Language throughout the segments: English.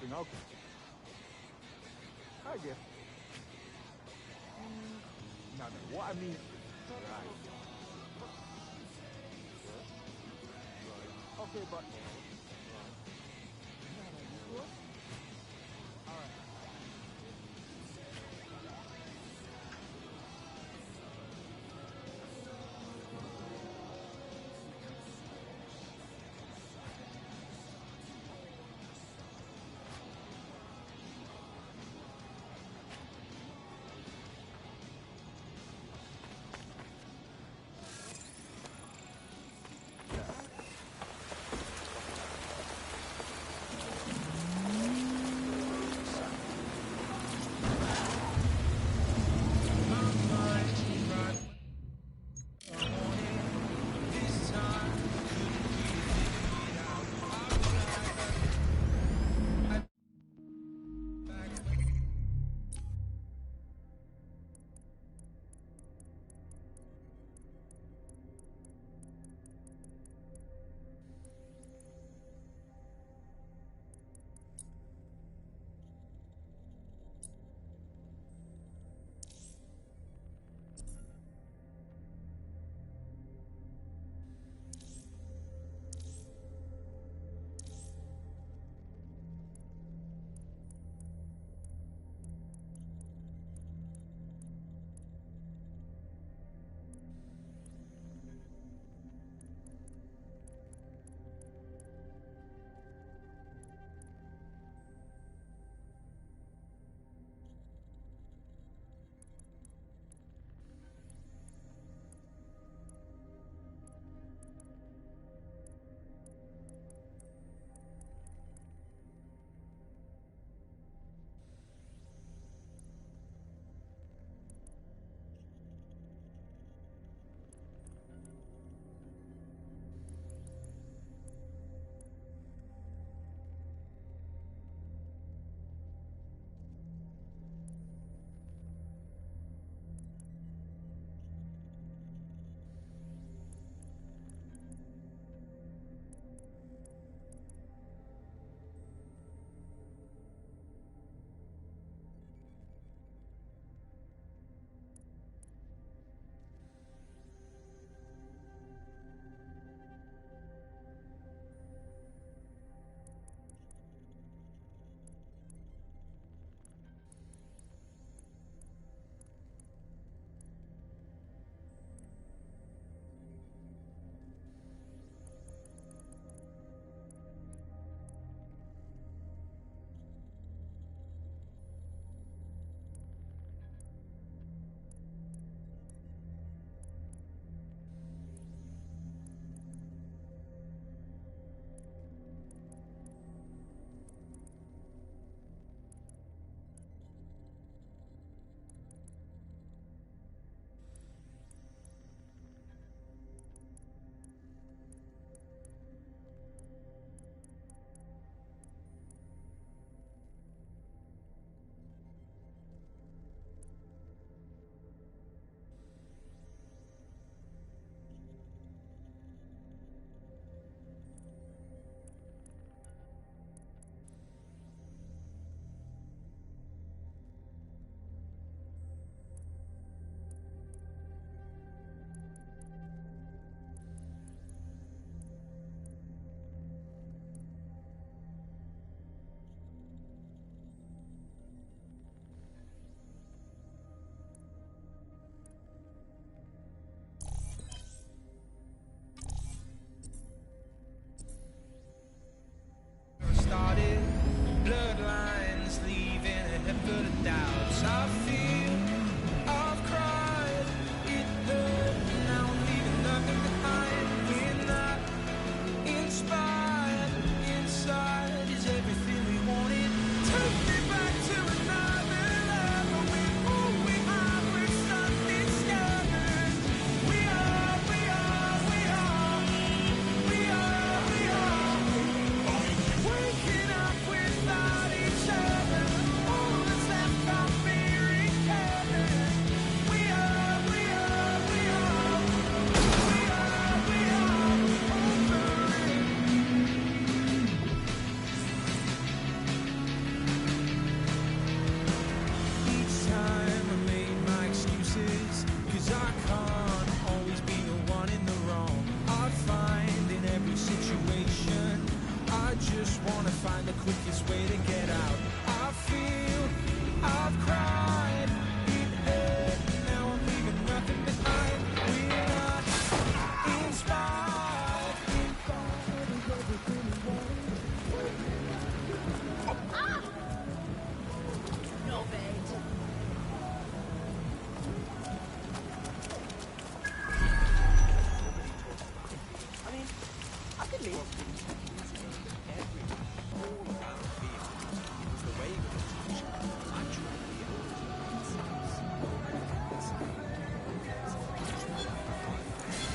something, okay. I guess. No, what I mean... Right. Okay, but... Alright.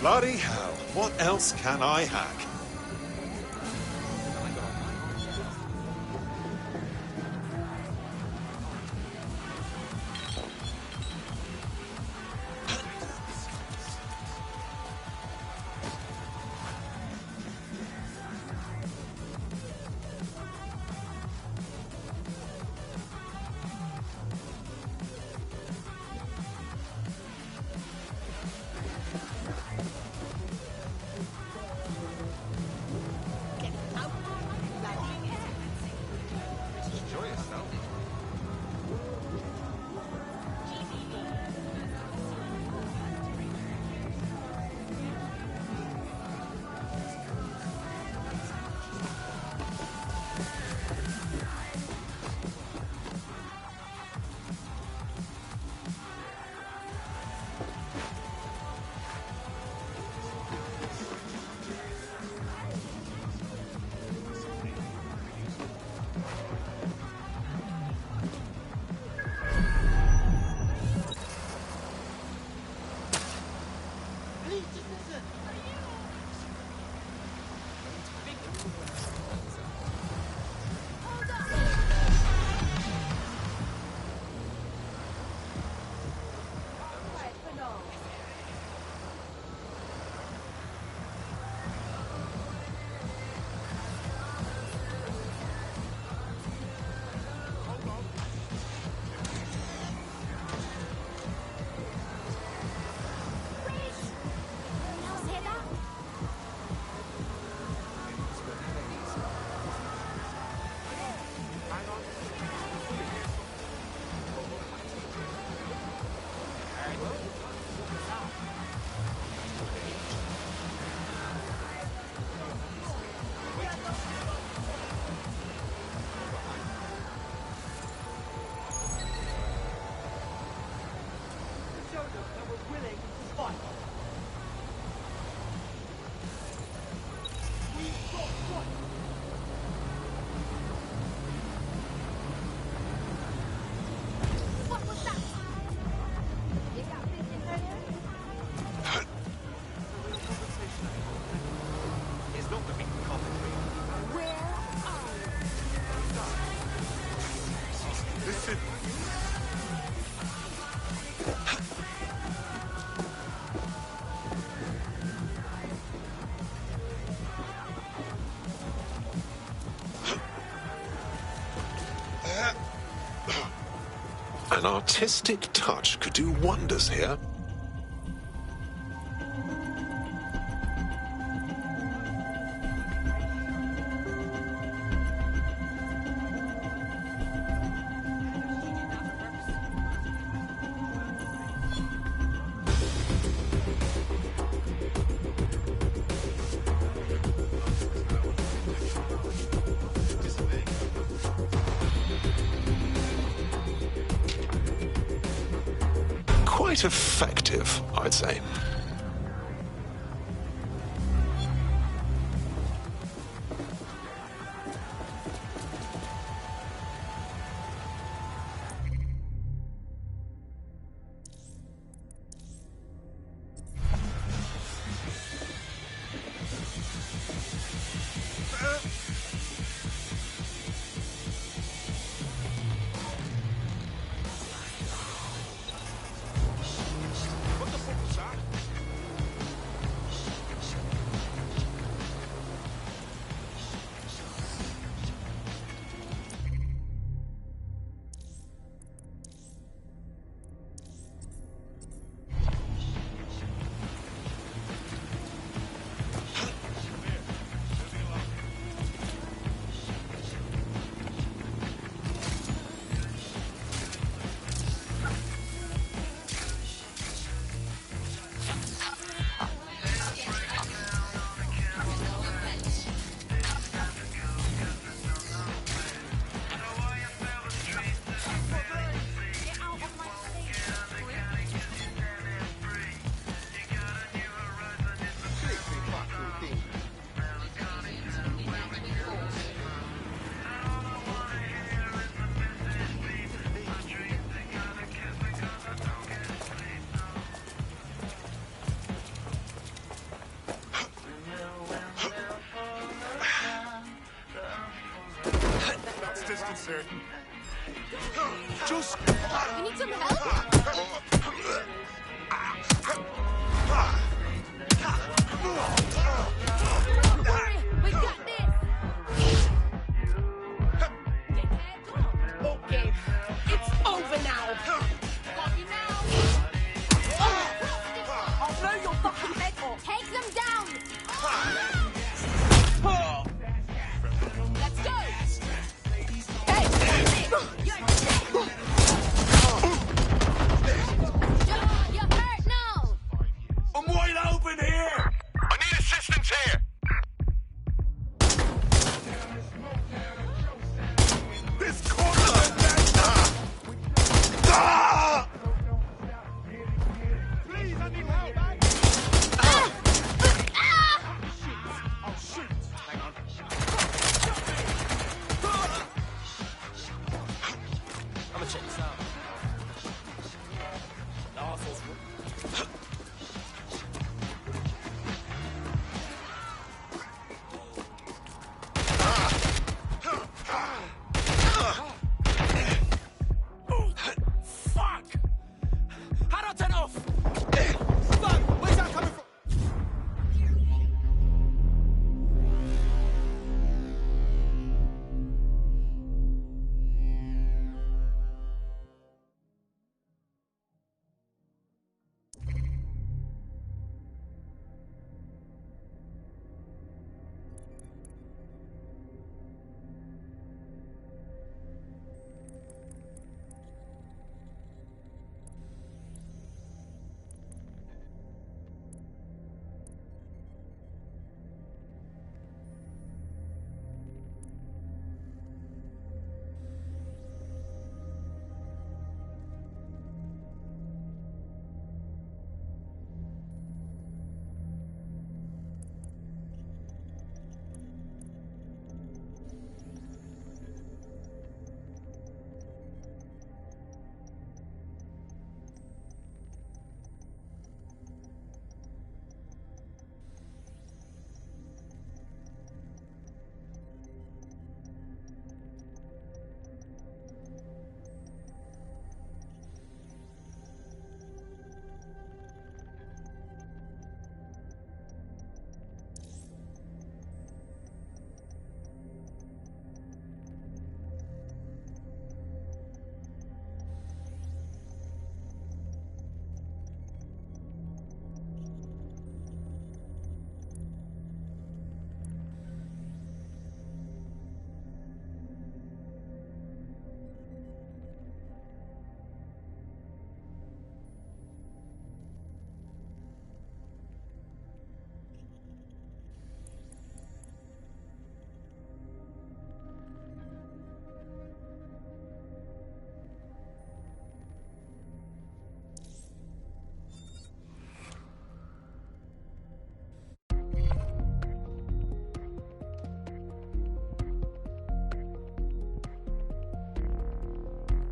Bloody hell, what else can I hack? An artistic touch could do wonders here. Quite effective, I'd say. here. Just... You need some help? Don't worry, we got this. Okay, it's over now. Got you now. I'll blow your fucking head off. Take them down. Let's go. Hey, you're dead. You're hurt now. I'm wide open here! I need assistance here. This corner! Please, I need help! Oh, shoot! Hang on. I'm gonna check this out. The arsehole's Fuck! How do I turn it off? Fuck! Where's that coming from?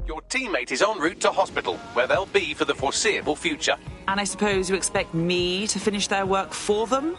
Your teammate is en route to hospital, where they'll be for the foreseeable future. And I suppose you expect me to finish their work for them?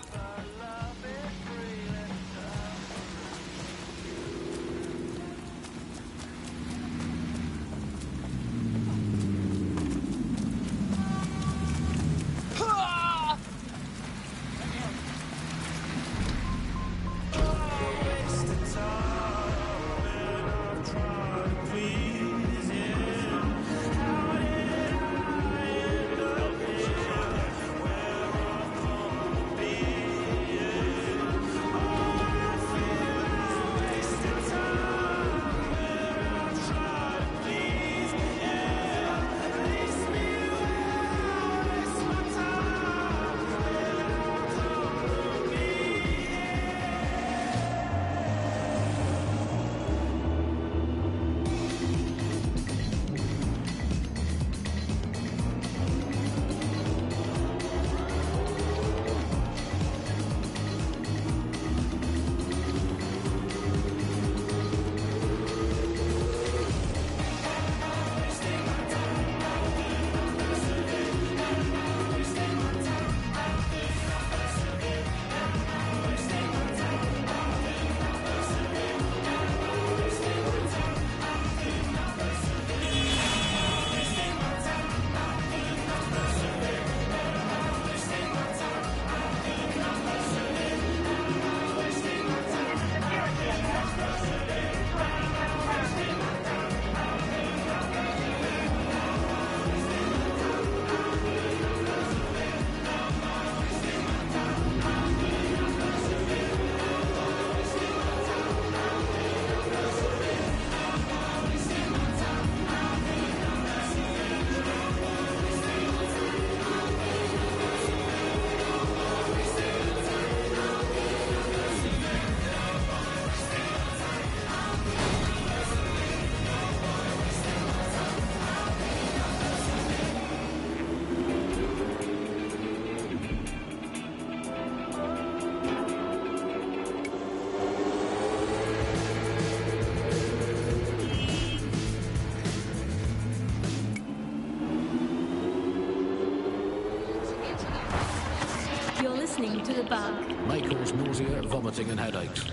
listening to The Bug. May cause nausea, vomiting and headaches.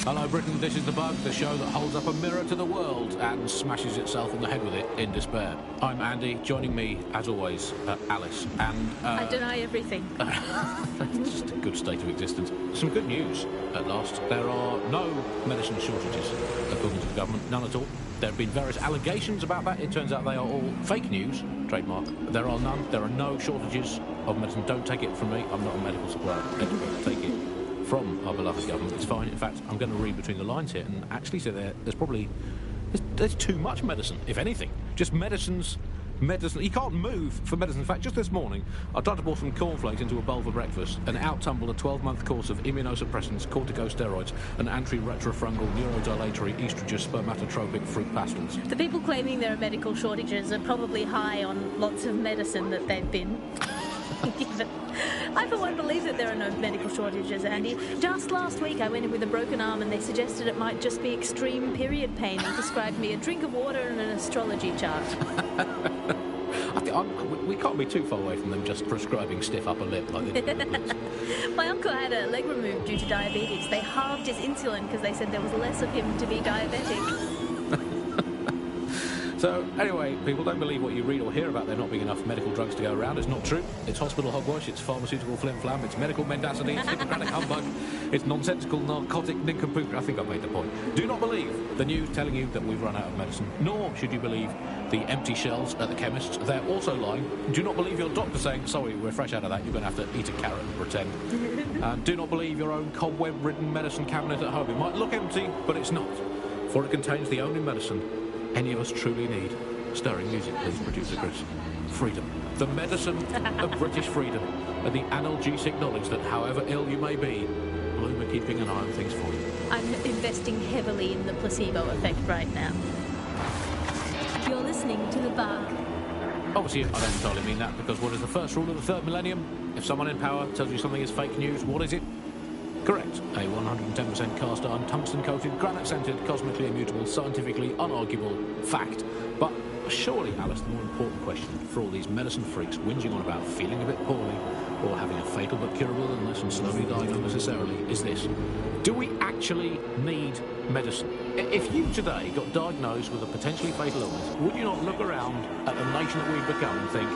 Hello Britain, this is The Bug, the show that holds up a mirror to the world and smashes itself on the head with it in despair. I'm Andy, joining me, as always, Alice, and... I deny everything. That's just a good state of existence. Some good news, at last. There are no medicine shortages, according to the government, none at all. There have been various allegations about that. It turns out they are all fake news, trademark. There are none. There are no shortages of medicine. Don't take it from me. I'm not a medical supplier. Take it from our beloved government. It's fine. In fact, I'm going to read between the lines here and actually say there's probably... There's too much medicine, if anything. Just medicine. You can't move for medicine. In fact, just this morning, I tried to pour some cornflakes into a bowl for breakfast and out-tumbled a 12-month course of immunosuppressants, corticosteroids, and anti-retrofungal neurodilatory estrogen spermatotropic fruit pastels. The people claiming there are medical shortages are probably high on lots of medicine that they've been given. I, for one, believe that there are no medical shortages, Andy. Just last week, I went in with a broken arm and they suggested it might just be extreme period pain and prescribed me a drink of water and an astrology chart. I think we can't be too far away from them just prescribing stiff upper lip like they do. My uncle had a leg removed due to diabetes. They halved his insulin because they said there was less of him to be diabetic. So, anyway, people, don't believe what you read or hear about there not being enough medical drugs to go around. It's not true. It's hospital hogwash, it's pharmaceutical flim-flam, it's medical mendacity, it's Hippocratic humbug, it's nonsensical narcotic nincompoop. I think I've made the point. Do not believe the news telling you that we've run out of medicine, nor should you believe the empty shelves at the chemists. They're also lying. Do not believe your doctor saying, sorry, we're fresh out of that, you're going to have to eat a carrot and pretend. And do not believe your own cobweb-ridden medicine cabinet at home. It might look empty, but it's not, for it contains the only medicine any of us truly need. Stirring music, please, producer Chris. Freedom. The medicine of British freedom. And the analgesic knowledge that however ill you may be, Bloom are keeping an eye on things for you. I'm investing heavily in the placebo effect right now. You're listening to The Bug. Obviously, I don't entirely mean that, because what is the first rule of the third millennium? If someone in power tells you something is fake news, what is it? Correct. A 110% cast iron, tungsten-coated, granite-scented, cosmically immutable, scientifically unarguable fact. But surely, Alice, the more important question for all these medicine freaks whinging on about feeling a bit poorly or having a fatal but curable illness and slowly dying unnecessarily is this. Do we actually need medicine? If you today got diagnosed with a potentially fatal illness, would you not look around at the nation that we've become and think,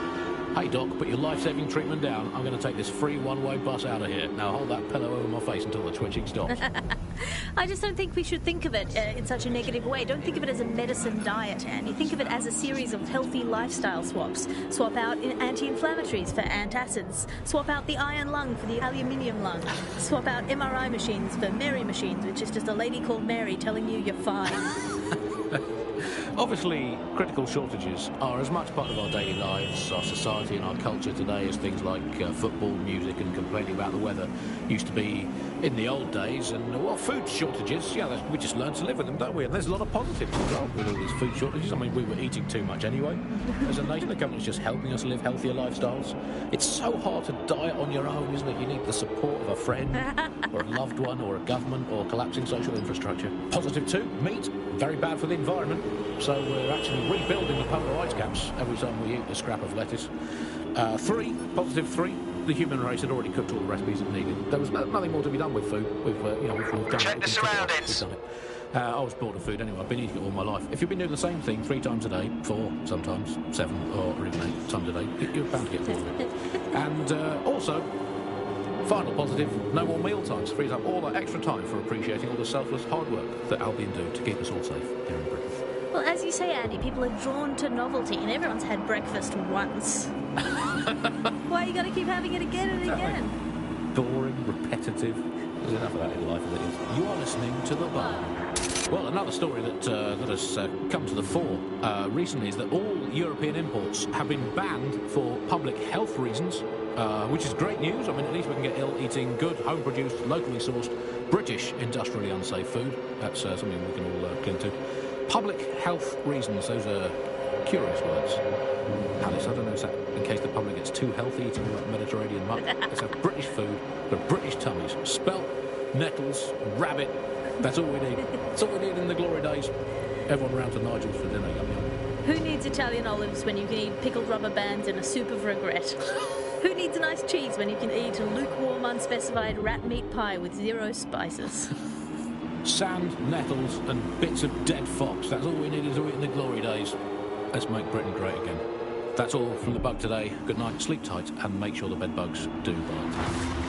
hey doc, put your life-saving treatment down, I'm going to take this free one-way bus out of here. Now hold that pillow over my face until the twitching stops. I just don't think we should think of it in such a negative way. Don't think of it as a medicine diet, Andy. Think of it as a series of healthy lifestyle swaps. Swap out anti-inflammatories for antacids. Swap out the iron lung for the aluminium lung. Swap out MRI machines for Mary machines, which is just a lady called Mary telling you you're fine. Obviously, critical shortages are as much part of our daily lives, our society and our culture today as things like football, music and complaining about the weather used to be in the old days. And, well, food shortages, yeah, we just learn to live with them, don't we? And there's a lot of positives as well with all these food shortages. I mean, we were eating too much anyway. As a nation, the government's just helping us live healthier lifestyles. It's so hard to diet on your own, isn't it? You need the support of a friend or a loved one or a government or collapsing social infrastructure. Positive too, meat, very bad for the environment. So we're actually rebuilding the polar ice caps every time we eat a scrap of lettuce. Positive three, the human race had already cooked all the recipes it needed. There was nothing more to be done with food. We've done Check it. the surroundings. We've done it. I was bored of food anyway. I've been eating it all my life. If you've been doing the same thing 3 times a day, 4 sometimes, 7 or even 8 times a day, you're bound to get bored of it. And also, final positive, no more meal times. Frees up all that extra time for appreciating all the selfless hard work that Albion do to keep us all safe here in Britain. Well, as you say, Andy, people are drawn to novelty, and everyone's had breakfast once. Why you got to keep having it again and again? Boring, repetitive. There's enough of that in life as it is. You are listening to The Bug. Well, another story that has come to the fore recently is that all European imports have been banned for public health reasons, which is great news. I mean, at least we can get ill eating good, home-produced, locally sourced, British, industrially unsafe food. That's something we can all cling to. Public health reasons, those are curious words. Alice, I don't know, is that in case the public gets too healthy eating all that Mediterranean muck? Let's have British food for British tummies. Spelt, nettles, rabbit. That's all we need. That's all we need in the glory days. Everyone round to Nigel's for dinner, yum yum. Who needs Italian olives when you can eat pickled rubber bands in a soup of regret? Who needs a nice cheese when you can eat a lukewarm, unspecified rat meat pie with 0 spices? Sand, nettles, and bits of dead fox. That's all we needed to eat in the glory days. Let's make Britain great again. That's all from the Bug today. Good night, sleep tight, and make sure the bed bugs do bite.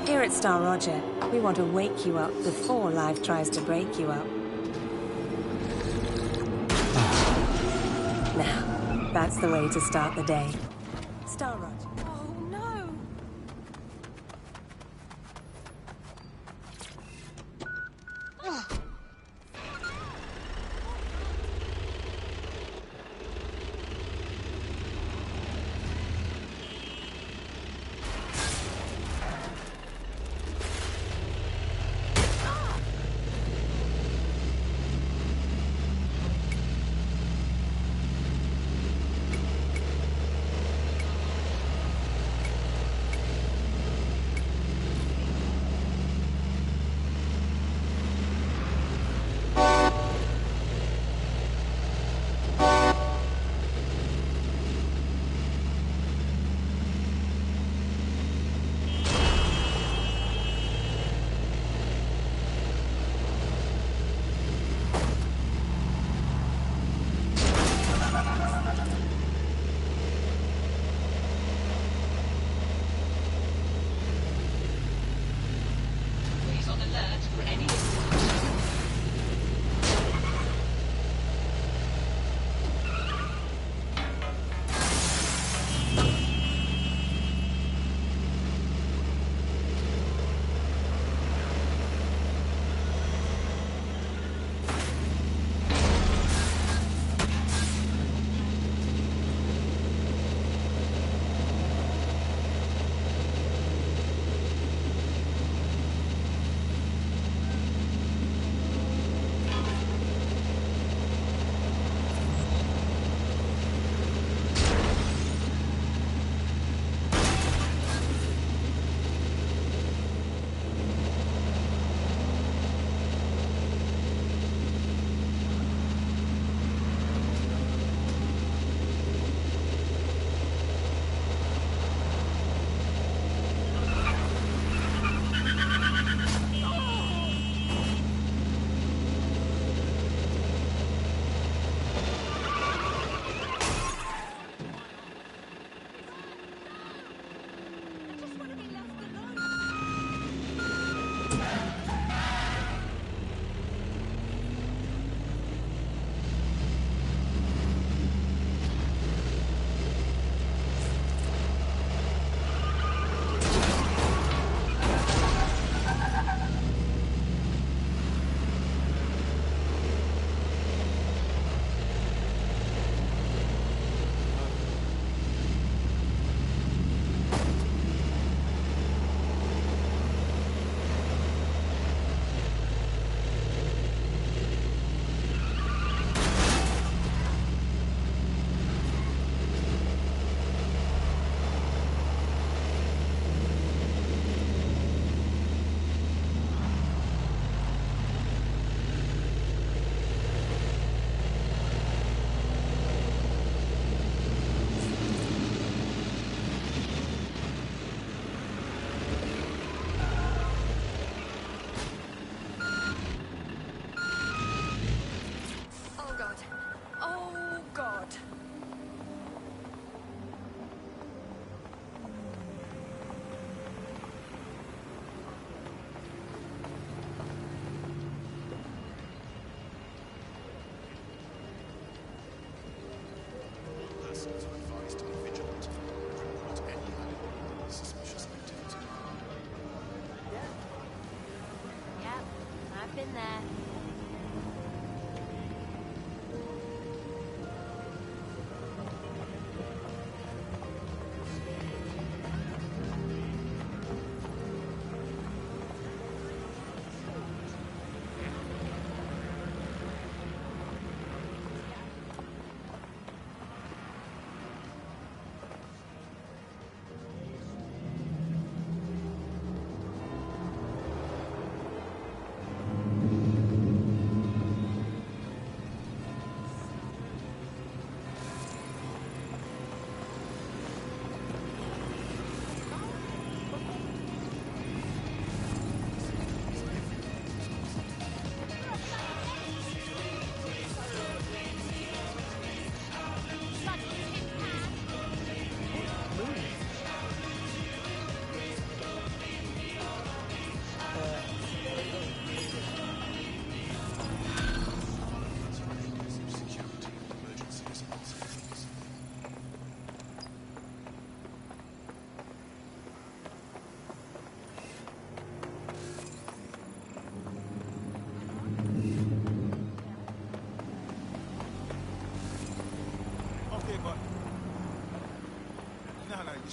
Here at Star Roger, we want to wake you up before life tries to break you up. Now, that's the way to start the day. Star Roger. Oh no!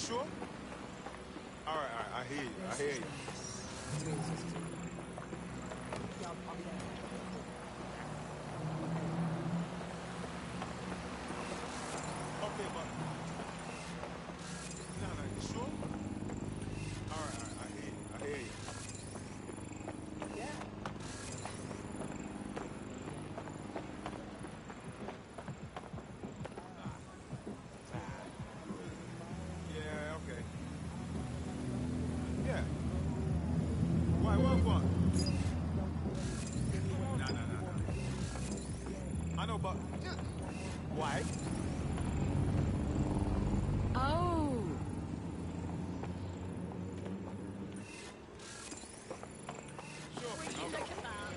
sure? All right, I hear you. I hear you. Okay, but no, you sure? All right, I hear you. I hear you. Yeah, okay. Yeah. Why, what? No. I know, but... Why? Oh. Sure. Okay. Look at that.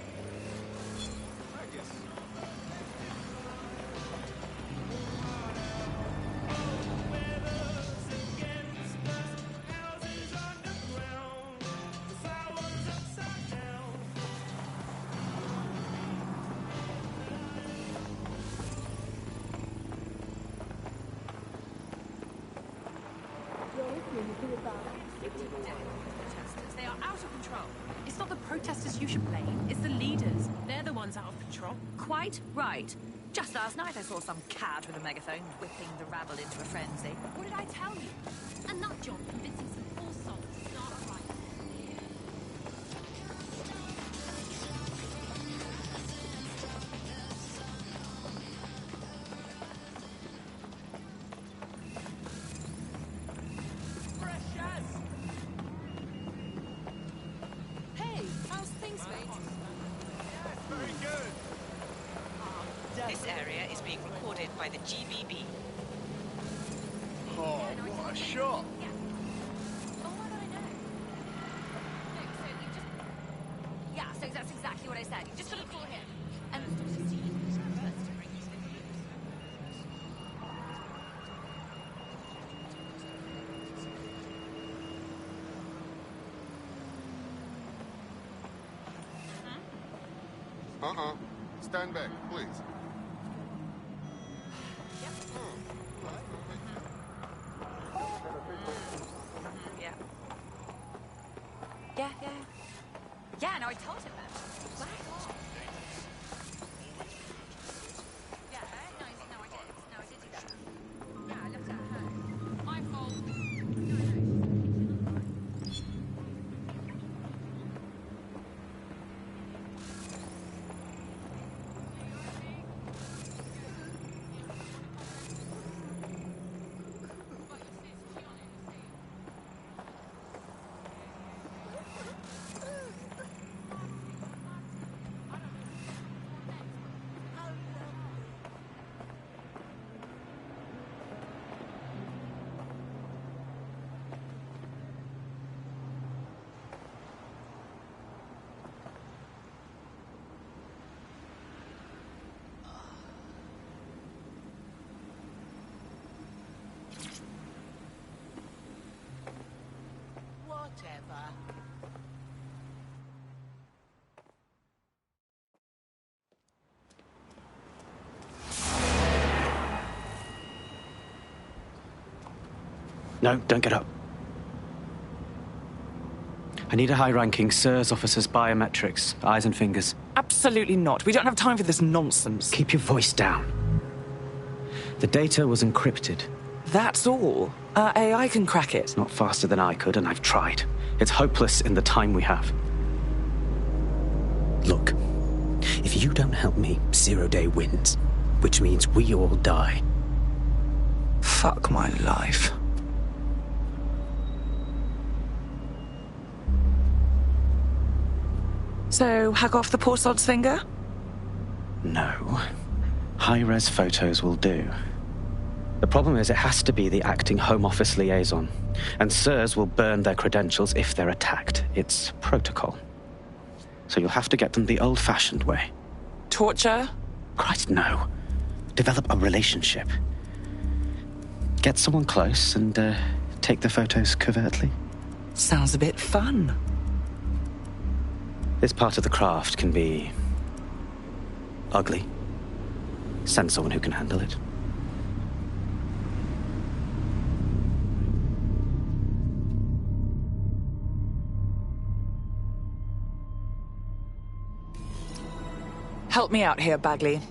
I guess. They are out of control. It's not the protesters you should blame, it's the leaders. They're the ones out of control. Quite right. Just last night I saw some cad with a megaphone whipping the rabble into a frenzy. What did I tell you? A nut job convincing some poor soul to start a riot. Hey, how's things, mate? Very good. This area is being recorded by the GBB. Oh, what a shot. Oh my god, I know. Look, so you just... Yeah, so that's exactly what I said. You just gotta call him. And Stand back, please. yeah. Yeah, no, I told him that. Back off. Yeah, no, I get it. No, I did do that. Yeah, I looked at her. My fault. Whatever. No, don't get up. I need a high-ranking SIRS officer's biometrics, eyes and fingers. Absolutely not. We don't have time for this nonsense. Keep your voice down. The data was encrypted. That's all. Our AI can crack it. Not faster than I could, and I've tried. It's hopeless in the time we have. Look, if you don't help me, 0 Day wins, which means we all die. Fuck my life. So, hack off the poor sod's finger? No. High-res photos will do. The problem is it has to be the acting Home Office liaison, and SIRS will burn their credentials if they're attacked. It's protocol. So you'll have to get them the old-fashioned way. Torture? Christ, no. Develop a relationship. Get someone close and take the photos covertly. Sounds a bit fun. This part of the craft can be ugly. Send someone who can handle it. Help me out here, Bagley.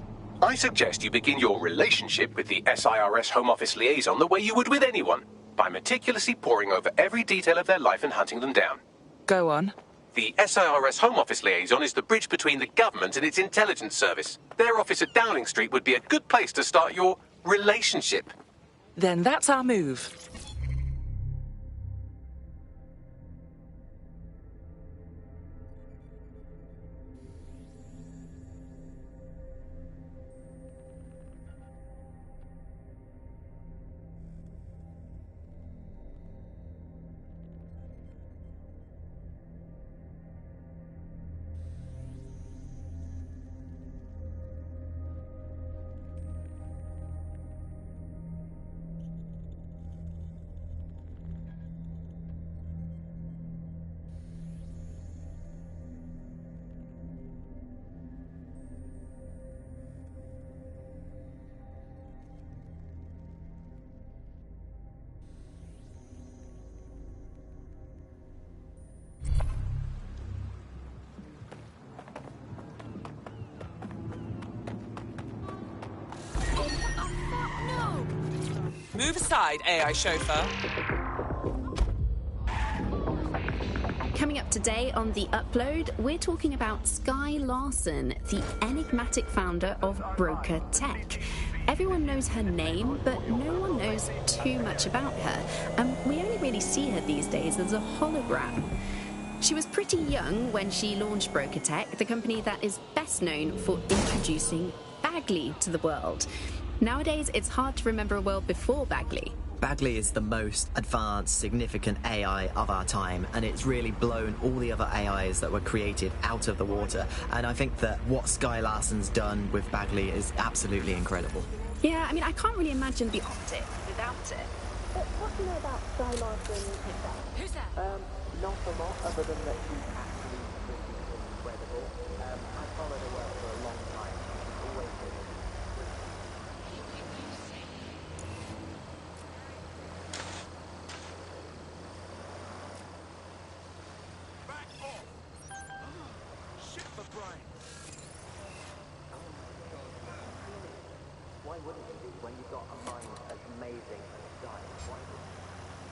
I suggest you begin your relationship with the SIRS Home Office liaison the way you would with anyone, by meticulously poring over every detail of their life and hunting them down. Go on. The SIRS Home Office liaison is the bridge between the government and its intelligence service. Their office at Downing Street would be a good place to start your relationship. Then that's our move. Move aside, AI chauffeur. Coming up today on The Upload, we're talking about Skye Larson, the enigmatic founder of Broker Tech. Everyone knows her name, but no one knows too much about her, and we only really see her these days as a hologram. She was pretty young when she launched Broker Tech, the company that is best known for introducing Bagley to the world. Nowadays, it's hard to remember a world before Bagley. Bagley is the most advanced, significant AI of our time, and it's really blown all the other AIs that were created out of the water. And I think that what Skye Larson's done with Bagley is absolutely incredible. Yeah, I mean, I can't really imagine the optic without it. But what do you know about Skye Larson himself? Who's that? Not a lot, other than that she's actually pretty incredible. I followed her work for a long time. She's always been Why wouldn't you be when you've got a mind as amazing as Skye? Why wouldn't you?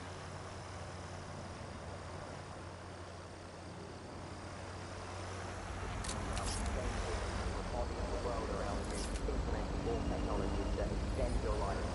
Modeling the world around you, implementing more technologies that extend your life.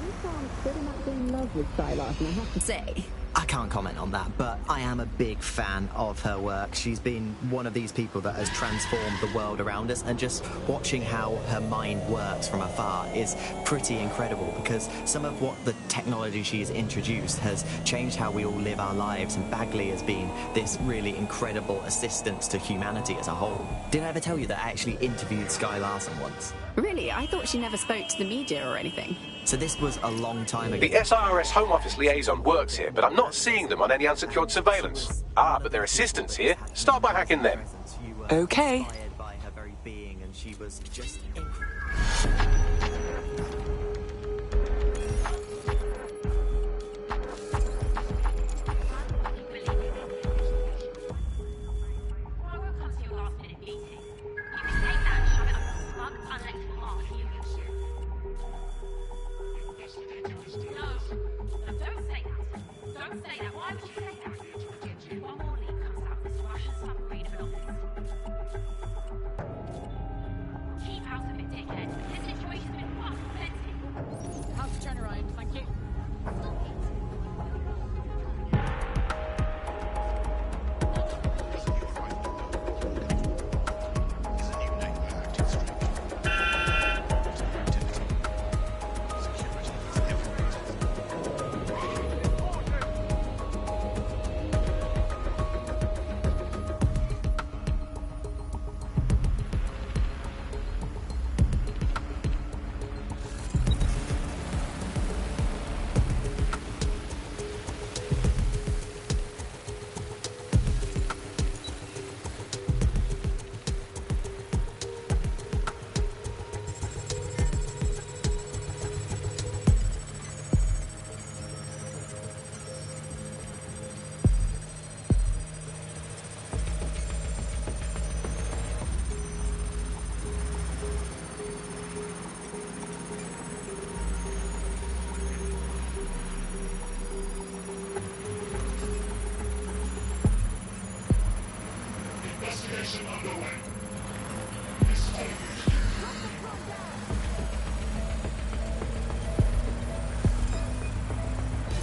You sound pretty much in love with Skye Larson, I have to say. I can't comment on that, but I am a big fan of her work. She's been one of these people that has transformed the world around us, and just watching how her mind works from afar is pretty incredible, because some of what the technology she has introduced has changed how we all live our lives, and Bagley has been this really incredible assistance to humanity as a whole. Did I ever tell you that I actually interviewed Skye Larson once? Really? I thought she never spoke to the media or anything. So this was a long time ago. The SIRS Home Office liaison works here, but I'm not seeing them on any unsecured surveillance. Ah, but their assistants here. Start by hacking them. Okay. Inspired by her very being, and she was just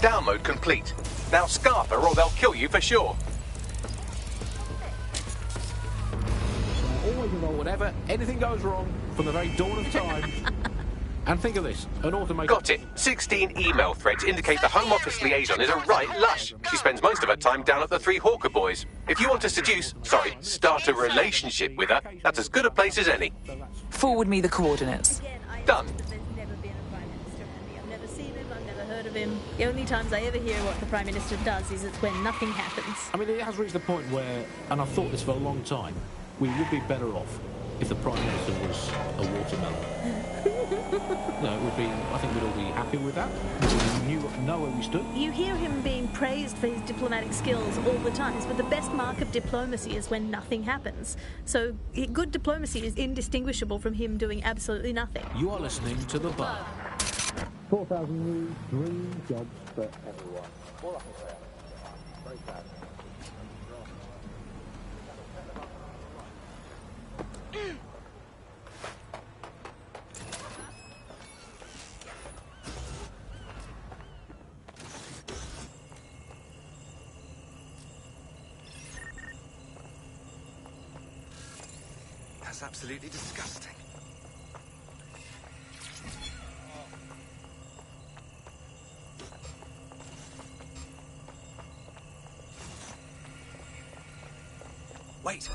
Download complete. Now scarf her or they'll kill you for sure. Always involve whatever, anything goes wrong from the very dawn of time. And think of this, an automated... Got it. 16 email threads indicate the Home Office liaison is a right lush. She spends most of her time down at the Three Hawker Boys. If you want to start a relationship with her, that's as good a place as any. Forward me the coordinates. Done. I've never seen him, I've never heard of him. The only times I ever hear what the Prime Minister does is it's when nothing happens. I mean, it has reached the point where, and I've thought this for a long time, we would be better off if the Prime Minister was a watermelon. No, it would be, I think we'd all be happy with that. We know where we stood. You hear him being praised for his diplomatic skills all the time, but the best mark of diplomacy is when nothing happens. So good diplomacy is indistinguishable from him doing absolutely nothing. You are listening to The Bug. 4,000 new dream jobs for everyone. All I can say. Very sad. That's absolutely disgusting. Wait.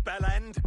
Bell end.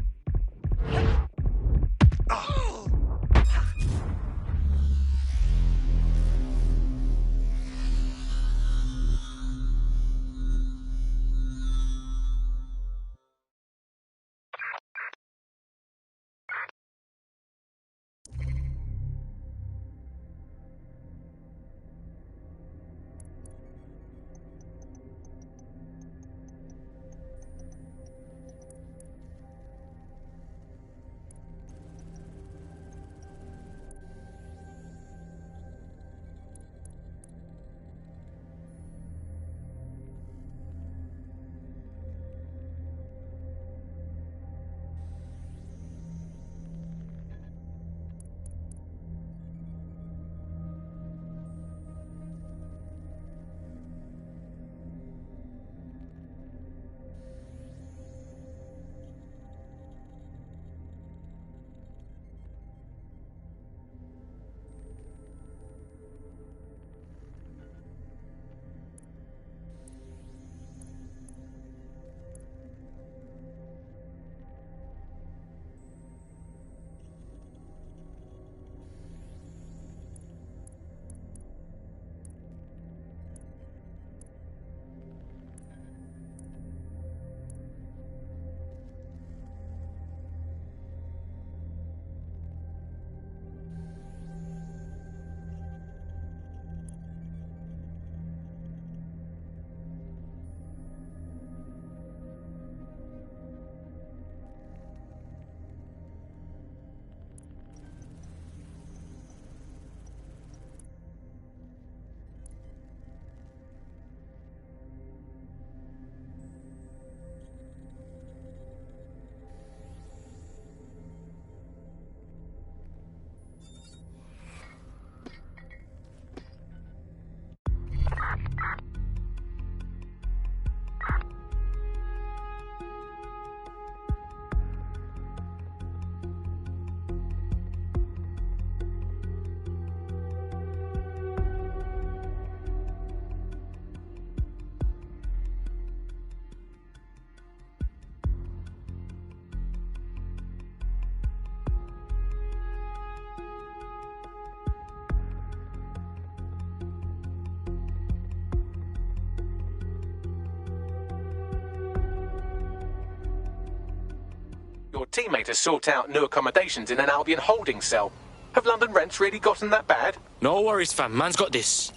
Your teammate has sought out new accommodations in an Albion holding cell. Have London rents really gotten that bad? No worries, fam. Man's got this.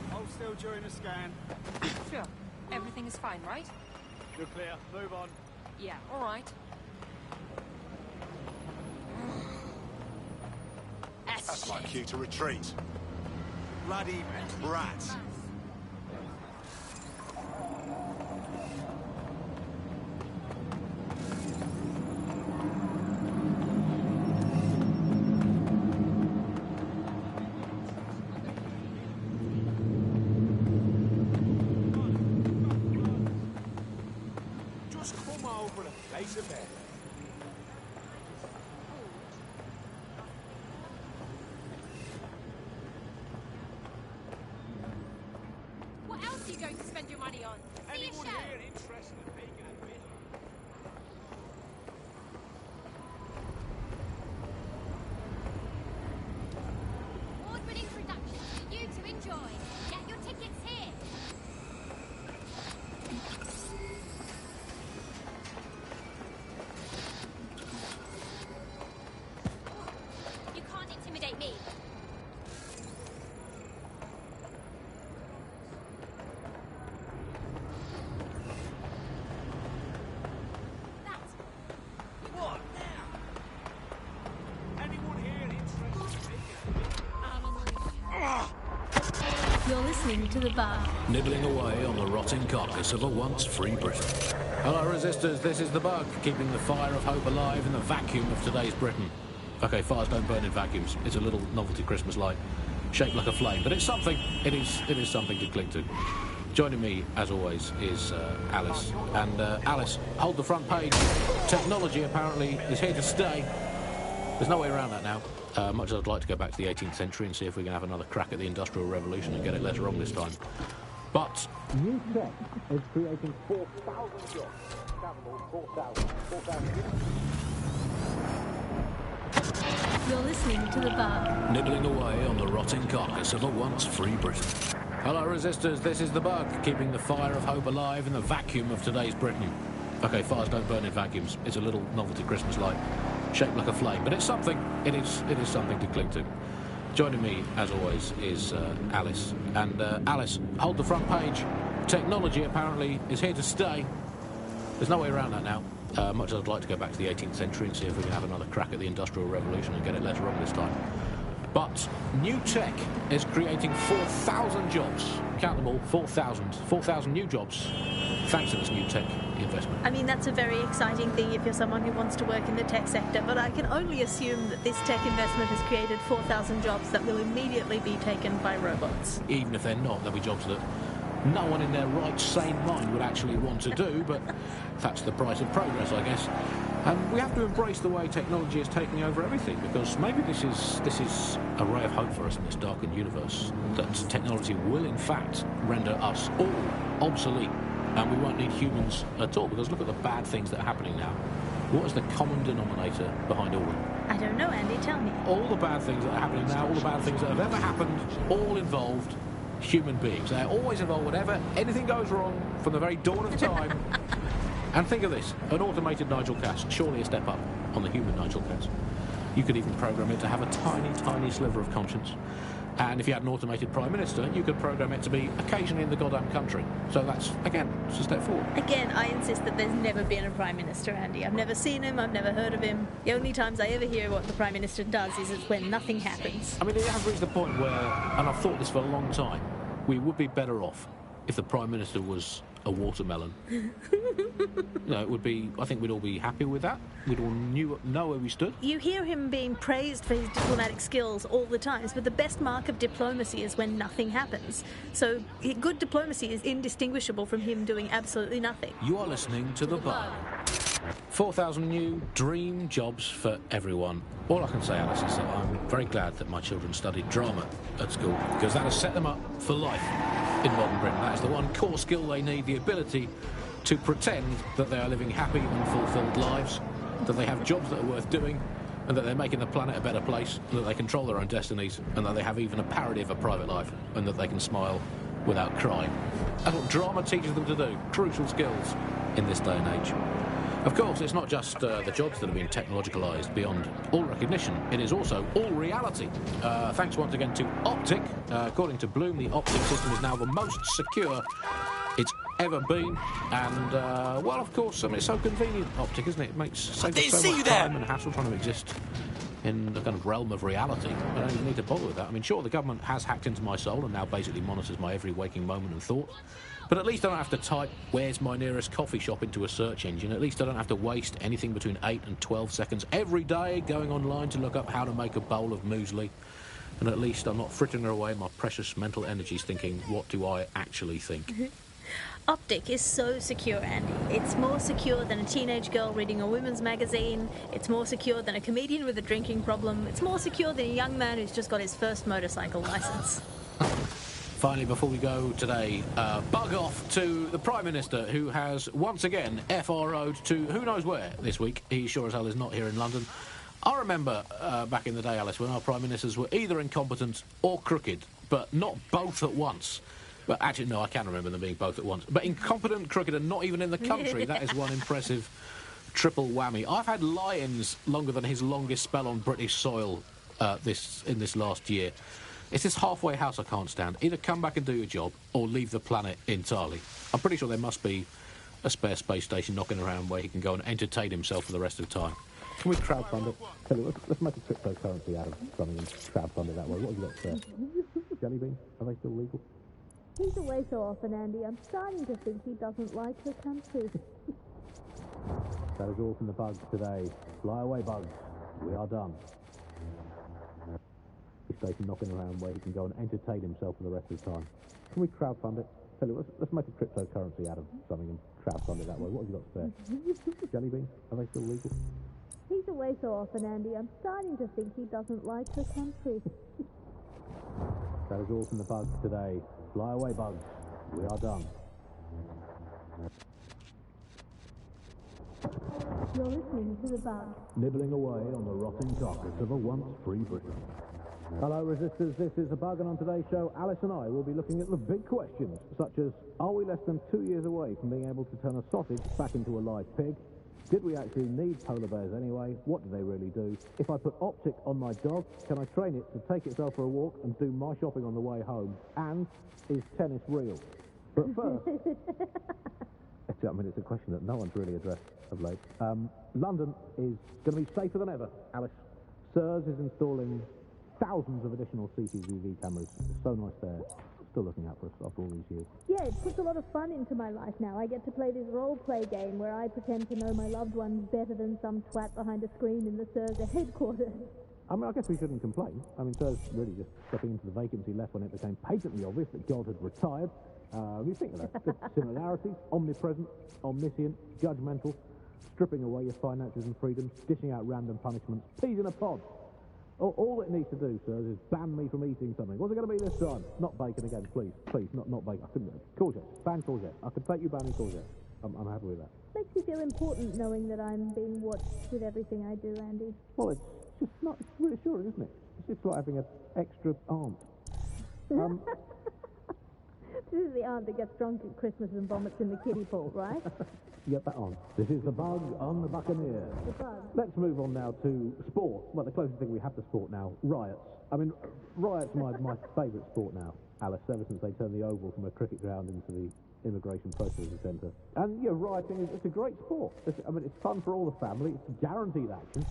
Hold still during the scan. Sure. Everything is fine, right? You're clear. Move on. Yeah, all right. That's my cue to retreat. Bloody brat. Just come over and place a bet. What else are you going to spend your money on? See your Anyone show. here interested in making a bid? Award-winning productions for you to enjoy. Get your tickets here. You can't intimidate me. What now? Anyone here interested in making a bid? You're listening to The Bug. Nibbling away on the rotting carcass of a once free Britain. Hello, resistors. This is The Bug, keeping the fire of hope alive in the vacuum of today's Britain. Okay, fires don't burn in vacuums. It's a little novelty Christmas light, shaped like a flame, but it's something. It is something to cling to. Joining me, as always, is Alice. And Alice, hold the front page. Technology apparently is here to stay. There's no way around that now. Much as I'd like to go back to the 18th century and see if we can have another crack at the Industrial Revolution and get it less wrong this time. But new tech is creating 4,000 jobs. 4,000. You're listening to The Bug. Nibbling away on the rotting carcass of a once free Britain. Hello, resistors. This is The Bug, keeping the fire of hope alive in the vacuum of today's Britain. Okay, fires don't burn in vacuums. It's a little novelty Christmas light, shaped like a flame, but it's something. It is something to cling to. Joining me, as always, is Alice. And Alice, hold the front page. Technology apparently is here to stay. There's no way around that now. Much as I'd like to go back to the 18th century and see if we can have another crack at the Industrial Revolution and get it less wrong this time. But new tech is creating 4,000 jobs. Count them all, 4,000. 4,000 new jobs, thanks to this new tech investment. I mean, that's a very exciting thing if you're someone who wants to work in the tech sector, but I can only assume that this tech investment has created 4,000 jobs that will immediately be taken by robots. Even if they're not, there'll be jobs that no one in their right, sane mind would actually want to do, but that's the price of progress, I guess. And we have to embrace the way technology is taking over everything, because maybe this is a ray of hope for us in this darkened universe, that technology will, in fact, render us all obsolete, and we won't need humans at all, because look at the bad things that are happening now. What is the common denominator behind all of them? I don't know, Andy, tell me. All the bad things that are happening now, all the bad things that have ever happened, all involved human beings. They're always involved whenever anything goes wrong from the very dawn of time. And think of this, an automated Nigel Cass, surely a step up on the human Nigel Cass. You could even program it to have a tiny, tiny sliver of conscience. And if you had an automated Prime Minister, you could program it to be occasionally in the goddamn country. So that's, again, it's a step forward. Again, I insist that there's never been a Prime Minister, Andy. I've never seen him, I've never heard of him. The only times I ever hear what the Prime Minister does is it's when nothing happens. I mean, it has reached the point where, and I've thought this for a long time, we would be better off if the Prime Minister was a watermelon. No, it would be, I think we'd all be happy with that. We'd all know where we stood. You hear him being praised for his diplomatic skills all the time, but the best mark of diplomacy is when nothing happens. So good diplomacy is indistinguishable from him doing absolutely nothing. You are listening to The Bug. 4,000 new dream jobs for everyone. All I can say, Alice, is that I'm very glad that my children studied drama at school, because that has set them up for life in modern Britain. That is the one core skill they need, the ability to pretend that they are living happy and fulfilled lives, that they have jobs that are worth doing, and that they're making the planet a better place, that they control their own destinies, and that they have even a parody of a private life, and that they can smile without crying. That's what drama teaches them to do. Crucial skills in this day and age. Of course, it's not just the jobs that have been technologicalised beyond all recognition. It is also all reality. Thanks once again to Optic. According to Bloom, the Optic system is now the most secure it's ever been. And, well, of course, I mean, it's so convenient, Optic, isn't it? It makes so much time and hassle trying to exist in the kind of realm of reality. I don't even need to bother with that. I mean, sure, the government has hacked into my soul and now basically monitors my every waking moment and thought. But at least I don't have to type, where's my nearest coffee shop, into a search engine. At least I don't have to waste anything between 8 and 12 seconds every day going online to look up how to make a bowl of muesli. And at least I'm not frittering away my precious mental energies thinking, what do I actually think? Optic is so secure, Andy. It's more secure than a teenage girl reading a women's magazine. It's more secure than a comedian with a drinking problem. It's more secure than a young man who's just got his first motorcycle licence. Finally, before we go today, bug off to the Prime Minister, who has once again FRO'd to who knows where this week. He sure as hell is not here in London. I remember back in the day, Alice, when our Prime Ministers were either incompetent or crooked, but not both at once. But actually, no, I can remember them being both at once. But incompetent, crooked, and not even in the country, that is one impressive triple whammy. I've had lions longer than his longest spell on British soil in this last year. It's this halfway house I can't stand. Either come back and do your job, or leave the planet entirely. I'm pretty sure there must be a spare space station knocking around where he can go and entertain himself for the rest of the time. Can we crowdfund it? Tell you, let's make a cryptocurrency out of something and crowdfund it that way. What have you got spare? Jelly beans? Are they still legal? He's away so often, Andy. I'm starting to think he doesn't like the country. That is all from the bugs today. Fly away, bugs. We are done. Station knocking around where he can go and entertain himself for the rest of the time. Can we crowdfund it? Tell you, let's make a cryptocurrency out of something and crowdfund it that way. What have you got spare? Jelly beans? Are they still legal? He's away so often, Andy. I'm starting to think he doesn't like the country. That is all from the bugs today. Fly away, bugs. We are done. You're listening to The Bug. Nibbling away on the rotting carcass of a once free Britain. Hello, Resistors. This is The Bug, and on today's show, Alice and I will be looking at the big questions, such as, are we less than 2 years away from being able to turn a sausage back into a live pig? Did we actually need polar bears anyway? What do they really do? If I put Optic on my dog, can I train it to take itself for a walk and do my shopping on the way home? And is tennis real? But first, I mean, it's a question that no one's really addressed of late. London is going to be safer than ever, Alice. SIRS is installing thousands of additional CCTV cameras. It's so nice there. Still looking out for us after all these years. Yeah, it puts a lot of fun into my life now. I get to play this role-play game where I pretend to know my loved ones better than some twat behind a screen in the SIRS headquarters. I mean, I guess we shouldn't complain. I mean, SIRS really just stepping into the vacancy left when it became patently obvious that God had retired. You think of that. Good similarities, omnipresent, omniscient, judgmental, stripping away your finances and freedoms, dishing out random punishments, peas in a pod. All it needs to do, sir, is ban me from eating something. What's it going to be this time? Not bacon again, please. Please, not bacon. I couldn't. Courgette. Ban courgette. I could take you banning courgette. I'm happy with that. Makes me feel important knowing that I'm being watched with everything I do, Andy. Well, it's just not. It's reassuring, isn't it? It's like having an extra aunt. This is the aunt that gets drunk at Christmas and vomits in the kiddie pool, right? Get that on. This is The Bug on the Buccaneer. The Bug. Let's move on now to sport. Well, the closest thing we have to sport now, riots. I mean, riots are my favourite sport now, Alice, ever since they turned the Oval from a cricket ground into the Immigration Processing Centre. And, yeah, rioting, it's a great sport. I mean, it's fun for all the family. It's guaranteed action.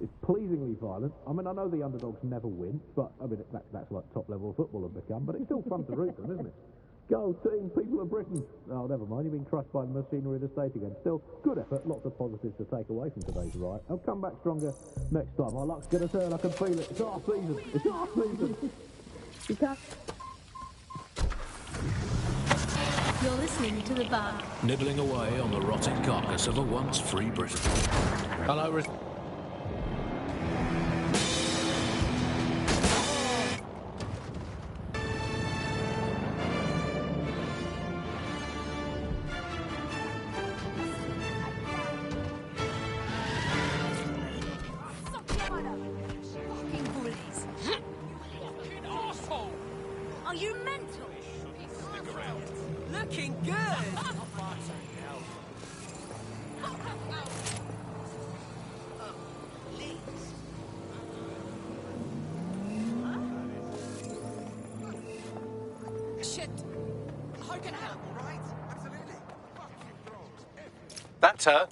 It's pleasingly violent. I mean, I know the underdogs never win, but, I mean, that's like top-level football have become, but it's still fun to root them, isn't it? Go team, people of Britain. Oh, never mind, you've been crushed by the machinery of the state again. Still, good effort, lots of positives to take away from today's riot. I'll come back stronger next time. My luck's going to turn, I can feel it. It's our season. It's our season. You can't... You're listening to The Bug. Nibbling away on the rotting carcass of a once free Britain. Hello, fucking good! Shit! How can I help? All right? Absolutely. Fucking drones everywhere. That's her.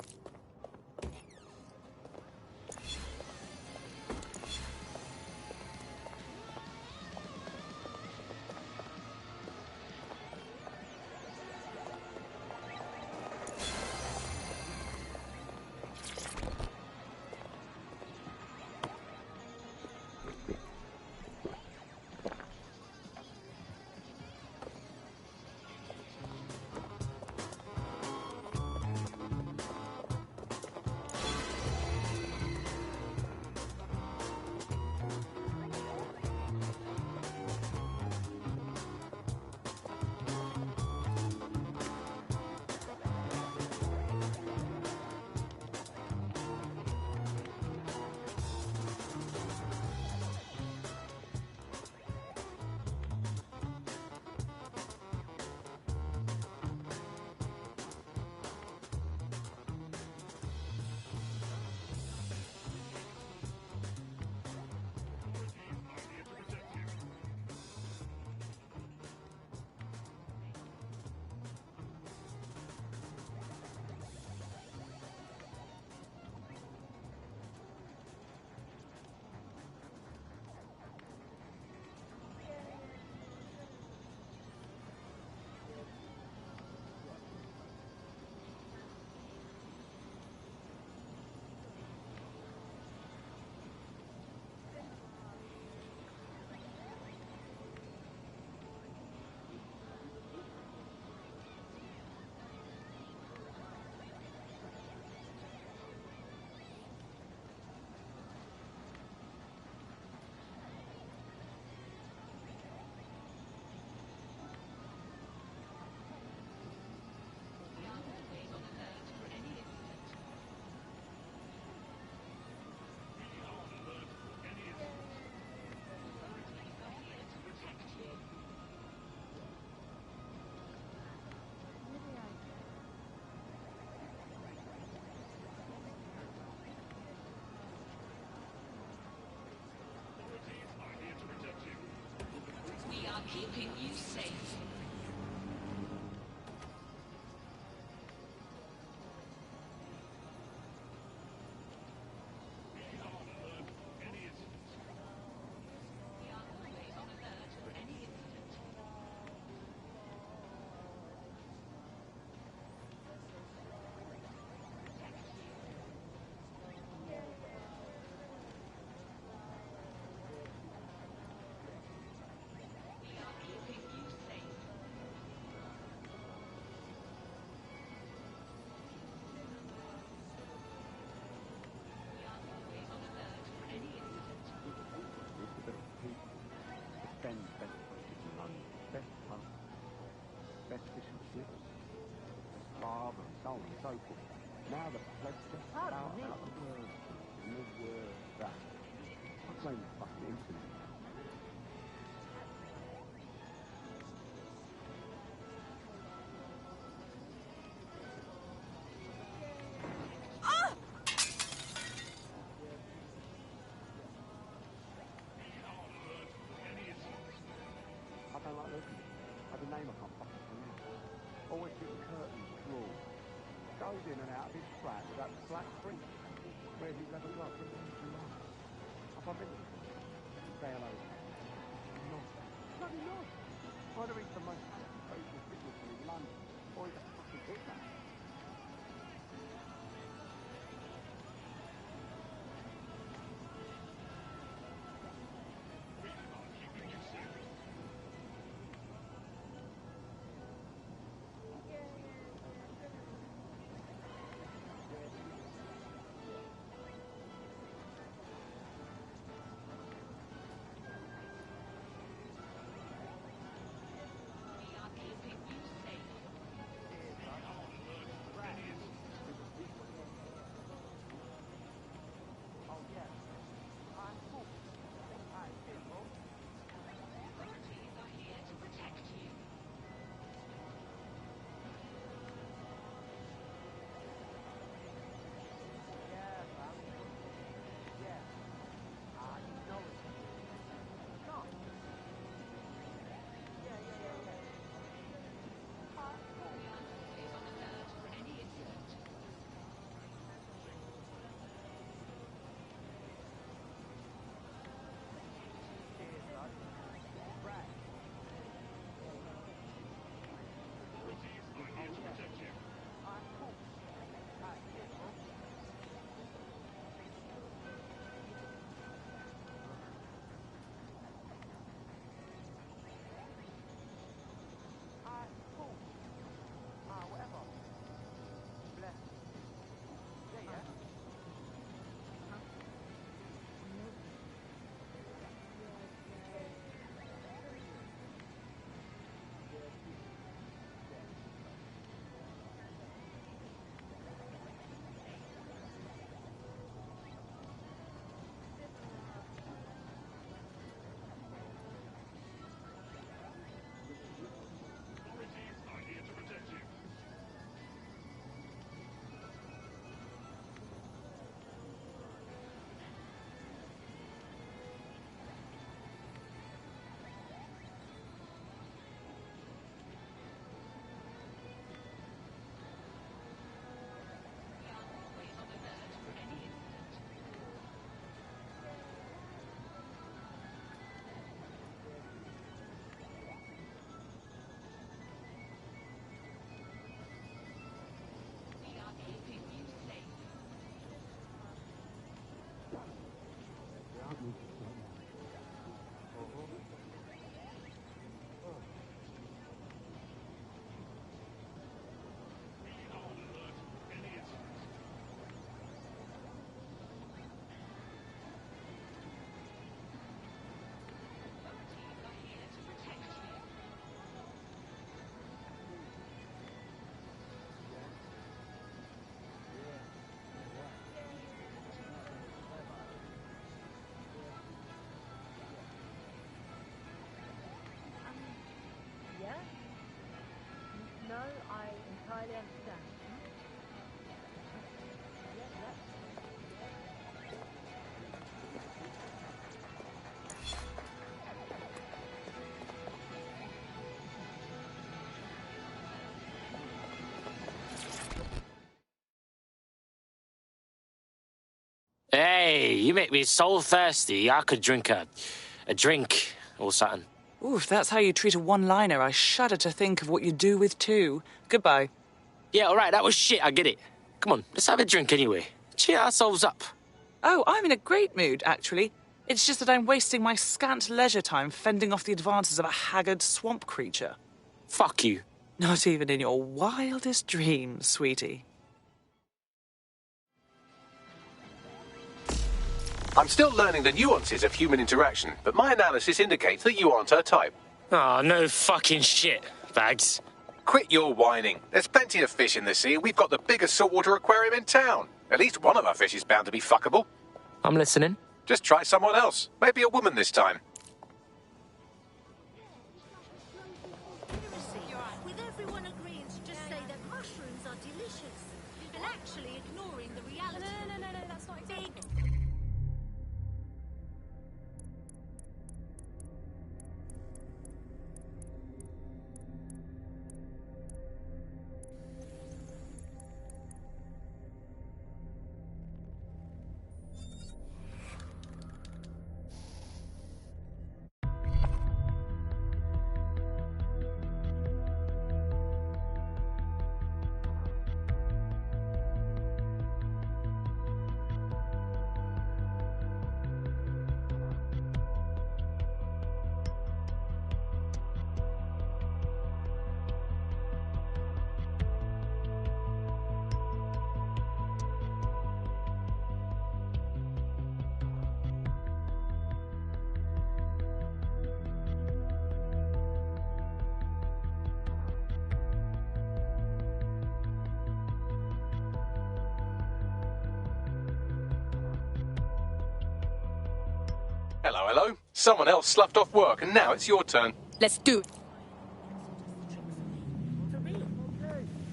Keeping you safe. Best fish and chips, best barber, and so on and so forth. Now the place just about out of words. No word that. What's the name of the fucking internet? I don't like looking. At the name I can't fucking pronounce. Always keep the curtains drawn. Goes in and out of his flat with that black print. Wears his leather gloves. What the hell do you like? I bump into him. Say hello. Not. Bloody not. Either he's the most faithful businessman in London, or he's a fucking hitman. Hey, you make me so thirsty, I could drink a drink or something. Ooh, if that's how you treat a one-liner, I shudder to think of what you do with two. Goodbye. Yeah, all right, that was shit, I get it. Come on, let's have a drink anyway. Cheer ourselves up. Oh, I'm in a great mood, actually. It's just that I'm wasting my scant leisure time fending off the advances of a haggard swamp creature. Fuck you. Not even in your wildest dreams, sweetie. I'm still learning the nuances of human interaction, but my analysis indicates that you aren't her type. Oh, no fucking shit, Bags. Quit your whining. There's plenty of fish in the sea, and we've got the biggest saltwater aquarium in town. At least one of our fish is bound to be fuckable. I'm listening. Just try someone else. Maybe a woman this time. With everyone agreeing to just say that mushrooms are delicious and actually ignoring the reality. No, that's not exactly. Hello. Someone else sloughed off work, and now it's your turn. Let's do it. For real.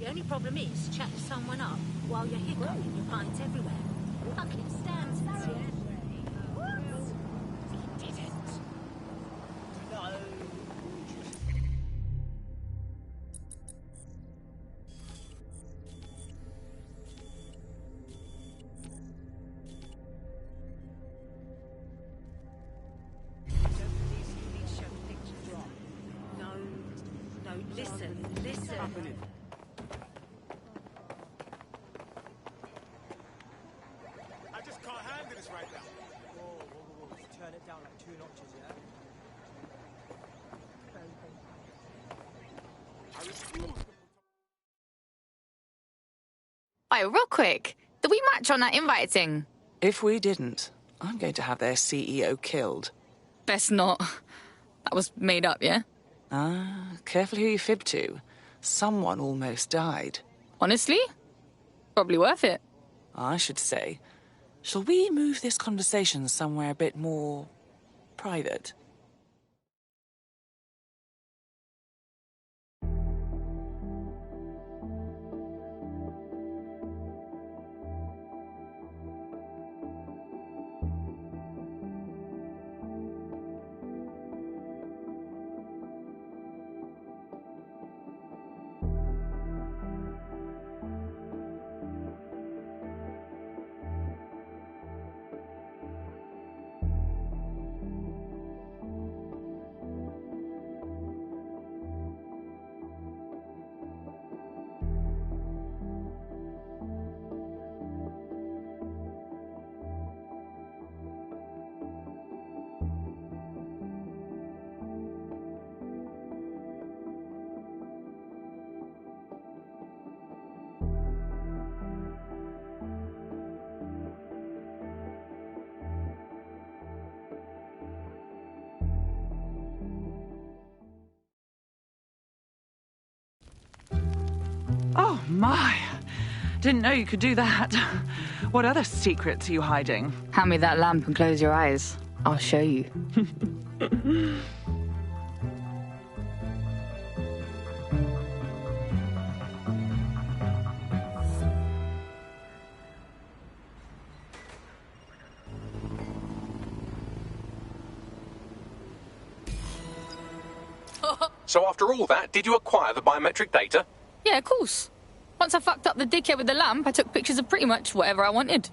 The only problem is chatting someone up while you're hiccuping your pints everywhere. Fucking stands it, yeah? He didn't. No. Listen. I just can't handle this right now. Whoa. Turn it down like 2 notches, yeah? Wait, real quick. Did we match on that invite thing? If we didn't, I'm going to have their CEO killed. Best not. That was made up, yeah? Careful who you fib to. Someone almost died. Honestly? Probably worth it. I should say. Shall we move this conversation somewhere a bit more private? Oh, my. Didn't know you could do that. What other secrets are you hiding? Hand me that lamp and close your eyes. I'll show you. So after all that, did you acquire the biometric data? Yeah, of course. Once I fucked up the dickhead with the lamp, I took pictures of pretty much whatever I wanted.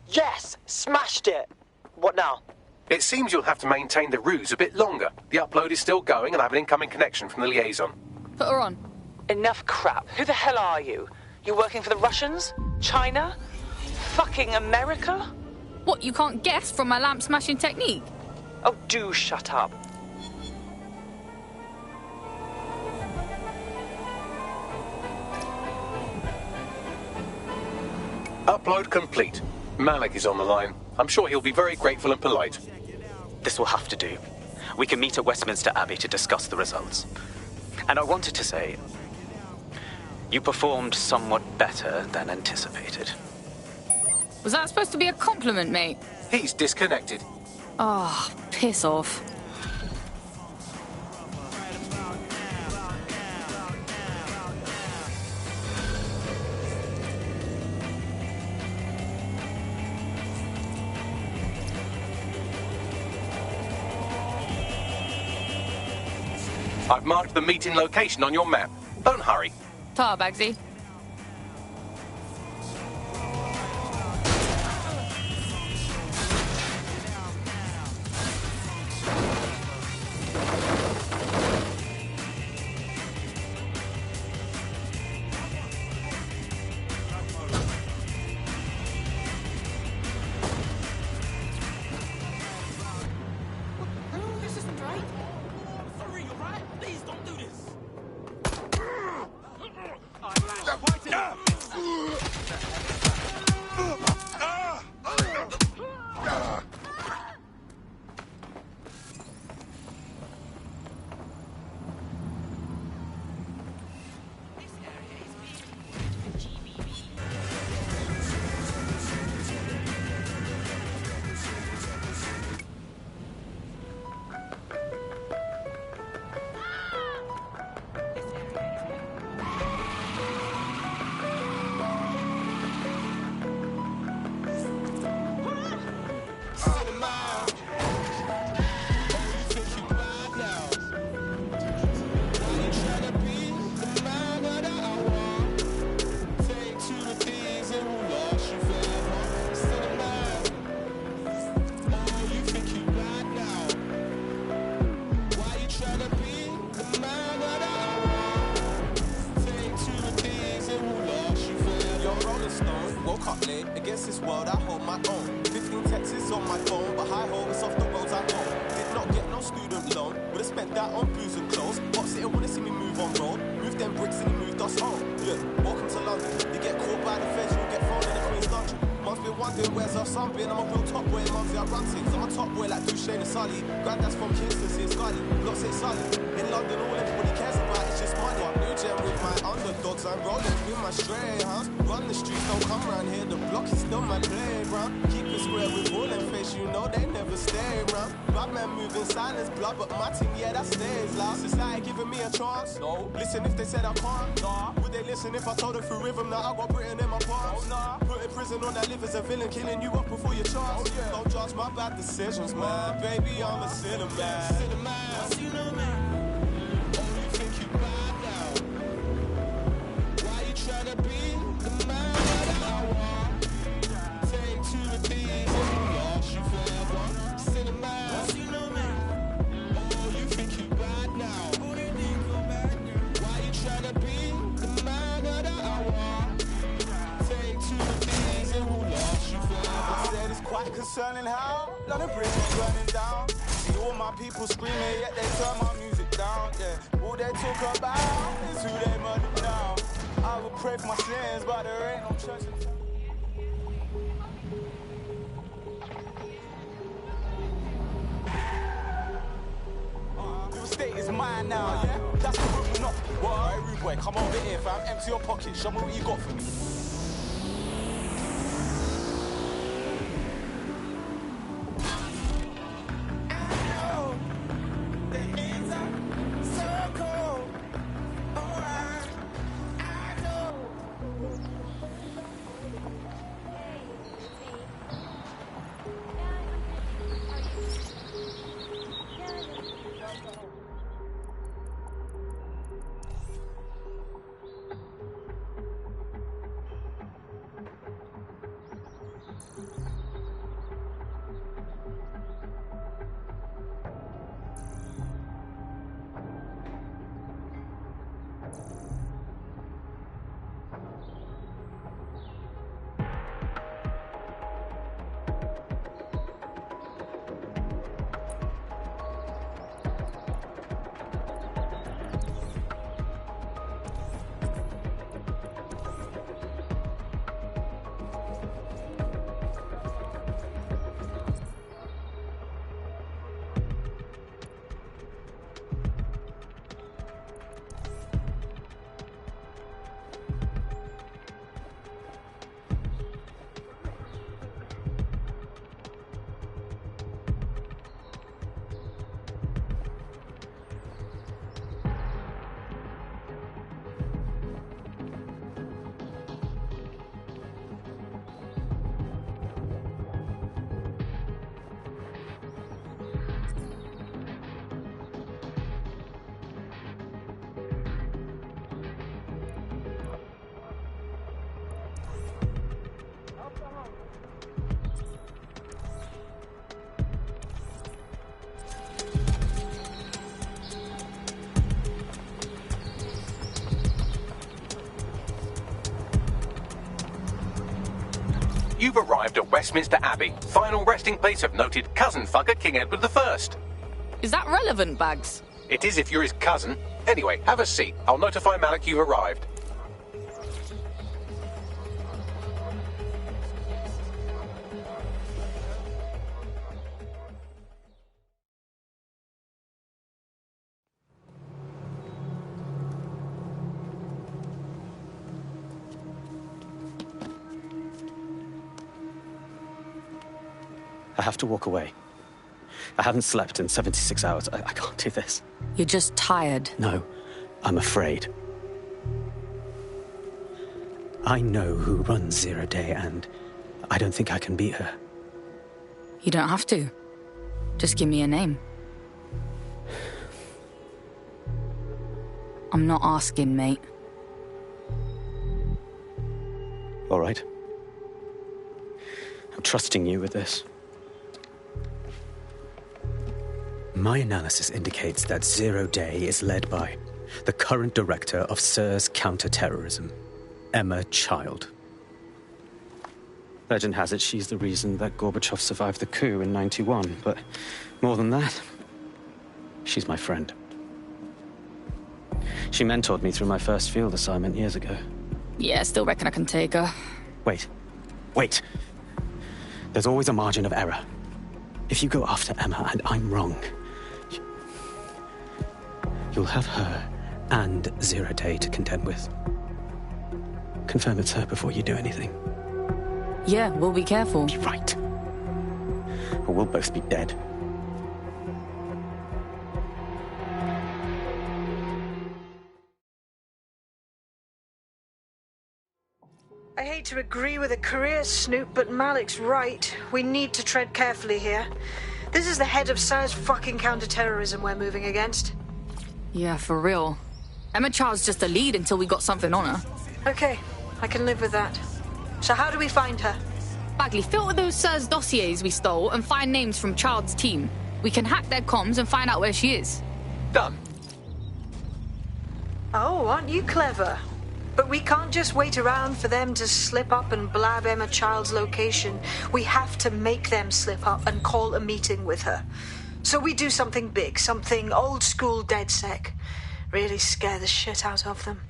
Yes! Smashed it! What now? It seems you'll have to maintain the ruse a bit longer. The upload is still going and I have an incoming connection from the liaison. Put her on. Enough crap. Who the hell are you? You working for the Russians? China? Fucking America? What, you can't guess from my lamp smashing technique? Oh, do shut up. Upload complete. Malik is on the line. I'm sure he'll be very grateful and polite. This will have to do. We can meet at Westminster Abbey to discuss the results. And I wanted to say, you performed somewhat better than anticipated. Was that supposed to be a compliment, mate? He's disconnected. Oh, piss off. I've marked the meeting location on your map. Don't hurry. Ta, Bagsy. This isn't right. For real, right? Please don't do this. Woke up late, against this world I hold my own. 15 texts on my phone, but high hope it's off the roads I go. Did not get no student loan, would've spent that on booze and clothes. Pop City wanna see me move on road, move them bricks and he moved us home. Yeah, welcome to London, you get caught by the feds, you'll get thrown in the Queen's dungeon. Mum's been wondering where's our son been, I'm a real top boy, mumsy I run things. I'm a top boy like Duchesne and Sully, granddad's from Kingston, since Scully, not say Sully. In London all everybody cares about is just money. New gem with my underdogs, I'm rolling with my stray house. Run the streets, don't come round here, the block is still my playground. Keep it square with all them face, you know they never stay around. Bad man moving silence, blood, but my team, yeah, that stays loud. Society giving me a chance? No. Listen if they said I can't? Nah. Would they listen if I told them through rhythm that I got Britain in my palms? Oh, nah. Put in prison on that live as a villain, killing you up before your chance. Oh, yeah. Don't judge my bad decisions, man. Baby, I'm a sinner, man. Sinner, man. Sinner, man. Tryna be the man that I want. Take to the things and lost you forever. Cinema, oh, you think you bad now? Why you tryna be the man that I want? Take to the things and who lost you forever. Said it's quite concerning how London Bridge is burning down. See all my people screaming, yet they turn my music down. Yeah, all they talk about is who they murder now. I would pray for my sins, but there ain't no church in town. Your state is mine now, yeah? That's the root not. What? Alright, rude boy, come over here, fam. Empty your pocket. Show me what you got for me. You've arrived at Westminster Abbey, final resting place of noted cousin fucker King Edward I. Is that relevant, Bags? It is if you're his cousin. Anyway, have a seat. I'll notify Malik you've arrived. I have to walk away. I haven't slept in 76 hours. I can't do this. You're just tired. No, I'm afraid. I know who runs Zero Day, and I don't think I can beat her. You don't have to. Just give me a name. I'm not asking, mate. All right. I'm trusting you with this. My analysis indicates that Zero Day is led by the current director of SIRS counter-terrorism, Emma Child. Legend has it she's the reason that Gorbachev survived the coup in '91, but more than that, she's my friend. She mentored me through my first field assignment years ago. Yeah, still reckon I can take her. Wait. There's always a margin of error. If you go after Emma and I'm wrong, you'll have her and Zero Day to contend with. Confirm it's her before you do anything. Yeah, we'll be careful. Be right. Or we'll both be dead. I hate to agree with a career snoop, but Malik's right. We need to tread carefully here. This is the head of SIRS fucking counter-terrorism we're moving against. Yeah, for real. Emma Child's just a lead until we got something on her. Okay, I can live with that. So how do we find her? Bagley, filter those SIRS dossiers we stole and find names from Child's team. We can hack their comms and find out where she is. Done. Oh, aren't you clever? But we can't just wait around for them to slip up and blab Emma Child's location. We have to make them slip up and call a meeting with her. So we do something big, something old-school DedSec. Really scare the shit out of them.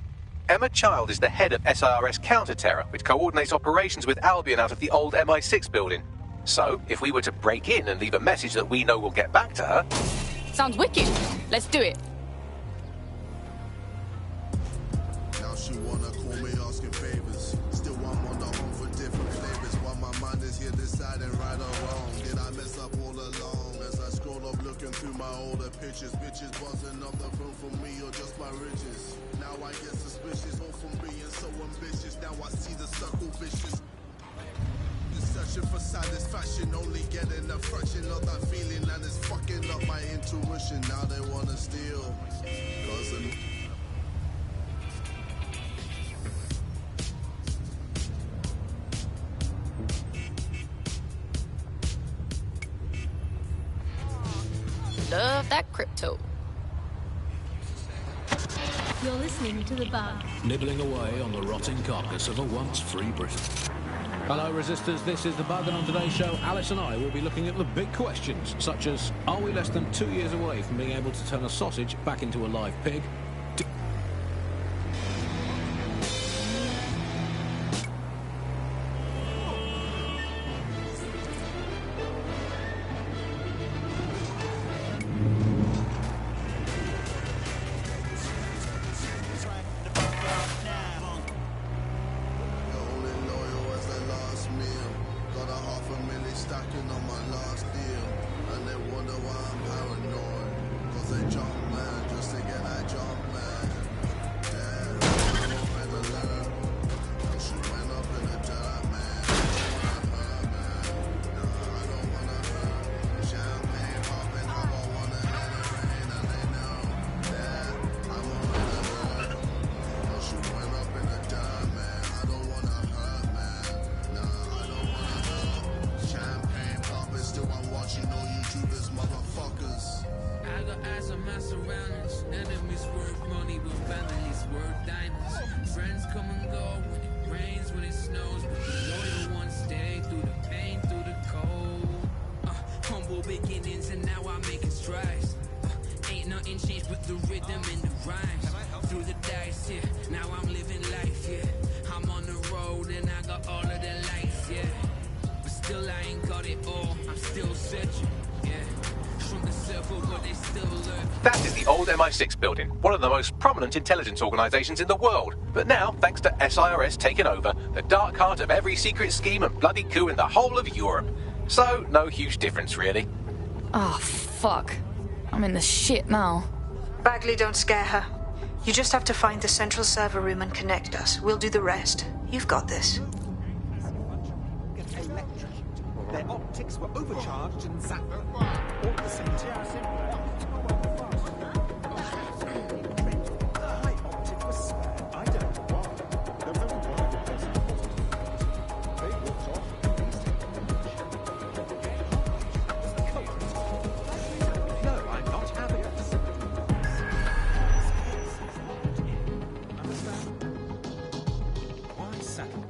Emma Child is the head of SIRS counter-terror, which coordinates operations with Albion out of the old MI6 building. So, if we were to break in and leave a message that we know will get back to her... Sounds wicked. Let's do it. Now she wanna call me asking favors. Still I'm on the hunt for different flavors. While my mind is here deciding right or wrong. Did I mess up all along? As I scroll up looking through my older pictures. Bitches buzzing up the phone for me or just my riches. Now I get suspicious, all from being so ambitious. Now I see the circle vicious. Searching for satisfaction, only getting a fraction of that feeling, and it's fucking up my intuition. Now they wanna steal, cousin. Love that crypto. You're listening to The Bug. Nibbling away on the rotting carcass of a once free Britain. Hello, Resistors. This is The Bug, and on today's show, Alice and I will be looking at the big questions, such as, are we less than 2 years away from being able to turn a sausage back into a live pig? Jump man, just to get that jump Humble beginnings and now I'm making strides. Ain't nothing changed but the rhythm and the rhymes. Through the dice, yeah, now I'm living life, yeah. I'm on the road and I got all of the lights, yeah. But still I ain't got it all, I'm still searching, yeah. From the circle but they still lurk. That is the old MI6 building, one of the most prominent intelligence organisations in the world. But now, thanks to SIRS taking over, the dark heart of every secret scheme and bloody coup in the whole of Europe. So, no huge difference, really. Oh, fuck. I'm in the shit now. Bagley, don't scare her. You just have to find the central server room and connect us. We'll do the rest. You've got this. Their optics were overcharged and zapped all at the same time. My optic was spared. I don't know why. There was only one other person positive. They walked off and these No, I'm not having this. Understand? 1 second.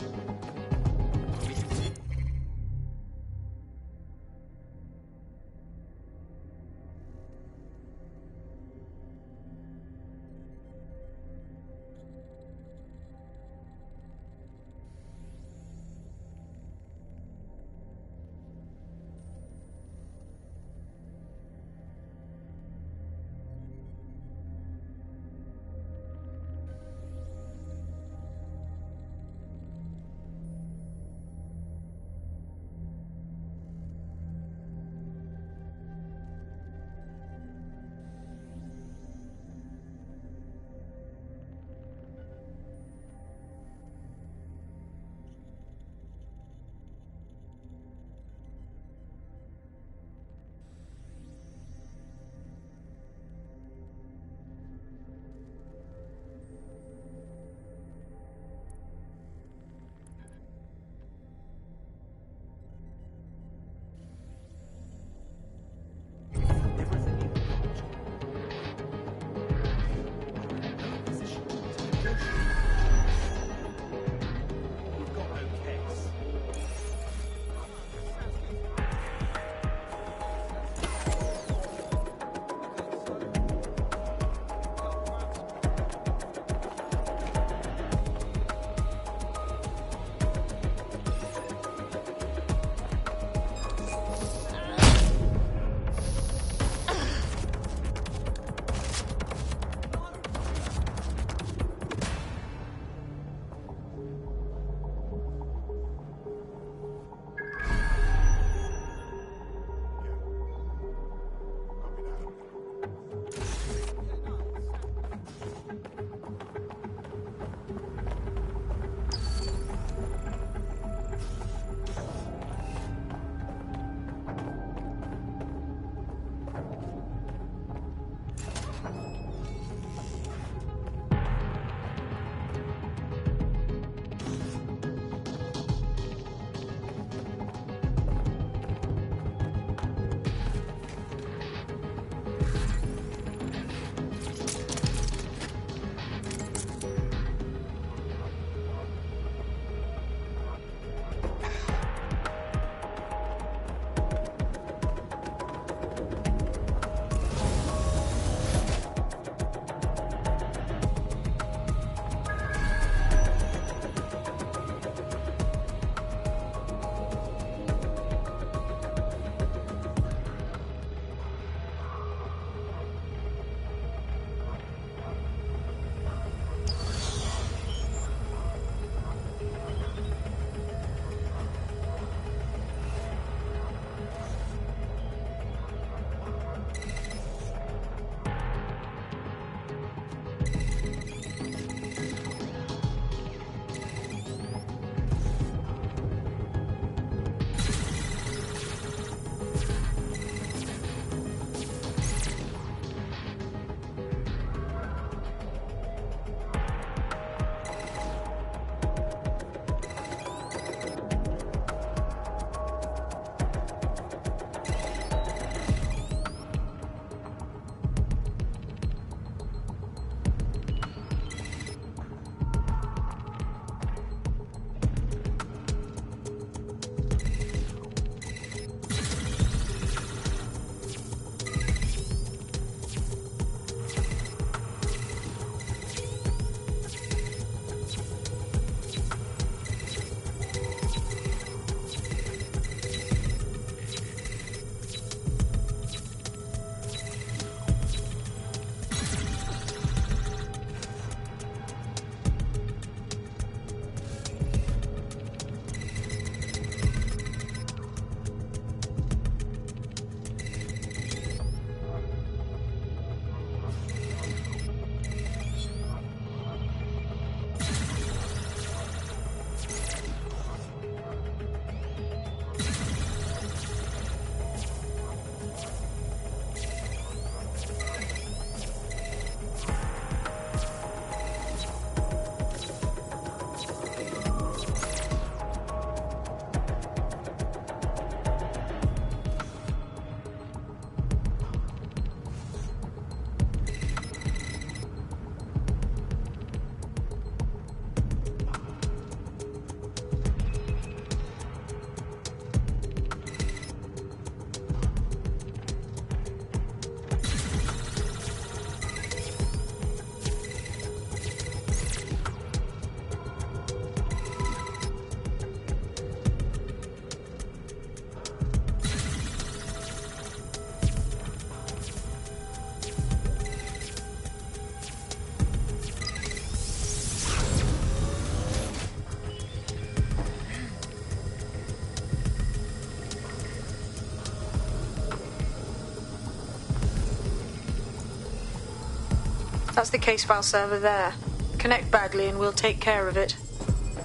That's the case file server there. Connect Bagley and we'll take care of it.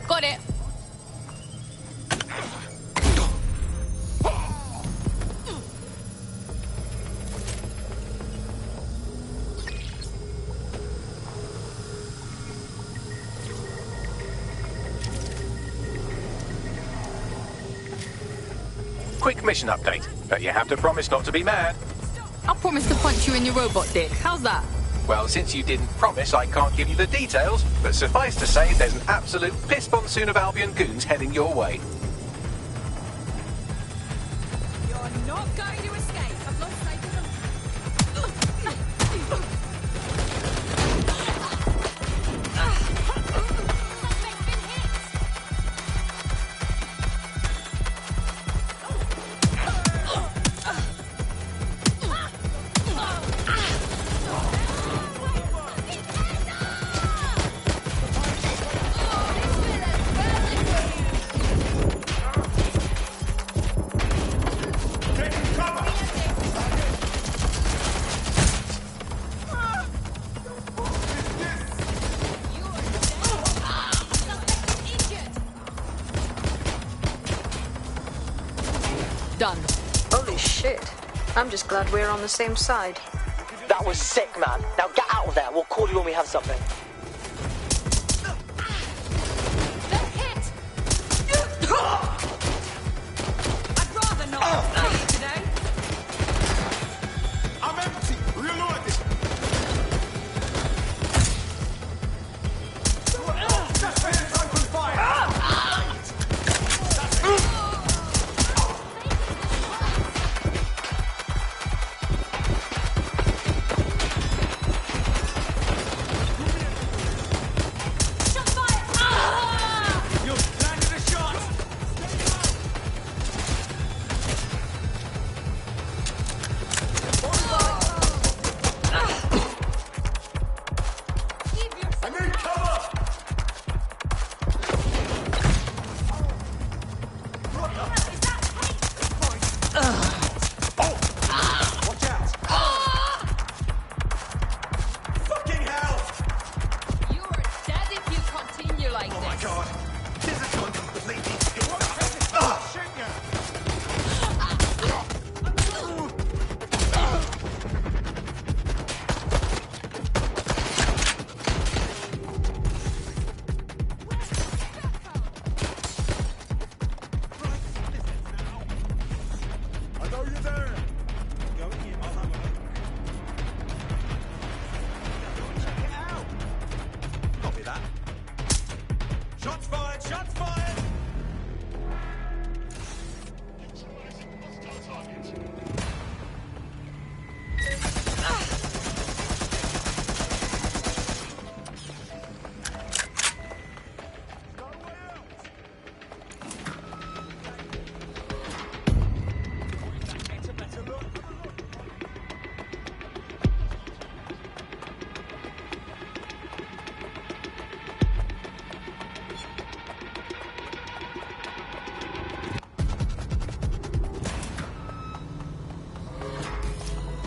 Got it. Quick mission update, but you have to promise not to be mad. I promised to punch you in your robot dick. How's that? Well, since you didn't promise, I can't give you the details, but suffice to say there's an absolute piss monsoon of Albion goons heading your way. You're not going to escape. I've lost sight of them. Done. Holy shit. I'm just glad we're on the same side. That was sick, man. Now get out of there. We'll call you when we have something. I'd rather not kill you today. I'm empty. Reload it. Just hands open fire.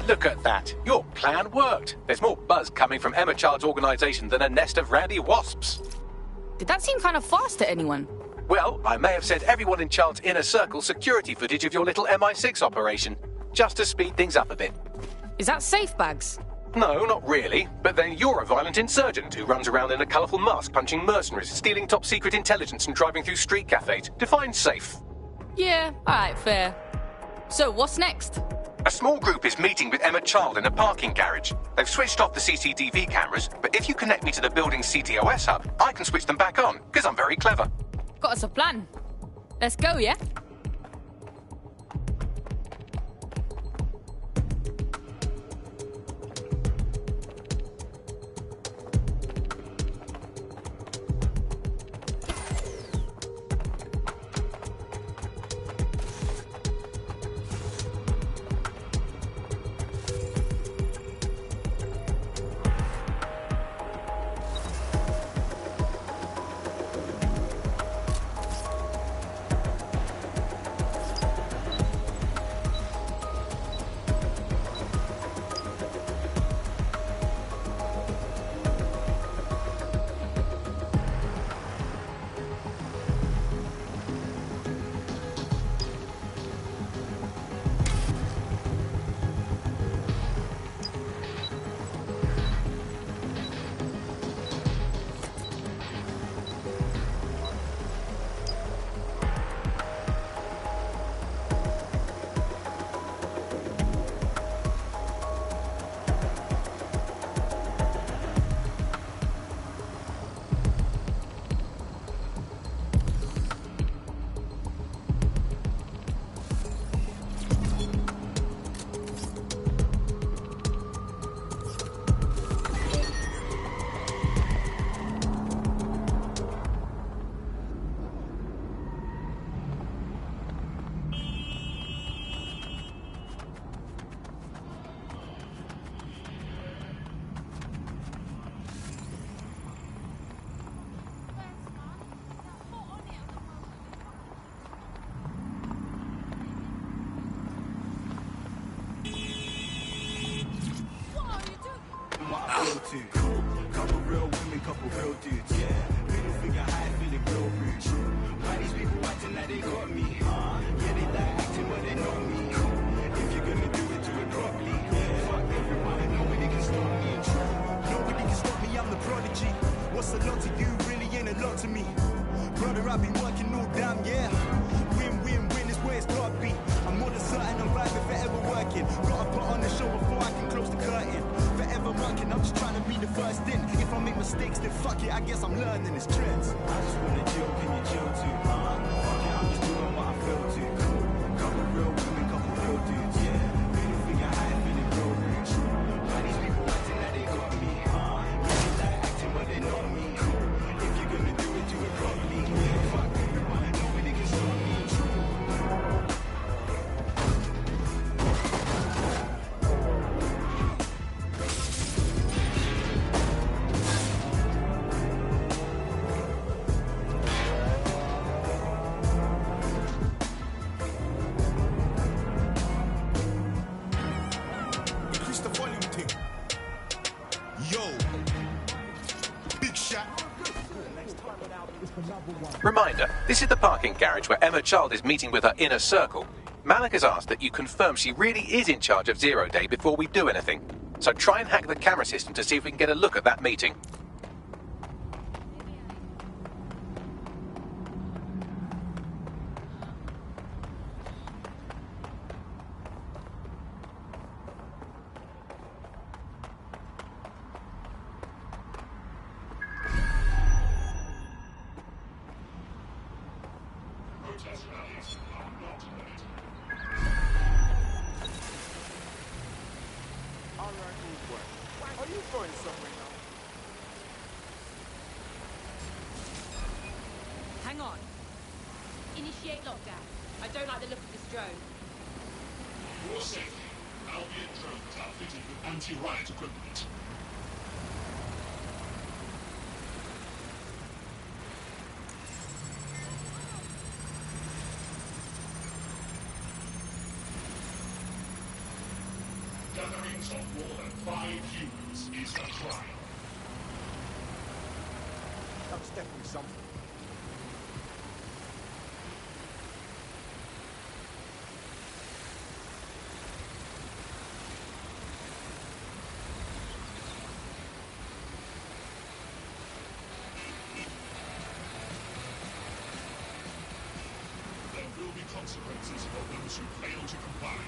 Look at that. Your plan worked. There's more buzz coming from Emma Child's organisation than a nest of randy wasps. Did that seem kind of fast to anyone? Well, I may have sent everyone in Child's inner circle security footage of your little MI6 operation, just to speed things up a bit. Is that safe bags? No, not really. But then you're a violent insurgent who runs around in a colourful mask punching mercenaries, stealing top-secret intelligence and driving through street cafes. Define safe. Yeah, alright, fair. So, what's next? A small group is meeting with Emma Child in a parking garage. They've switched off the CCTV cameras, but if you connect me to the building's CTOS hub, I can switch them back on, because I'm very clever. Got us a plan. Let's go, yeah? to. Couple real women, couple real dudes. Yeah, middle finger high, feeling real rude. Why these people acting like they got me? Yeah, they like acting but they know me. If you're gonna do it properly. Fuck everyone, nobody can stop me. Nobody can stop me, I'm the prodigy. What's a lot to you really ain't a lot to me. Brother, I've been working all damn, yeah. Win is where it's gotta be. I'm more than certain I'm vibing, forever working. Gotta put on the show before I can close the curtain. Forever working, I'm just trying to be the first in. If I make mistakes, then fuck it, I guess I'm learning it's trends. I just wanna chill, can you chill too? Fuck it, I'm just doing what I feel to. Couple real women, couple real dudes, yeah. Middle finger high, feeling real rude. Why these people acting like they got me? Yeah, they like acting but they know me. If you're gonna do it properly. Fuck everyone, nobody can stop me. Increase the volume thing. Yo, big shot. Reminder, this is the parking garage where Emma Child is meeting with her inner circle. Malik has asked that you confirm she really is in charge of Zero Day before we do anything. So try and hack the camera system to see if we can get a look at that meeting. Are you going somewhere now? Hang on. Initiate lockdown. I don't like the look of this drone. For safety, Albion drones are fitted with anti-riot equipment. Gatherings of more than 5 humans is a crime. That's definitely something. There will be consequences for those who fail to comply.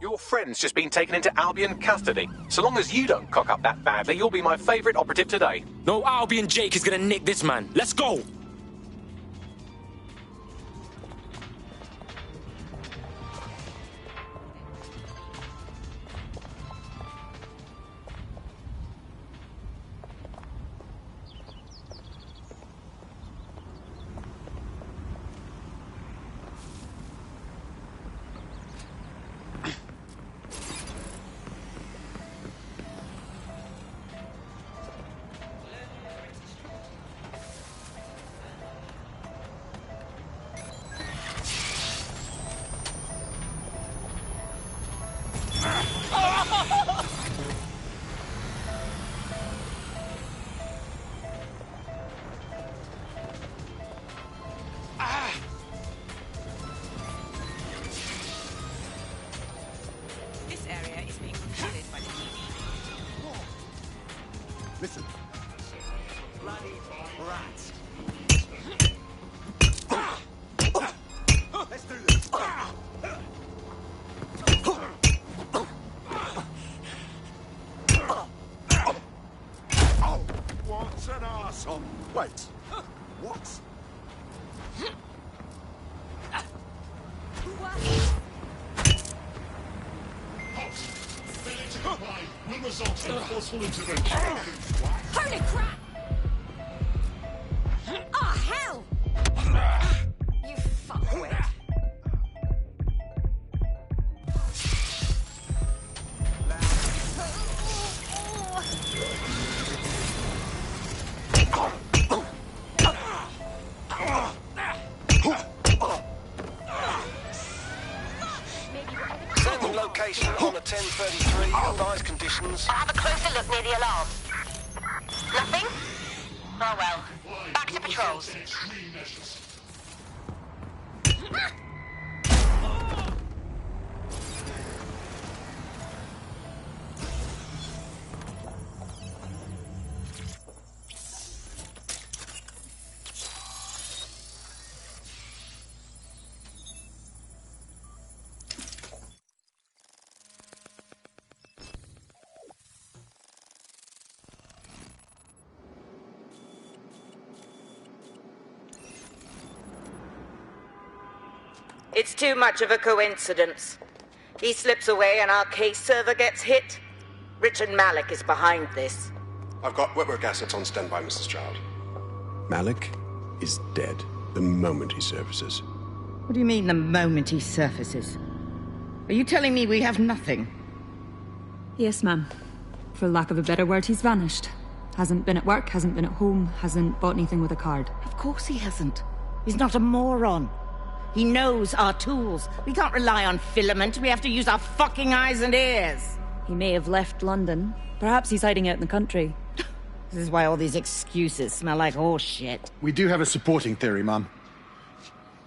Your friend's just been taken into Albion custody. So long as you don't cock up that badly, you'll be my favourite operative today. No Albion Jake is gonna nick this man. Let's go! This area is being controlled by the TV. Listen. Bloody rats. Let's do this. What's an arsehole? Wait. What? Failure to comply will result in forceful intervention. Holy crap! Oh, hell! You fuckwit. Sending location on a 1033, advised conditions. I have a closer look near the alarm. Nothing? Oh well. Back to patrols. It's too much of a coincidence. He slips away and our case server gets hit. Richard Malik is behind this. I've got wetwork assets on standby, Mrs. Child. Malik is dead the moment he surfaces. What do you mean, the moment he surfaces? Are you telling me we have nothing? Yes, ma'am. For lack of a better word, he's vanished. Hasn't been at work, hasn't been at home, hasn't bought anything with a card. Of course he hasn't. He's not a moron. He knows our tools. We can't rely on filament. We have to use our fucking eyes and ears. He may have left London. Perhaps he's hiding out in the country. This is why all these excuses smell like horse shit. We do have a supporting theory, Mum.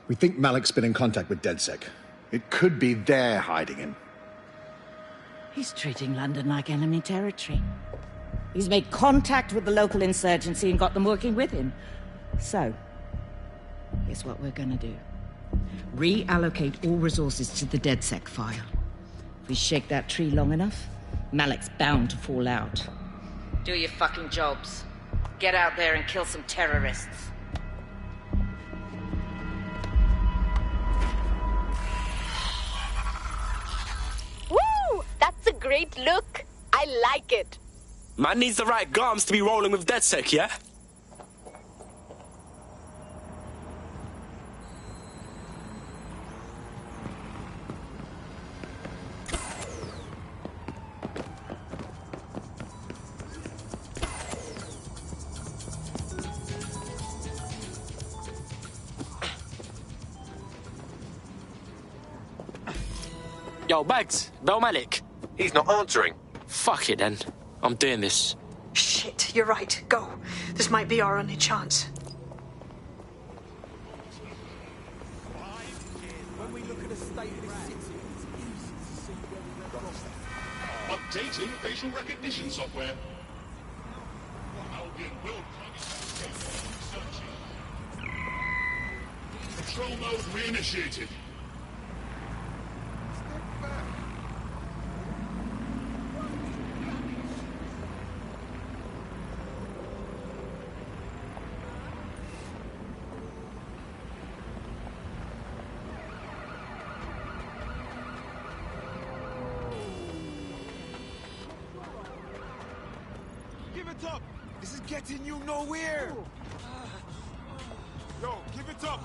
We think Malik's been in contact with DedSec. It could be they're hiding him. He's treating London like enemy territory. He's made contact with the local insurgency and got them working with him. So, here's what we're gonna do. Reallocate all resources to the DedSec file. If we shake that tree long enough, Malik's bound to fall out. Do your fucking jobs. Get out there and kill some terrorists. Woo! That's a great look. I like it. Man needs the right garms to be rolling with DedSec, yeah? Yo, Bags, Bel Malik. He's not answering. Fuck it then. I'm doing this. Shit, you're right. Go. This might be our only chance. When we look at the state of this city, it's easy to see where we went wrong. Updating facial recognition software. Albion will control mode reinitiated. it up! This is getting you nowhere! Yo, give it up!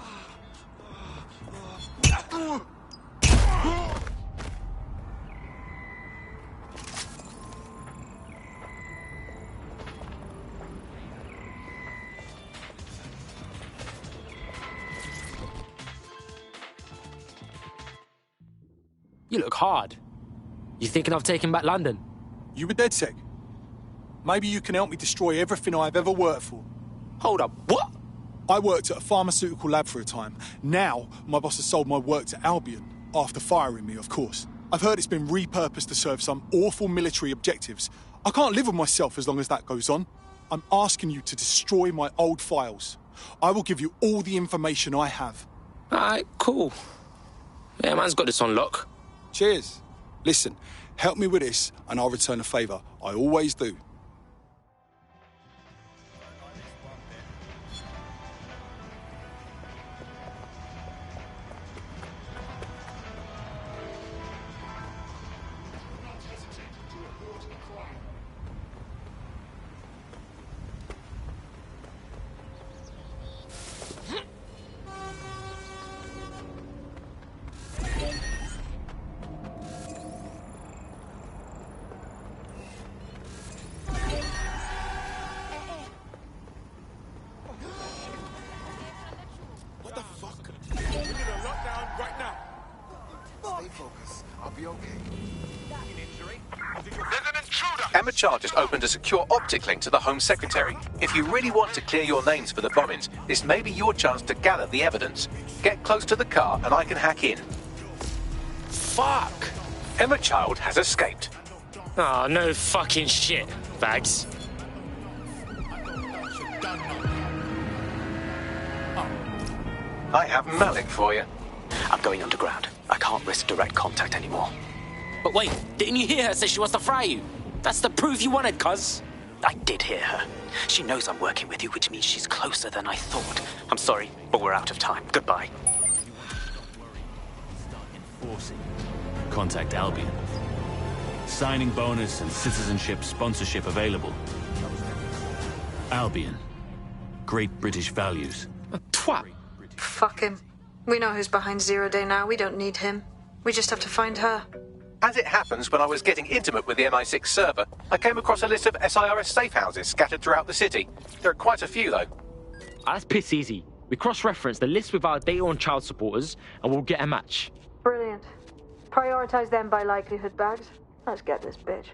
You look hard. You thinking of taking back London? You were DedSec. Maybe you can help me destroy everything I've ever worked for. Hold up, what? I worked at a pharmaceutical lab for a time. Now, my boss has sold my work to Albion, after firing me, of course. I've heard it's been repurposed to serve some awful military objectives. I can't live with myself as long as that goes on. I'm asking you to destroy my old files. I will give you all the information I have. Alright, cool. Yeah, man's got this on lock. Cheers. Listen, help me with this and I'll return a favour. I always do. Emma Child just opened a secure optic link to the Home Secretary. If you really want to clear your names for the bombings, this may be your chance to gather the evidence. Get close to the car and I can hack in. Fuck! Emma Child has escaped. Oh, no fucking shit, Bags. I have Malik for you. I'm going underground. I can't risk direct contact anymore. But wait, didn't you hear her say she wants to fry you? That's the proof you wanted, cuz. I did hear her. She knows I'm working with you, which means she's closer than I thought. I'm sorry, but we're out of time. Goodbye. Enforcing. Contact Albion. Signing bonus and citizenship sponsorship available. Albion. Great British values. Twat. Fuck him. We know who's behind Zero Day now. We don't need him. We just have to find her. As it happens, when I was getting intimate with the MI6 server, I came across a list of SIRS safe houses scattered throughout the city. There are quite a few, though. That's piss easy. We cross-reference the list with our data on child supporters, and we'll get a match. Brilliant. Prioritize them by likelihood, Bags. Let's get this bitch.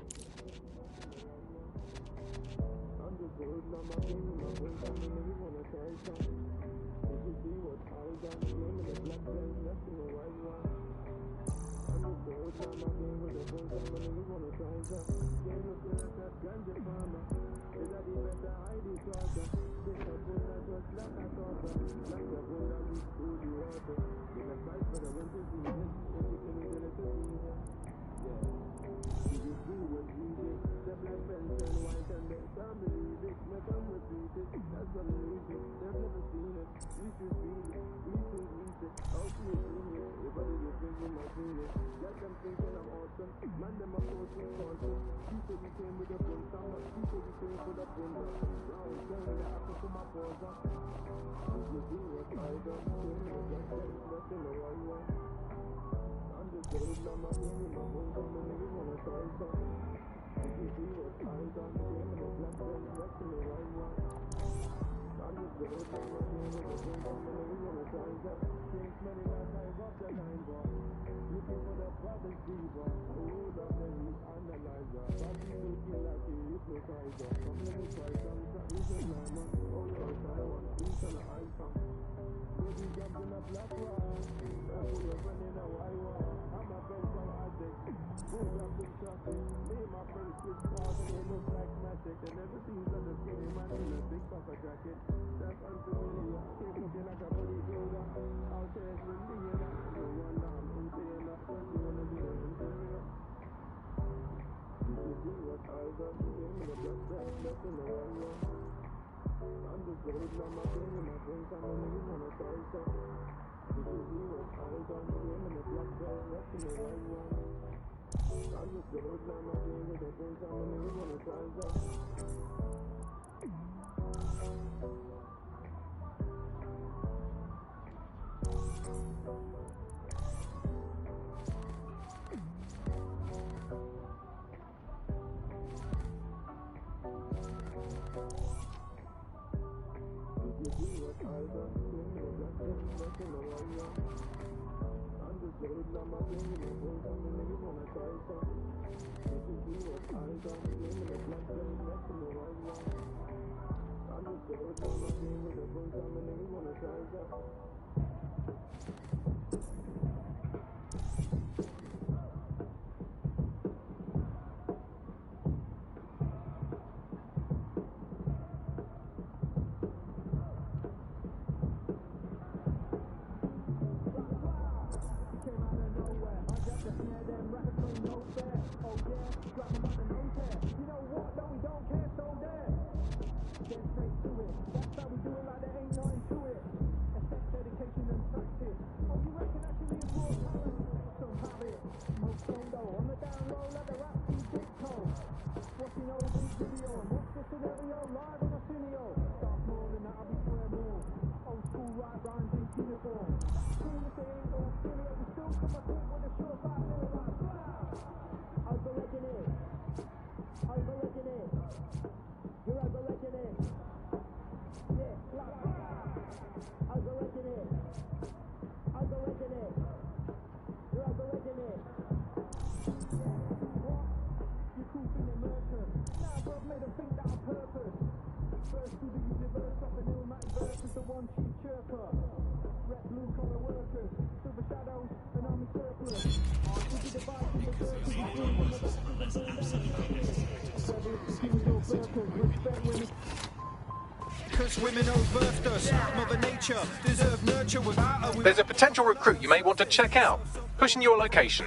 There's a potential recruit you may want to check out. Pushing your location.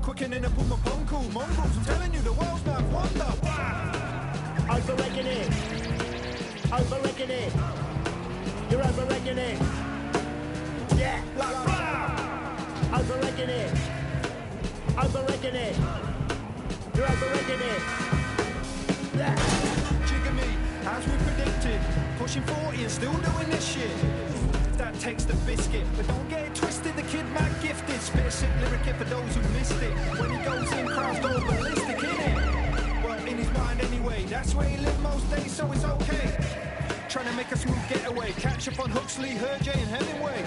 Quickening up on my punko, mongrels, I'm telling you, the world's not wonder. Overrating it. Overrating it. You're overrating it. Yeah, like blah. Overrating it. Overrating it. You're overrating it. Yeah. Jigger me, as we predicted. Pushing 40 and still doing this shit. That takes the biscuit, but don't get it twisted. The kid mad gifted, spit a sick lyric for those who missed it. When he goes in, crowds go ballistic, innit? Well, in his mind anyway, that's where he lived most days, so it's okay. Trying to make a smooth getaway, catch up on Huxley, Hergé and Hemingway.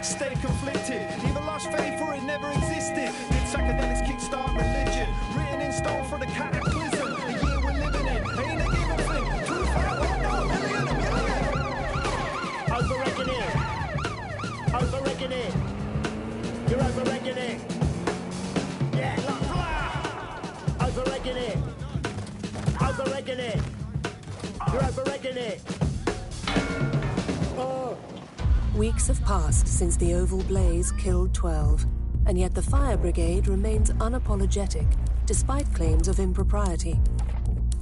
Stay conflicted, either lost faith or it never existed. Did psychedelics kickstart religion? Written in stone for the cataclysm. The year we're living in, ain't a given thing. 2 5 1 no, million, a million. Overrating it. Overrating it. You're overrating it. Yeah, like blah. Overrating it. Overrating it. You're overrating it. Oh. Weeks have passed since the Oval Blaze killed 12, and yet the fire brigade remains unapologetic, despite claims of impropriety.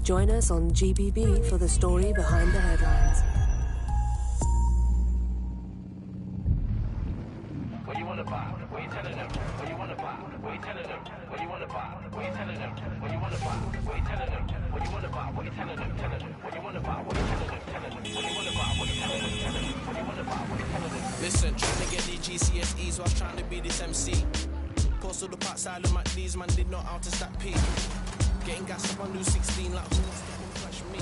Join us on GBB for the story behind the headlines. What you wanna buy? What you telling them? What you wanna buy? What you telling them? What you wanna buy? What you telling them? What you wanna buy? What you telling them? What you wanna buy? What you telling them? Telling them. What you wanna buy? What you telling them? Telling them. What you wanna buy? What you telling them? Telling them. What you wanna buy? What you telling them? Listen, trying to get these GCSEs, so I was trying to be this MC. Post all the parts silent, like these man did not out to stack P. Getting gas up on new 16 like who wants to come crush me?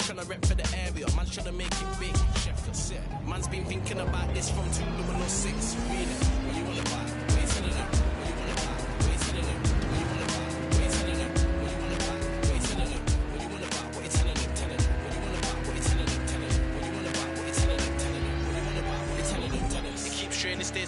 Tryna rep for the area, man tryna make it big. Chef, man's been thinking about this from 2006. Really, when you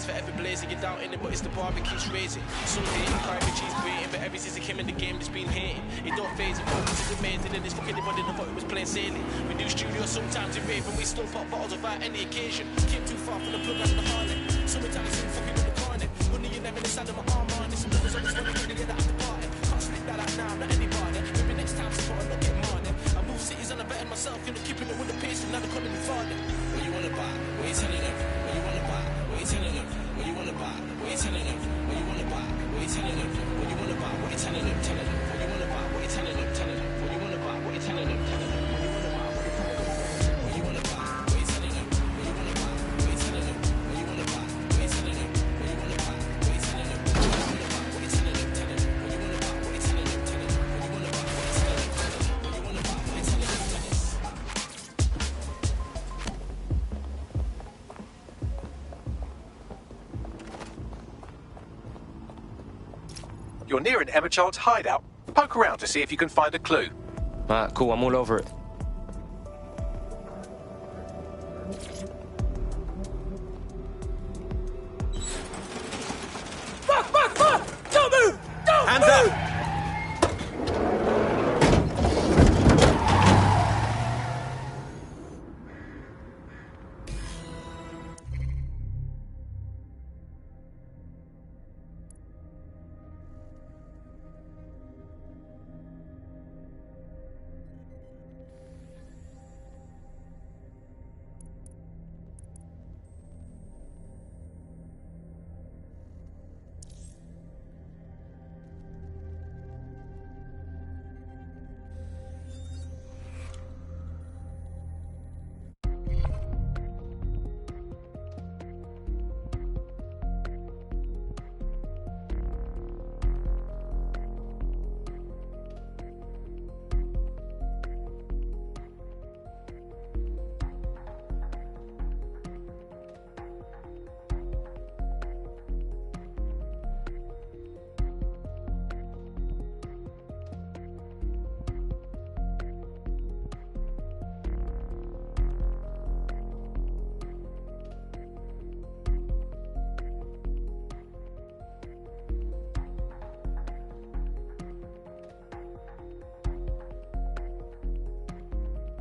Forever blazing, you're doubting it, but it's the bar that keeps raising. Some hating, private cheese grating, but ever since it came in the game, it's been hating. It don't phase it, focus is amazing, and it's fucking anybody that thought it was plain sailing. We do studio sometimes in rave, and we still pop bottles without any occasion. Came too far from the plug and the harlot. Sometimes it's fucking in the corner. Money you never inside of my arm on this. Some numbers always wanna get out of the party. Can't sleep that out now, not anybody. Maybe next time, support and not get money. I move cities and I better myself, you know, keeping it with the pace, and now they're calling me father. What you wanna buy? What you telling them? What you wanna buy? What you telling them? What you wanna buy? What you telling them? What you wanna buy? What you telling them? What you wanna buy? What you telling them? Telling them. What you wanna buy? What you telling them? Telling them. What you wanna buy? What you telling them? Telling them. What you wanna buy? What you wanna buy? What you telling them? What you wanna buy? What you telling them? What you wanna buy? What you telling them? What you wanna buy? What you telling them? What you wanna buy? What you telling them? Telling them. What you wanna buy? What you telling them? Telling them. What you wanna buy? What you telling them? Telling them. What you wanna buy? What you telling them? Telling them. You're near an Emma Child's hideout. Poke around to see if you can find a clue. Alright, cool, I'm all over it. Fuck! Don't move! Don't Hands move! up!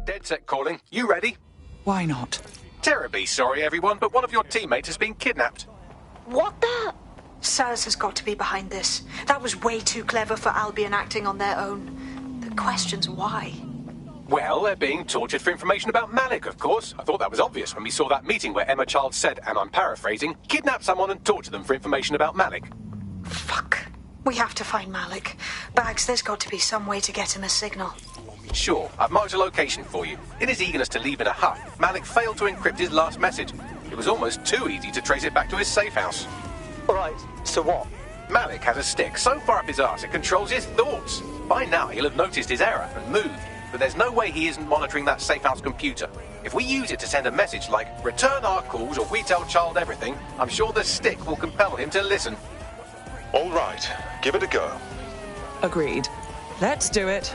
Dead set calling. You ready? Why not? Terribly sorry, everyone, but one of your teammates has been kidnapped. What the? Salas has got to be behind this. That was way too clever for Albion acting on their own. The question's why. Well, they're being tortured for information about Malik, of course. I thought that was obvious when we saw that meeting where Emma Child said, and I'm paraphrasing, kidnap someone and torture them for information about Malik. Fuck. We have to find Malik. Bags, there's got to be some way to get him a signal. Sure, I've marked a location for you. In his eagerness to leave in a huff, Malik failed to encrypt his last message. It was almost too easy to trace it back to his safe house. Alright, so what? Malik has a stick so far up his arse it controls his thoughts. By now he'll have noticed his error and moved, but there's no way he isn't monitoring that safe house computer. If we use it to send a message like, return our calls or we tell Child everything, I'm sure the stick will compel him to listen. Alright, give it a go. Agreed. Let's do it.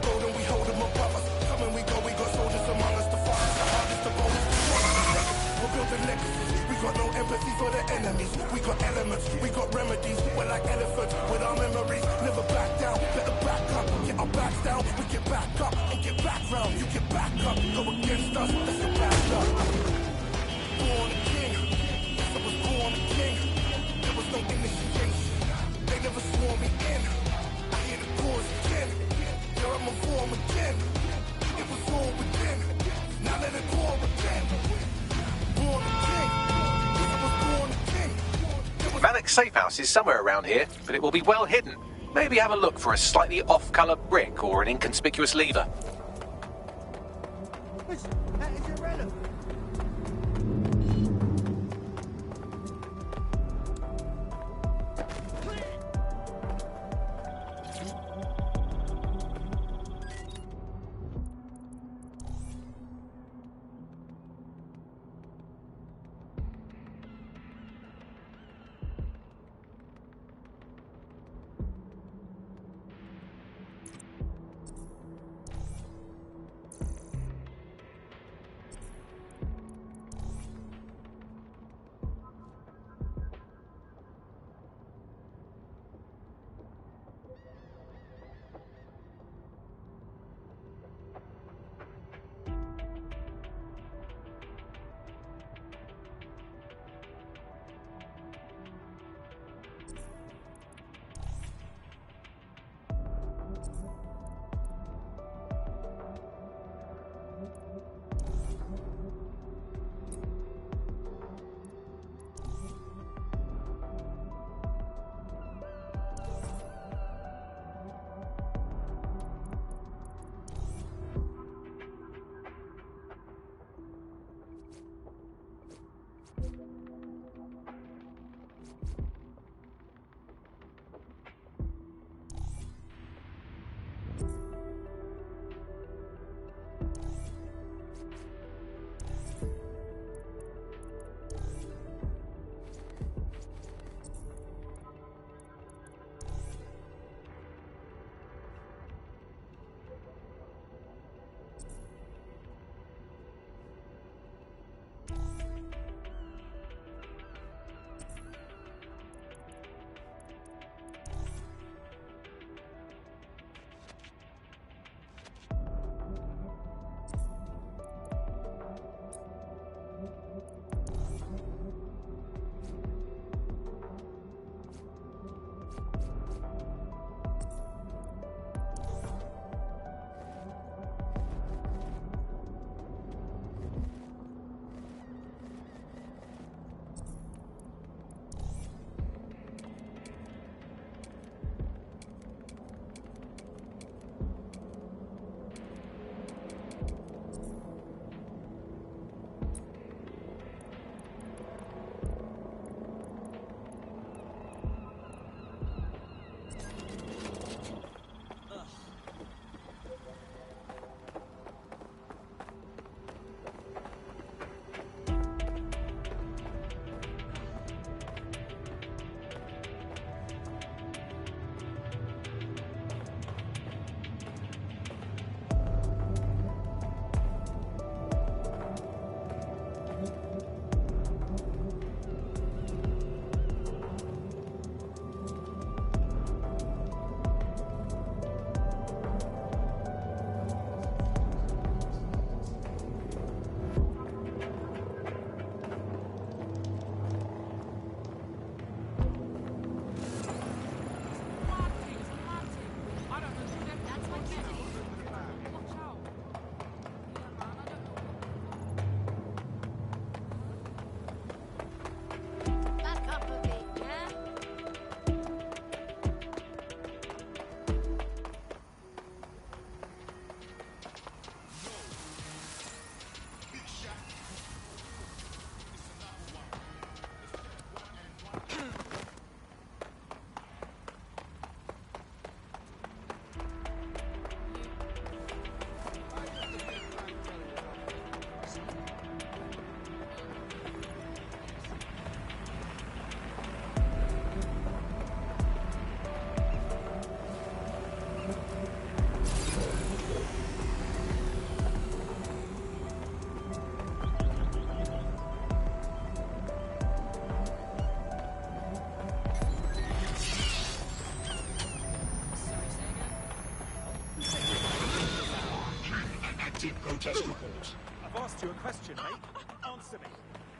Golden, we hold them above us. Come and we go, we got soldiers among us. The fire, the hardest of all. We got remedies, we're like elephants with our memories. Never back down, better back up. Get our backs down, we get back up and get back round. You get back up, go against us, that's your bad luck. Born a king, yes I was born a king. There was no initiation, they never swore me in. I hear the chorus again, here I'm a form again. It was all within, now let it pour again. Born a king, yes I was born a king. Malik's safe house is somewhere around here, but it will be well hidden. Maybe have a look for a slightly off-colour brick or an inconspicuous lever. That is irrelevant. test report. I've asked you a question, mate. Answer me.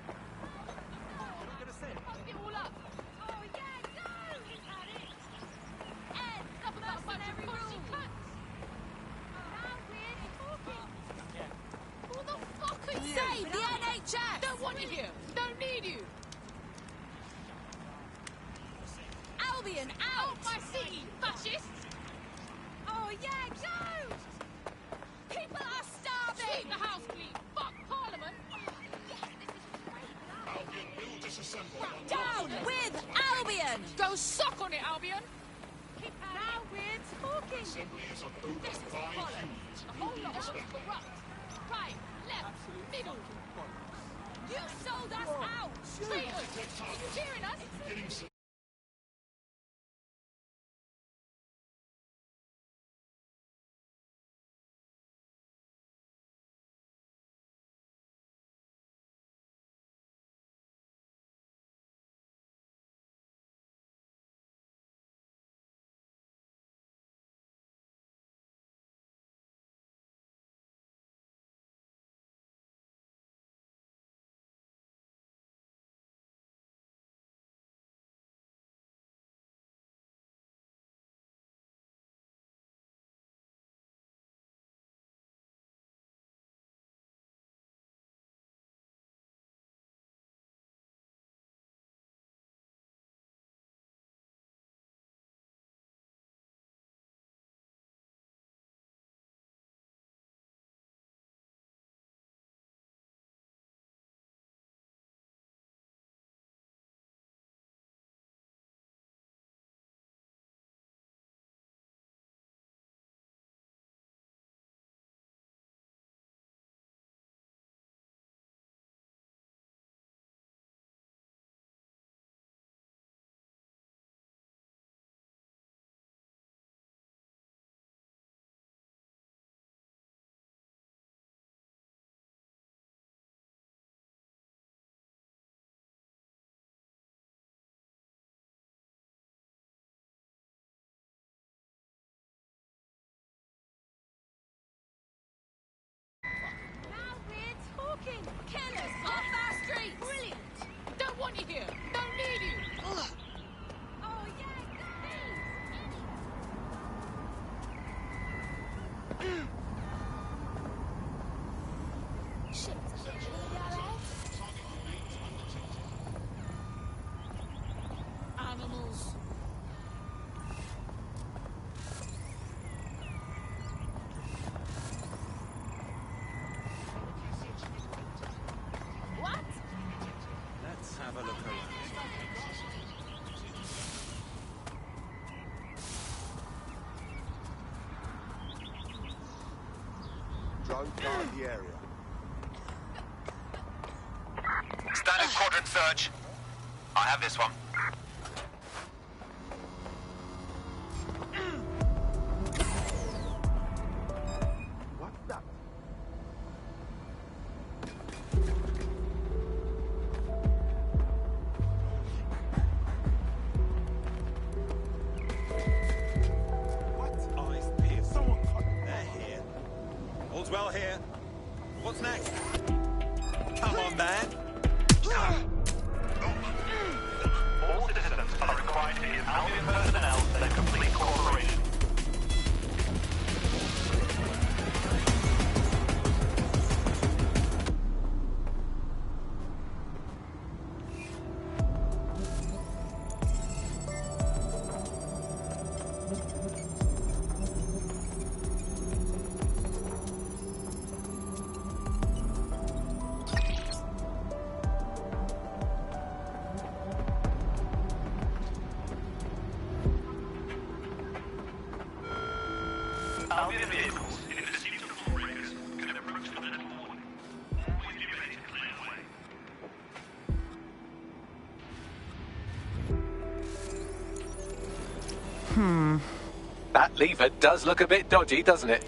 You're not gonna say it. Fuck it all up. Oh, yeah, go! He's had it. Ed, stop about every rule. Now we're talking. Who the fuck are you? Save the NHS! Don't want you here. Don't need you. Albion, out my city, fascists! Oh, yeah, go! People are starving! Sweep the house clean! Fuck Parliament! Albion will disassemble. Down with Albion! Go suck on it, Albion! Now we're talking! Assembly is a group This is by bollocks! humans. A whole lot of us corrupt! Right, left, middle! You sold us out! Traitors! Are you hearing us? Hitting some Now we're talking! Killers off our streets! Brilliant! Don't want you here! Don't need you! Oh, yeah, Shit. Animals. What? Let's have a look around. Drone guard the area. Standard quadrant search. I have this one. What's that? What? Eyes pierced. Someone cut. They're here. All's well here. What's next? Come on, man. All citizens are required to give Albion personnel their complete cooperation. Albion vehicles, if it is suitable breakers, can approach the little wall. Always be ready to clear away. That lever does look a bit dodgy, doesn't it?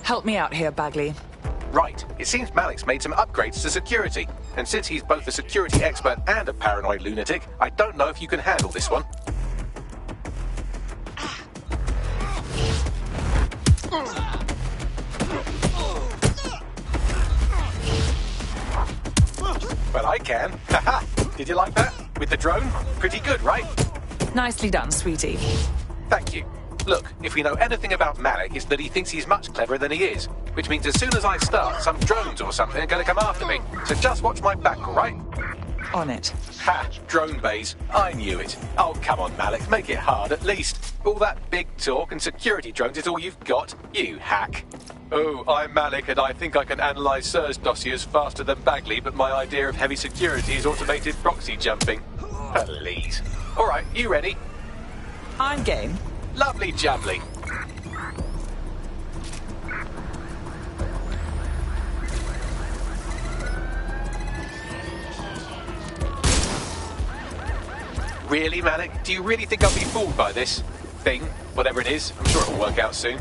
Help me out here, Bagley. Right. It seems Malik's made some upgrades to security. And since he's both a security expert and a paranoid lunatic, I don't know if you can handle this one. Well, I can. Haha! Did you like that? With the drone? Pretty good, right? Nicely done, sweetie. Thank you. Look, if we know anything about Malik, it's that he thinks he's much cleverer than he is. Which means as soon as I start, some drones or something are going to come after me. So just watch my back, all right? On it. Ha! Drone bays. I knew it. Oh, come on, Malik. Make it hard, at least. All that big talk and security drones is all you've got, you hack. Oh, I'm Malik, and I think I can analyse Sir's dossiers faster than Bagley, but my idea of heavy security is automated proxy jumping. Please. All right, you ready? I'm game. Lovely jubbly. Really, Malik? Do you really think I'll be fooled by this thing? Whatever it is, I'm sure it'll work out soon.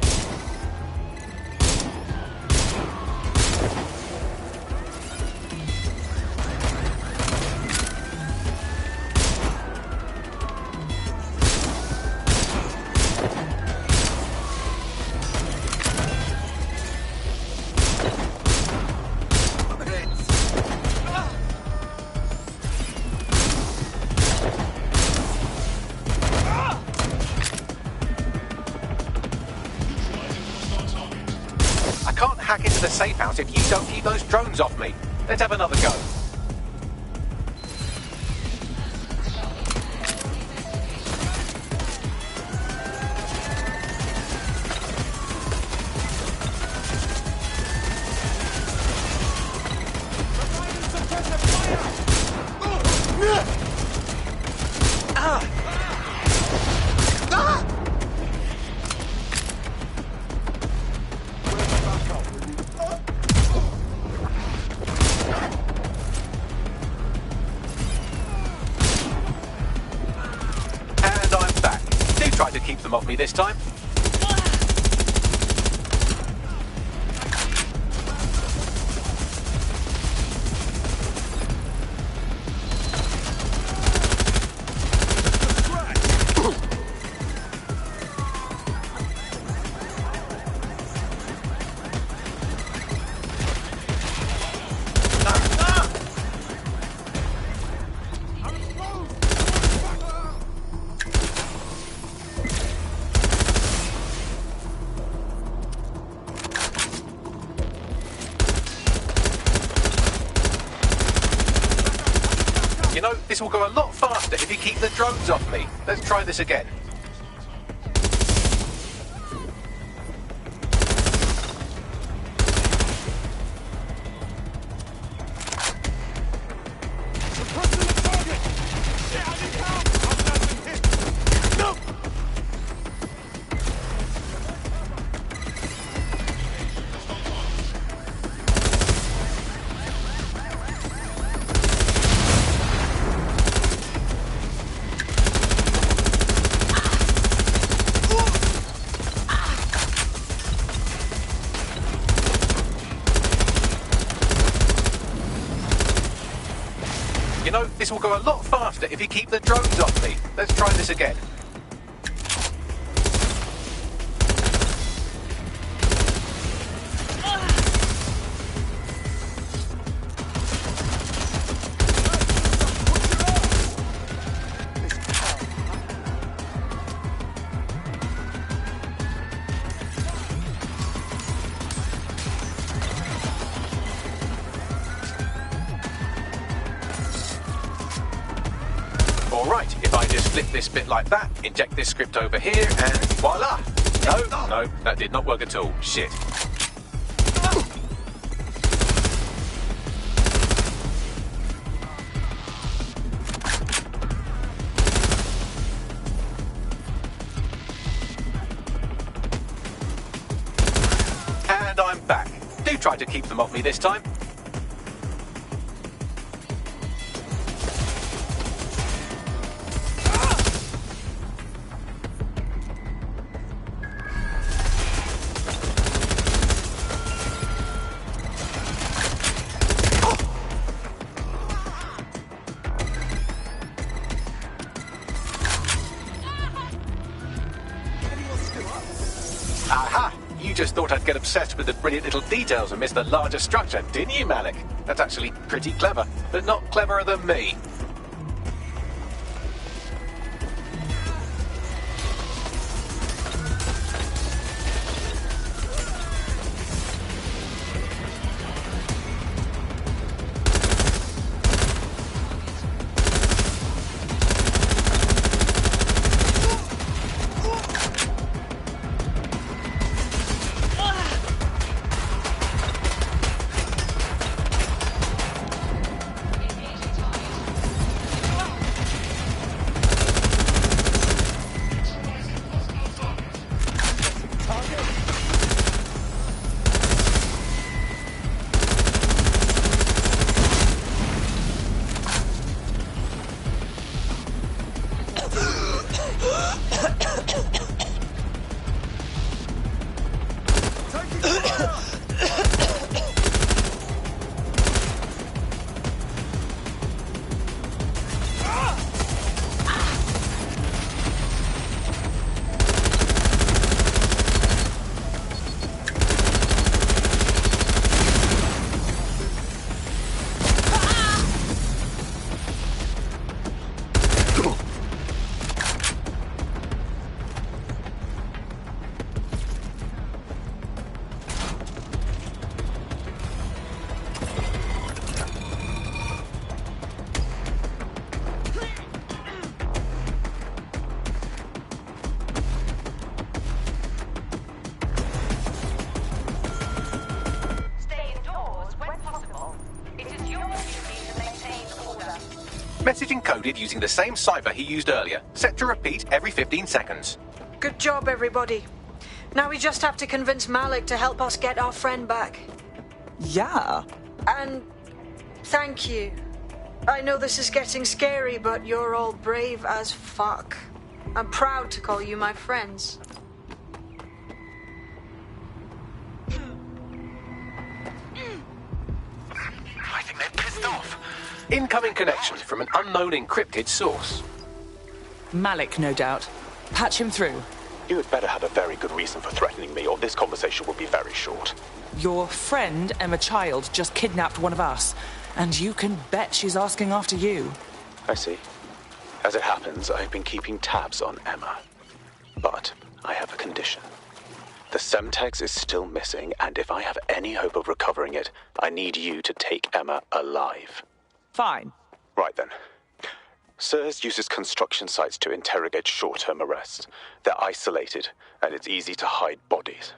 Safe house if you don't keep those drones off me. Let's have another go. Keep them off me this time. You know, this will go a lot faster if you keep the drones off me. Let's try this again. You know, this will go a lot faster if you keep the drones off me. Let's try this again. Alright, if I just flip this bit like that, inject this script over here, and voila! No, that did not work at all. Shit. And I'm back. Do try to keep them off me this time. Aha! You just thought I'd get obsessed with the brilliant little details and miss the larger structure, didn't you, Malik? That's actually pretty clever, but not cleverer than me. Message encoded using the same cipher he used earlier. Set to repeat every 15 seconds. Good job, everybody. Now we just have to convince Malik to help us get our friend back. Yeah. And thank you. I know this is getting scary, but you're all brave as fuck. I'm proud to call you my friends. I think they're pissed off. Incoming connection from an unknown encrypted source. Malik, no doubt. Patch him through. You had better have a very good reason for threatening me, or this conversation will be very short. Your friend, Emma Child, just kidnapped one of us, and you can bet she's asking after you. I see. As it happens, I've been keeping tabs on Emma. But I have a condition. The Semtex is still missing, and if I have any hope of recovering it, I need you to take Emma alive. Fine. Right then. SIRS uses construction sites to interrogate short-term arrests. They're isolated, and it's easy to hide bodies.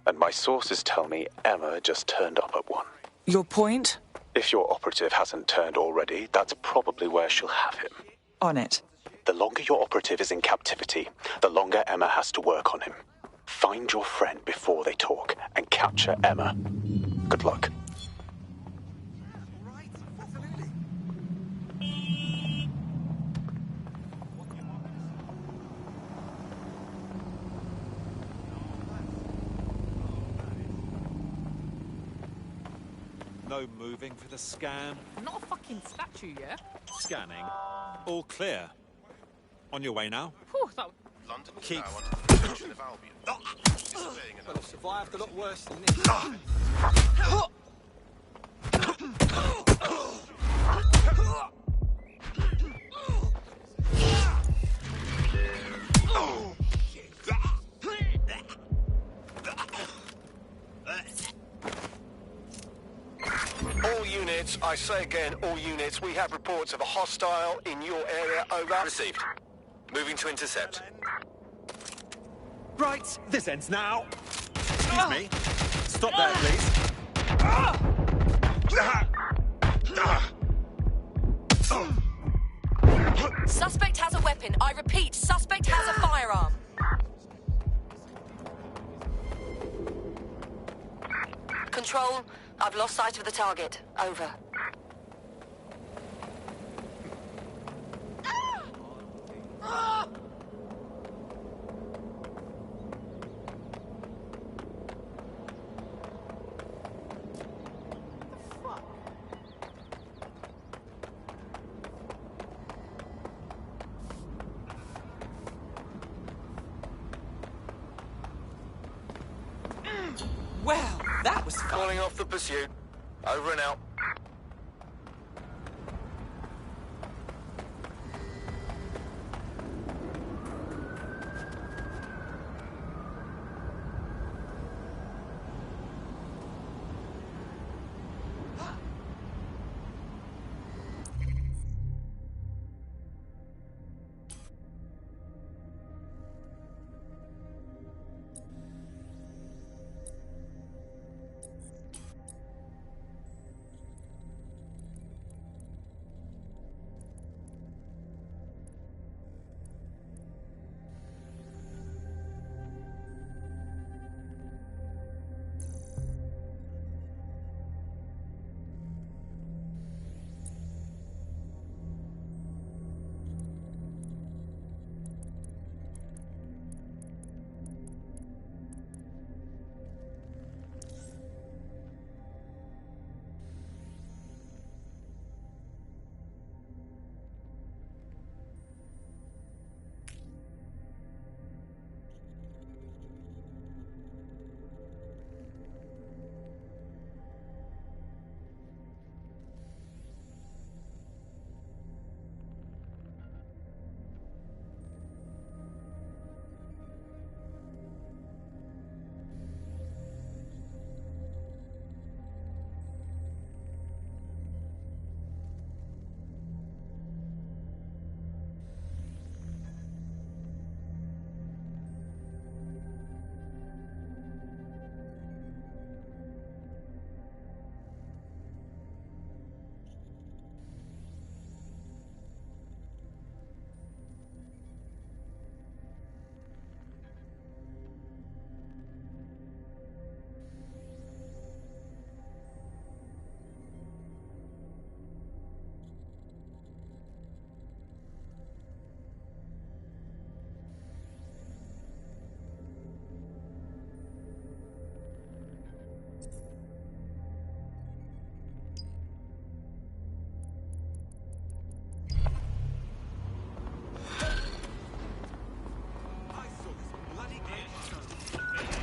And my sources tell me Emma just turned up at one. Your point? If your operative hasn't turned already, that's probably where she'll have him. On it. The longer your operative is in captivity, the longer Emma has to work on him. Find your friend before they talk, and capture Emma. Good luck. No moving for the scan. Not a fucking statue, yeah? Scanning. All clear. On your way now. Whew, that... London keep. Well, I've survived a lot worse than this. All units, I say again, all units, we have reports of a hostile in your area, over. Received. Moving to intercept. Right, this ends now. Excuse me. Stop there, please. Suspect has a weapon. I repeat, suspect has a firearm. Control, I've lost sight of the target. Over. Well, that was fun. Calling off the pursuit. Over and out.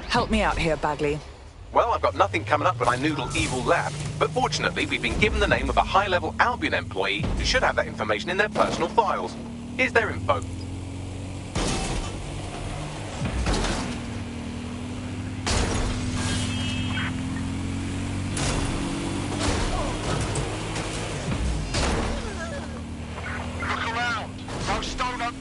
Help me out here, Bagley. Well, I've got nothing coming up when I noodle Evil Lab, but fortunately we've been given the name of a high-level Albion employee who should have that information in their personal files. Here's their info. Look around. Throw stone up.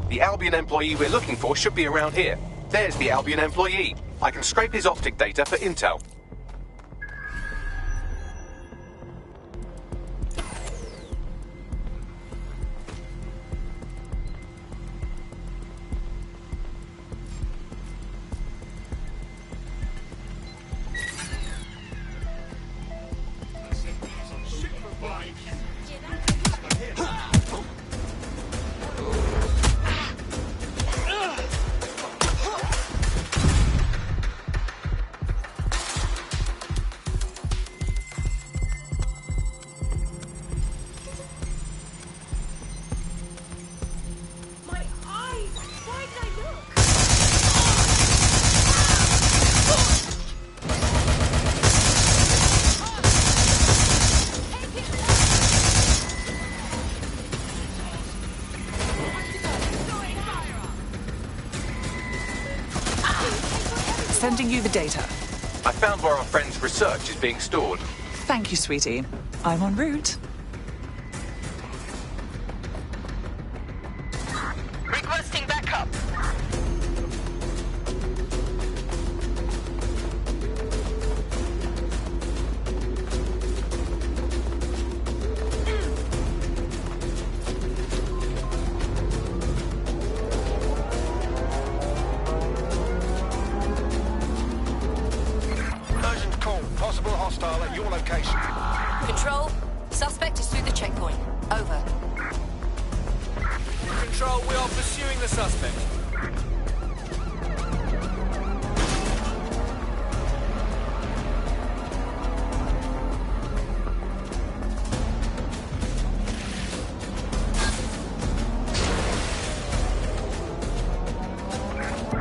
The Albion employee we're looking for should be around here. There's the Albion employee. I can scrape his optic data for intel. Sending you the data. I found where our friend's research is being stored. Thank you, sweetie. I'm en route. Requesting backup. Urgent call. Possible hostile at your location. Control, suspect is through the checkpoint. Over. Control, we are pursuing the suspect.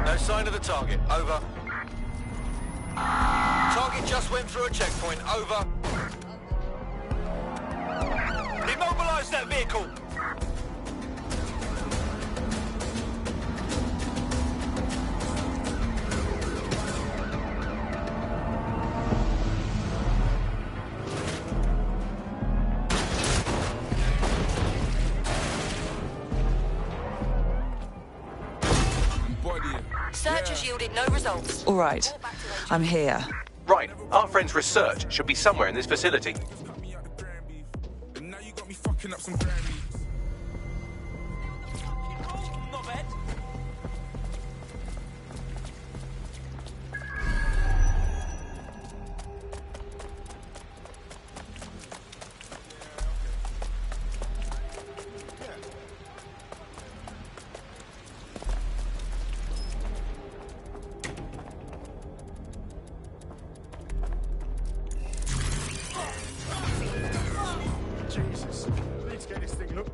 No sign of the target. Over. Target just went through a checkpoint. Over. Immobilize that vehicle. Search has yielded no results. All right. I'm here. Right, our friend's research should be somewhere in this facility. Fucking up some Grammys. Jesus. Let's get this thing look.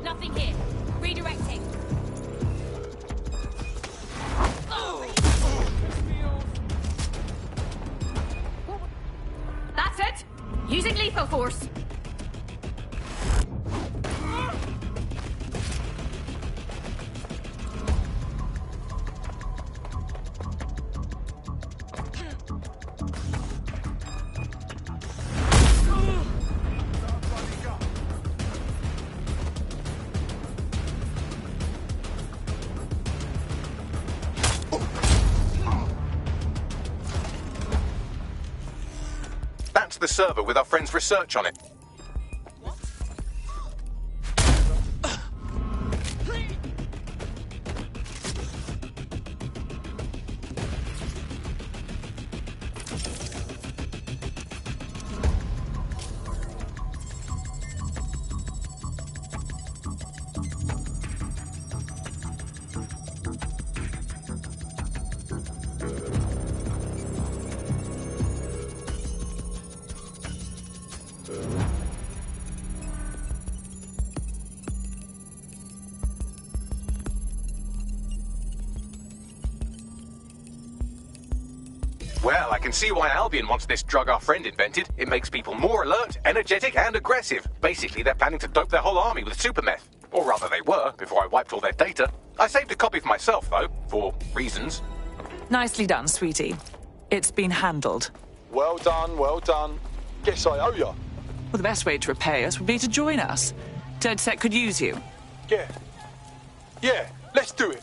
Nothing here. Redirecting. That's it. Using lethal force. That's the server with our friend's research on it. Well, I can see why Albion wants this drug our friend invented. It makes people more alert, energetic, and aggressive. Basically, they're planning to dope their whole army with super meth. Or rather, they were, before I wiped all their data. I saved a copy for myself, though, for reasons. Nicely done, sweetie. It's been handled. Well done, well done. Guess I owe ya. Well, the best way to repay us would be to join us. DedSec could use you. Yeah. Yeah, let's do it.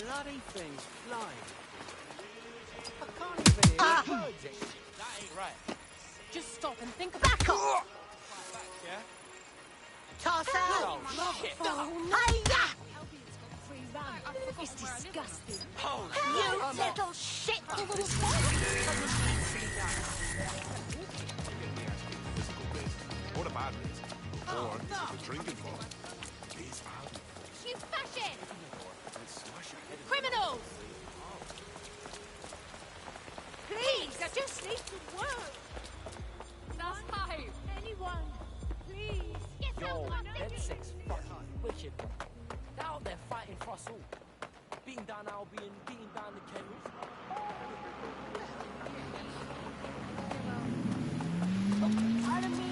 Bloody thing's flying. I can't even hear the birds. That ain't right. Just stop and think Back about off! Yeah? Toss out! Shit. Hiya! It's disgusting. You little shit! Or the bad bits. Or the drinking for. These Albion. You fashion! Criminals! Please, I just need to work. That's fine. Anyone, please. Get Yo, someone. DedSec's fucking wicked. They're out there fighting for us all. Beating down Albion, beating down the Kennels. Pardon me?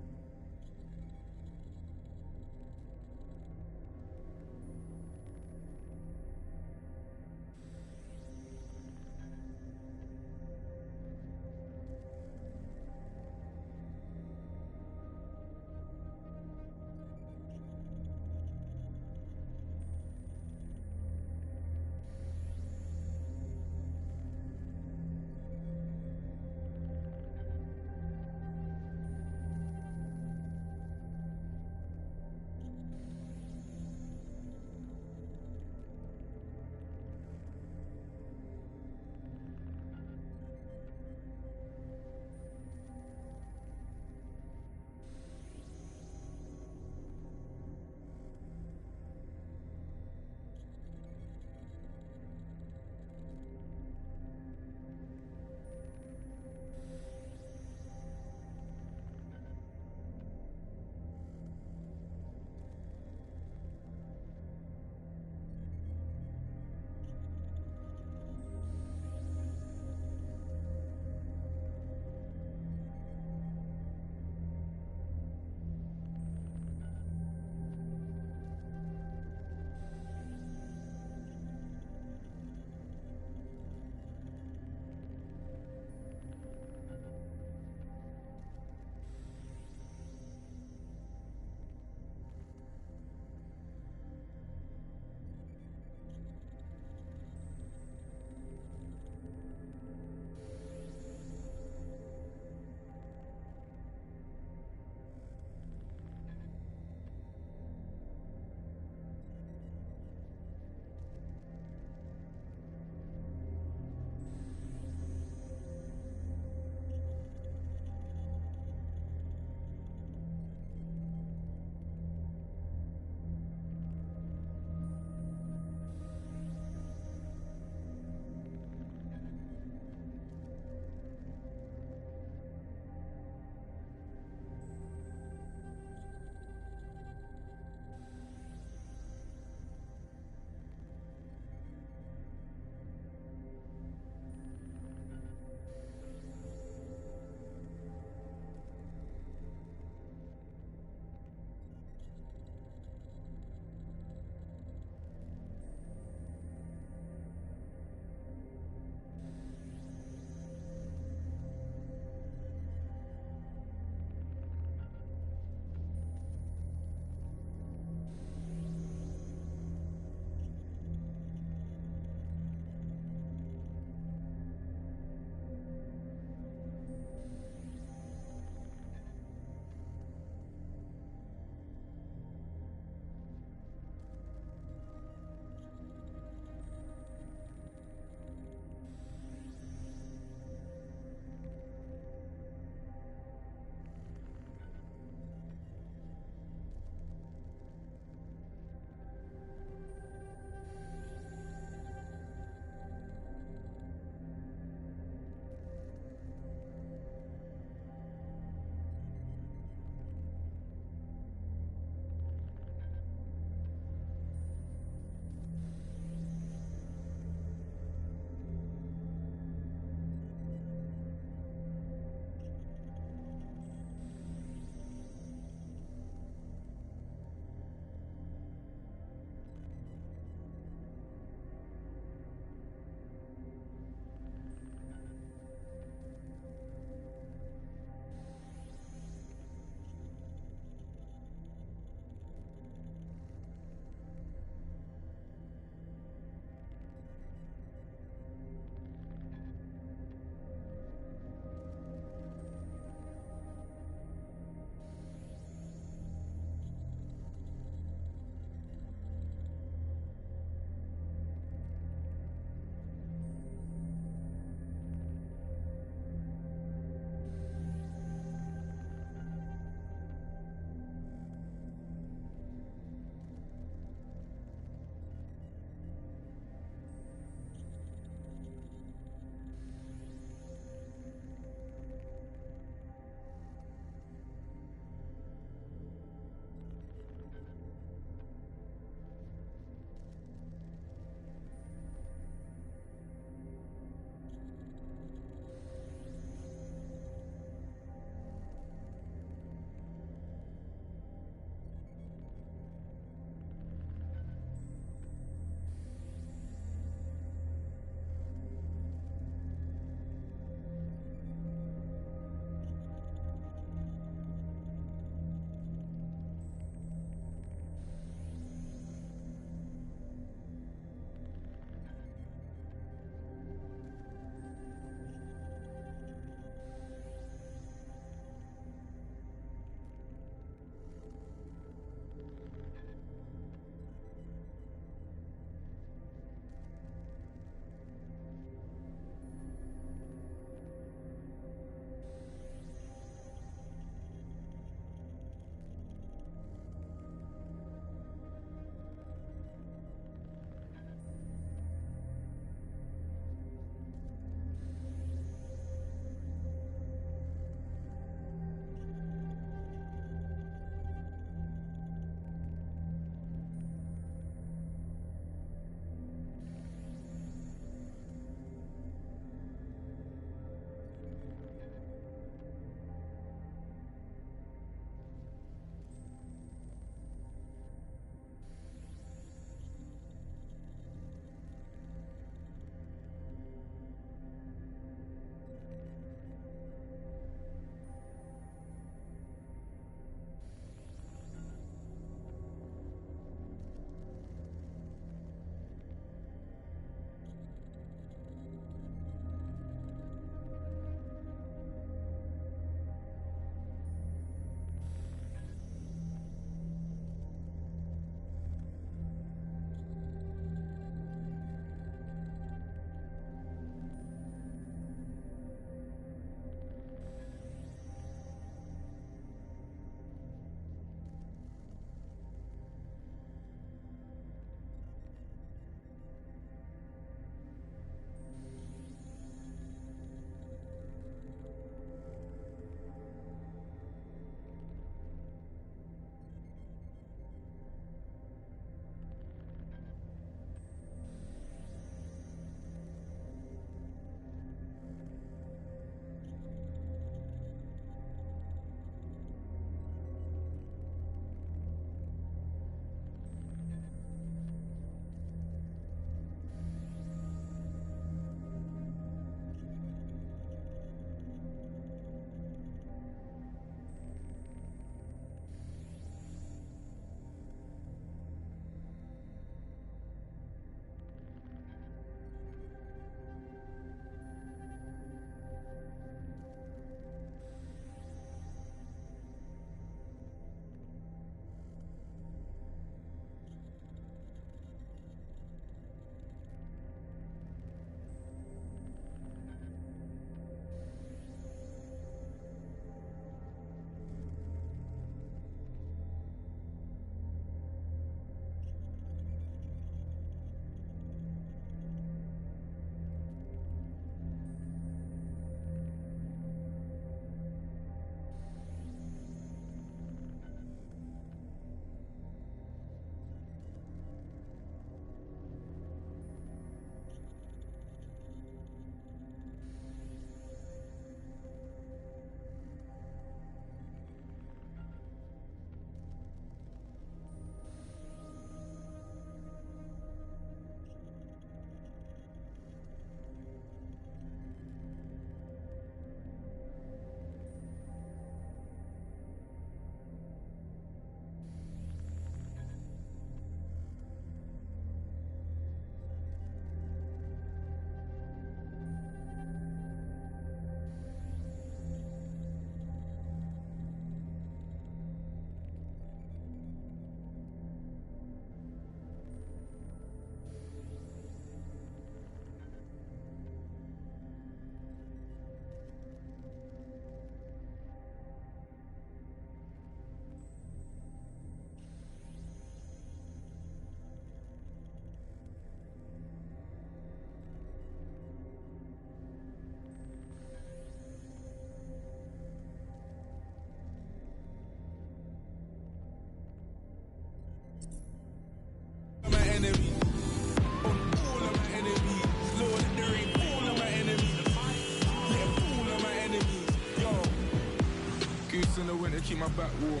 keep my back warm.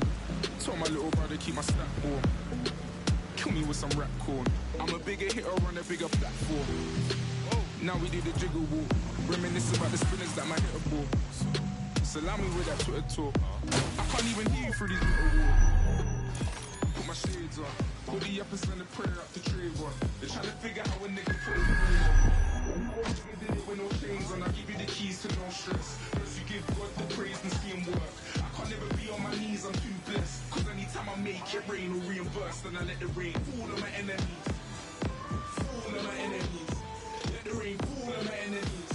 Told my little brother keep my stack warm. Kill me with some rap corn. I'm a bigger hitter on a bigger platform. Now we do the jiggle walk. Reminisce about the spinners that might hit a ball. Salami with that Twitter talk. I can't even hear you through these little walls. Put my shades on. Hoodie up and send a prayer up to Trayvon. They're trying to figure how a nigga put his brain on. Nigga did it with no chains on. I give you the keys to no stress. First you give God the praise and see him work. I can't never be on my knees, I'm too blessed. Cause anytime I make it rain or reimburse, then I let the rain fall on my enemies. Fall on my enemies. Let the rain fall on my enemies.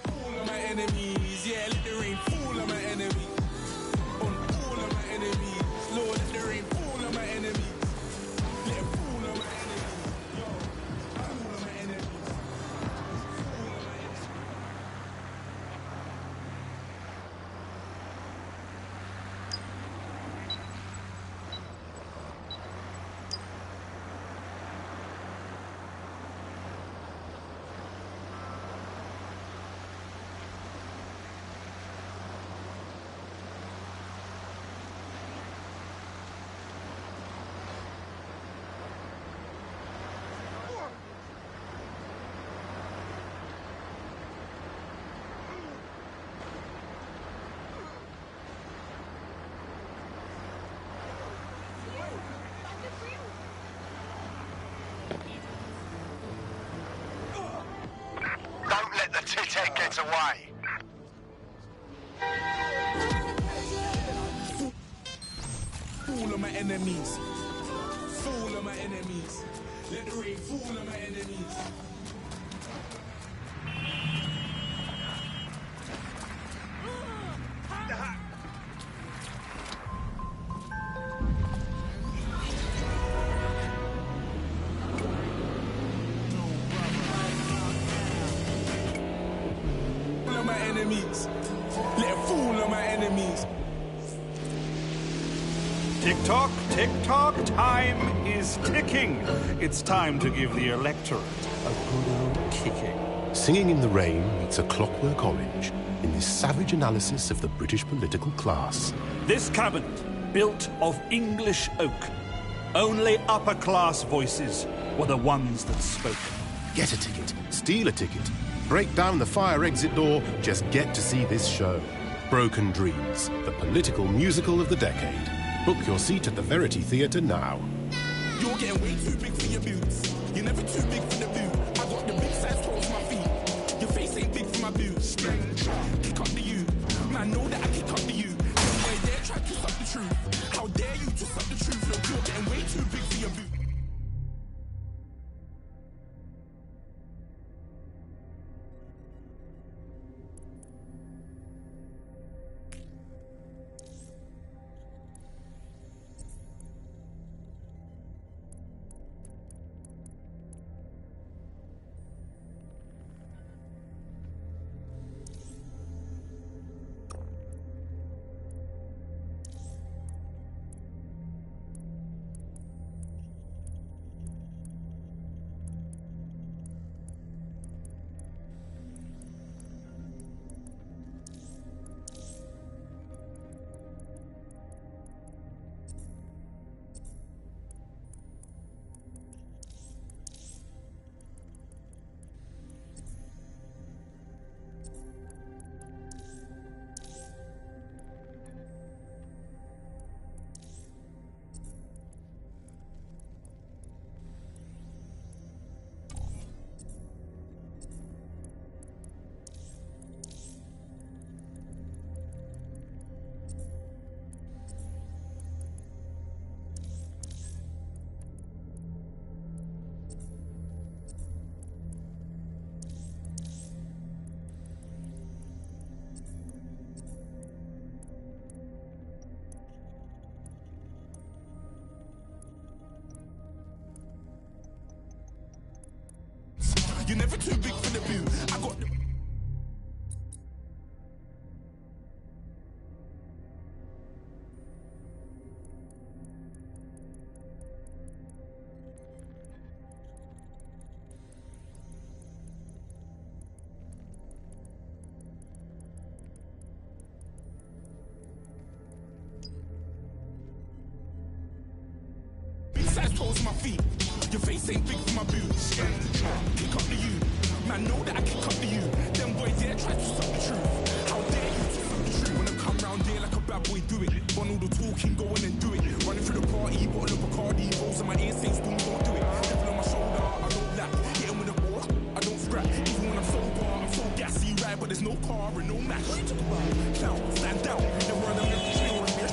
Fall on my enemies. Yeah, let the rain fall on my enemies. On all of my enemies. Lord, let the rain fall on my enemies. Let it fall on my enemies. Yo, fall on my enemies. Fall on my enemies. Don't let the tit-head get away. Fall on my enemies. Fall on my enemies. Let the rain fall on my enemies. Fall on my enemies. Let it fall on my enemies. Tick-tock, tick-tock, time is ticking. It's time to give the electorate a good old kicking. Singing in the Rain meets A Clockwork Orange in this savage analysis of the British political class. This cabinet, built of English oak. Only upper-class voices were the ones that spoke. Get a ticket, steal a ticket, break down the fire exit door, just get to see this show. Broken Dreams, the political musical of the decade. Book your seat at the Verity Theatre now. You're getting way too big for your boots. You're never too big for the boot. I got the big size toes for my feet. Your face ain't big for my boots. Kick up the you. Man, know that I kick up the you. Don't way dare try to suck the truth. How dare you to suck the truth? Look, you're getting way too big for your boot. You're never too big for the boot. I got the... feet. Your face ain't big for my boots. Kick up the you. Man, know that I kick up the you. Them boys there try to suck the truth. How dare you to suck the truth? When I come round there like a bad boy, do it. Run all the talking, go on and do it. Running through the party, bottle of Bacardi. Rolls in my ear, saying spoon, don't do it. Devil on my shoulder, I don't lack. Hit him with a ball, I don't scrap. Even when I'm sober, I'm so gassy, right? But there's no car and no match. What you talk about? Clown, stand down. Never run a little chill on me.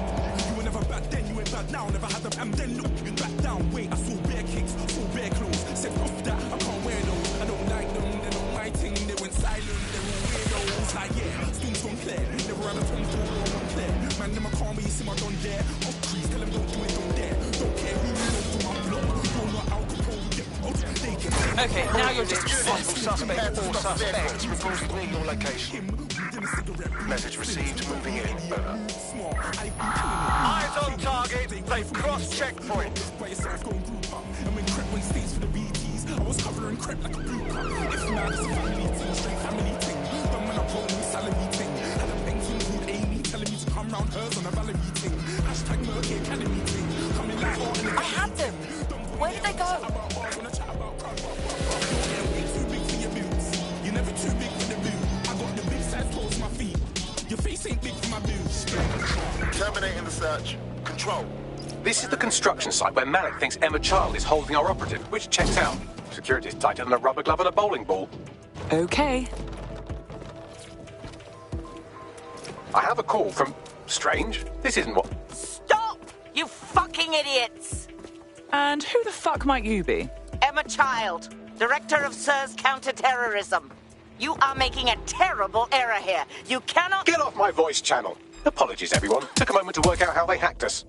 You were never back then, you ain't back now. Never had them, and then look, you back down. Wait, I saw bare kicks, saw bare clothes. Said off that, I can't wear those. I don't like them, they're not my thing. They went silent, they're all weirdos. Like, yeah, spoons don't clear. Never had a tongue call or one clear. Man, them I can't wait, you see my done there. Off trees, tell them don't do it, don't dare. Don't care who you know from my block. Don't know Al Capone, get out. They can. Okay, now you're just Suspect or suspects. Reports to me your location. Message received, moving in. Over. Eyes on target. They've crossed checkpoint. And when crep went states for the BTs, I was covering crep like a blue cup. If not, it's a family thing, straight family thing. But when I roll me salary thing, had a painting called Amy telling me to come round hers on a Valerie thing. Hashtag Murky Academy thing. Coming like all in the I had them. Where did they go? You're never too big for the boot. I got the big size toes my feet. Your face ain't big for my boots. Terminating the search. Control. This is the construction site where Malik thinks Emma Child is holding our operative, which checks out. Security's tighter than a rubber glove and a bowling ball. Okay. I have a call from Strange. This isn't what... Stop! You fucking idiots! And who the fuck might you be? Emma Child, Director of SIR's Counter-Terrorism. You are making a terrible error here. You cannot... Get off my voice channel. Apologies, everyone. Took a moment to work out how they hacked us.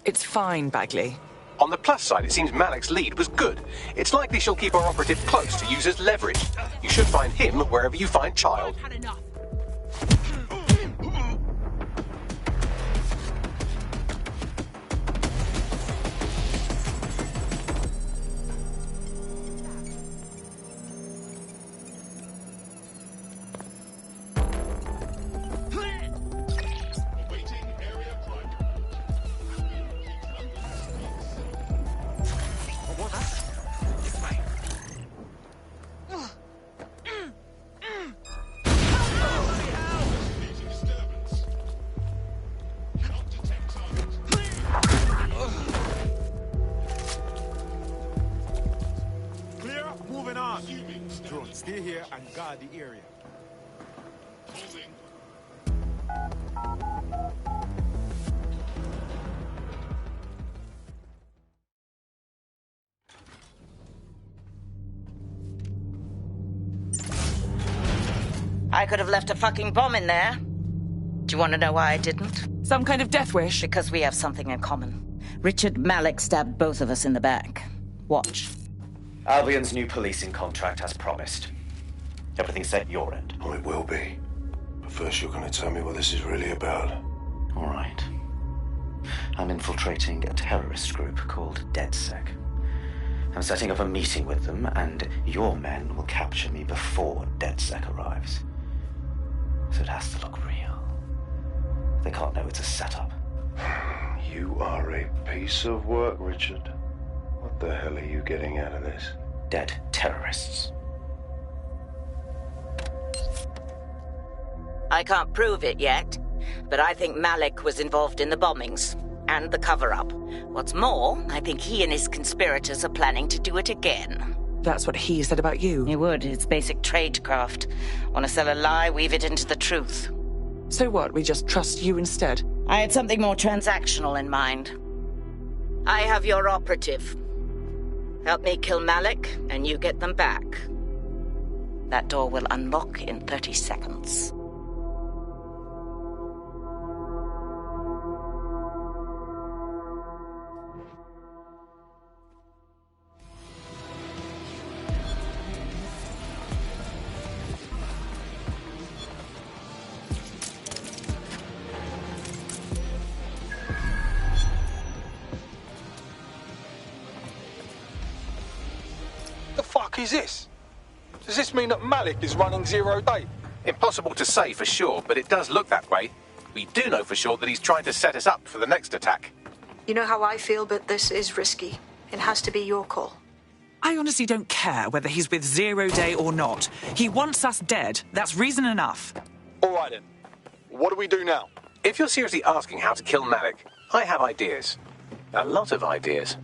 It's fine, Bagley. On the plus side, it seems Malik's lead was good. It's likely she'll keep our operative close to use as leverage. You should find him wherever you find Child. Stay here and guard the area. I could have left a fucking bomb in there. Do you want to know why I didn't? Some kind of death wish? Because we have something in common. Richard Malik stabbed both of us in the back. Watch. Albion's new policing contract as promised. Everything set at your end? Oh, it will be. But first you're going to tell me what this is really about. All right. I'm infiltrating a terrorist group called DedSec. I'm setting up a meeting with them, and your men will capture me before DedSec arrives. So it has to look real. They can't know it's a setup. You are a piece of work, Richard. What the hell are you getting out of this? Dead terrorists. I can't prove it yet, but I think Malik was involved in the bombings and the cover-up. What's more, I think he and his conspirators are planning to do it again. That's what he said about you. He would. It's basic tradecraft. Want to sell a lie, weave it into the truth. So what, we just trust you instead? I had something more transactional in mind. I have your operative. Help me kill Malik, and you get them back. That door will unlock in 30 seconds. Is this? Does this mean that Malik is running 0 day? Impossible to say for sure, but it does look that way. We do know for sure that he's trying to set us up for the next attack. You know how I feel, but this is risky. It has to be your call. I honestly don't care whether he's with Zero Day or not. He wants us dead. That's reason enough. All right, then. What do we do now? If you're seriously asking how to kill Malik, I have ideas. A lot of ideas.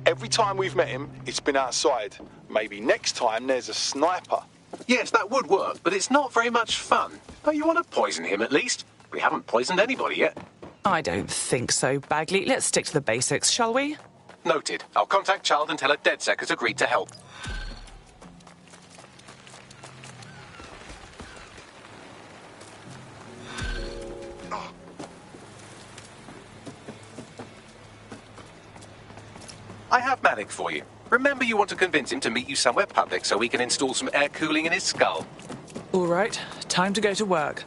Every time we've met him, it's been outside. Maybe next time there's a sniper. Yes, that would work, but it's not very much fun. Don't you want to poison him at least? We haven't poisoned anybody yet. I don't think so, Bagley. Let's stick to the basics, shall we? Noted. I'll contact Child and tell her DedSec has agreed to help. I have Malik for you. Remember, you want to convince him to meet you somewhere public so we can install some air cooling in his skull. All right, time to go to work.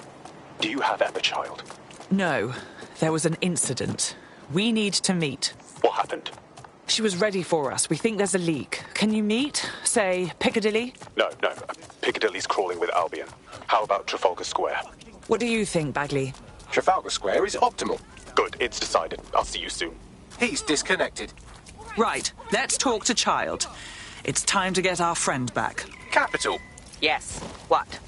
Do you have Emma, Child? No, there was an incident. We need to meet. What happened? She was ready for us. We think there's a leak. Can you meet? Say, Piccadilly? No. Piccadilly's crawling with Albion. How about Trafalgar Square? What do you think, Bagley? Trafalgar Square is optimal. Good, it's decided. I'll see you soon. He's disconnected. Right, let's talk to Child. It's time to get our friend back. Capital. Yes. What?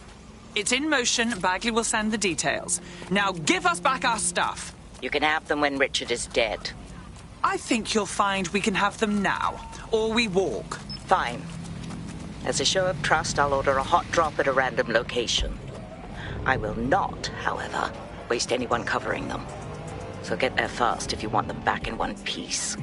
It's in motion. Bagley will send the details. Now give us back our stuff. You can have them when Richard is dead. I think you'll find we can have them now, or we walk. Fine. As a show of trust, I'll order a hot drop at a random location. I will not, however, waste anyone covering them. So get there fast if you want them back in one piece.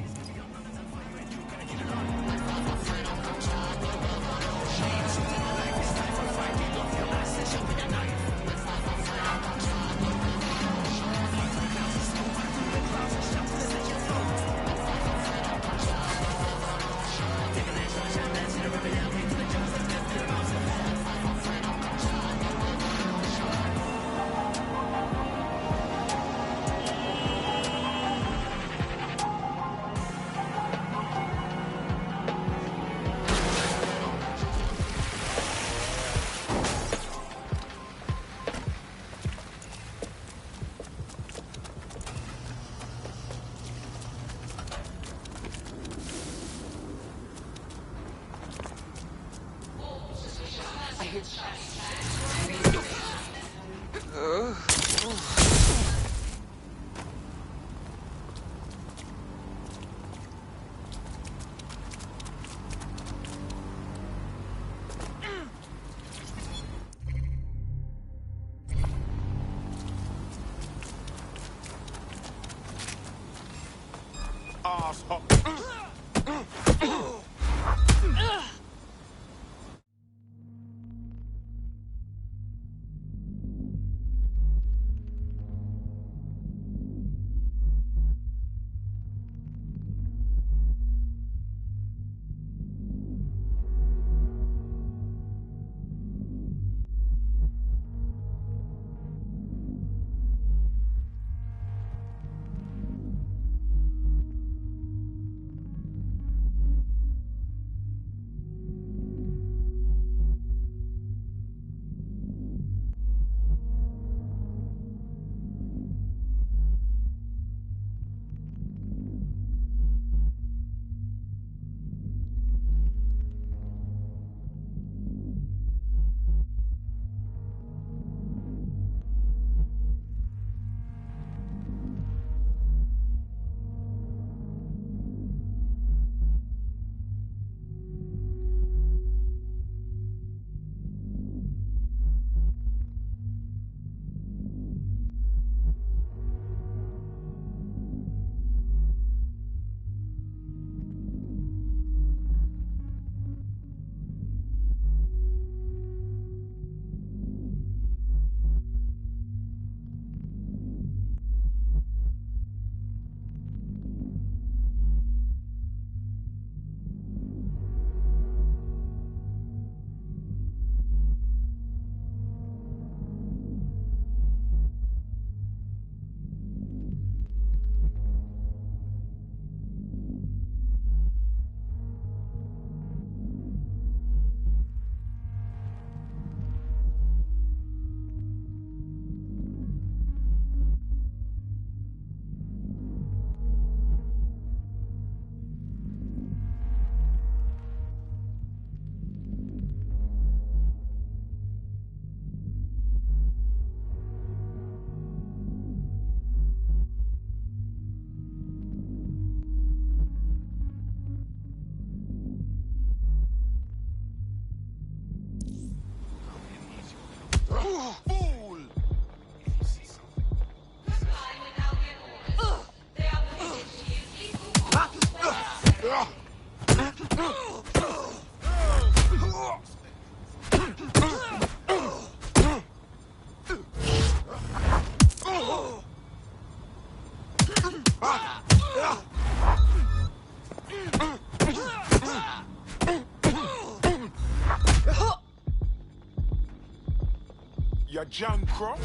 You Jancroft?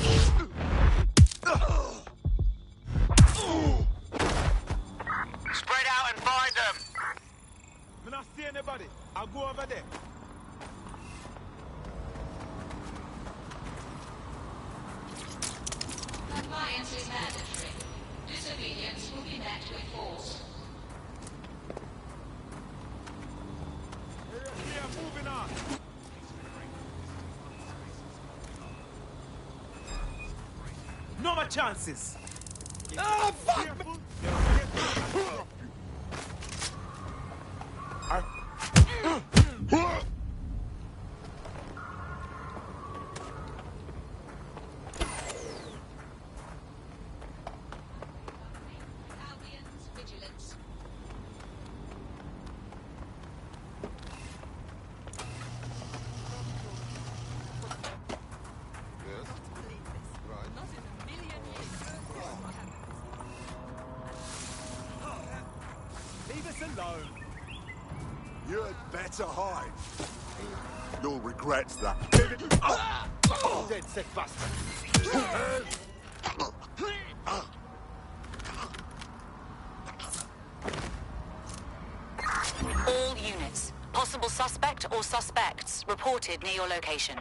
Spread out and find them. Me not see anybody. I'll go over there. Compliance is mandatory. Disobedience will be met with force. Yeah, moving on. No more chances. Ah, fuck! Leave us alone. You'd better hide. You'll regret that. Dead sick bastard. All units. Possible suspect or suspects reported near your location.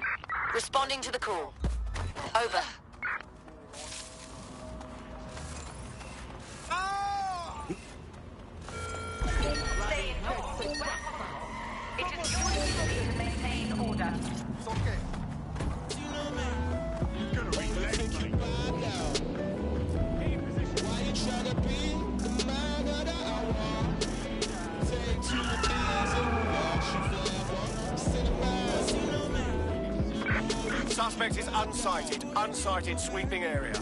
Responding to the call. Over. It is your duty to maintain order. It's okay. You're gonna regret it. Why you tryna be the man of the hour? Take 2 of these and we'll watch you forever. Suspect is unsighted. Unsighted sweeping area.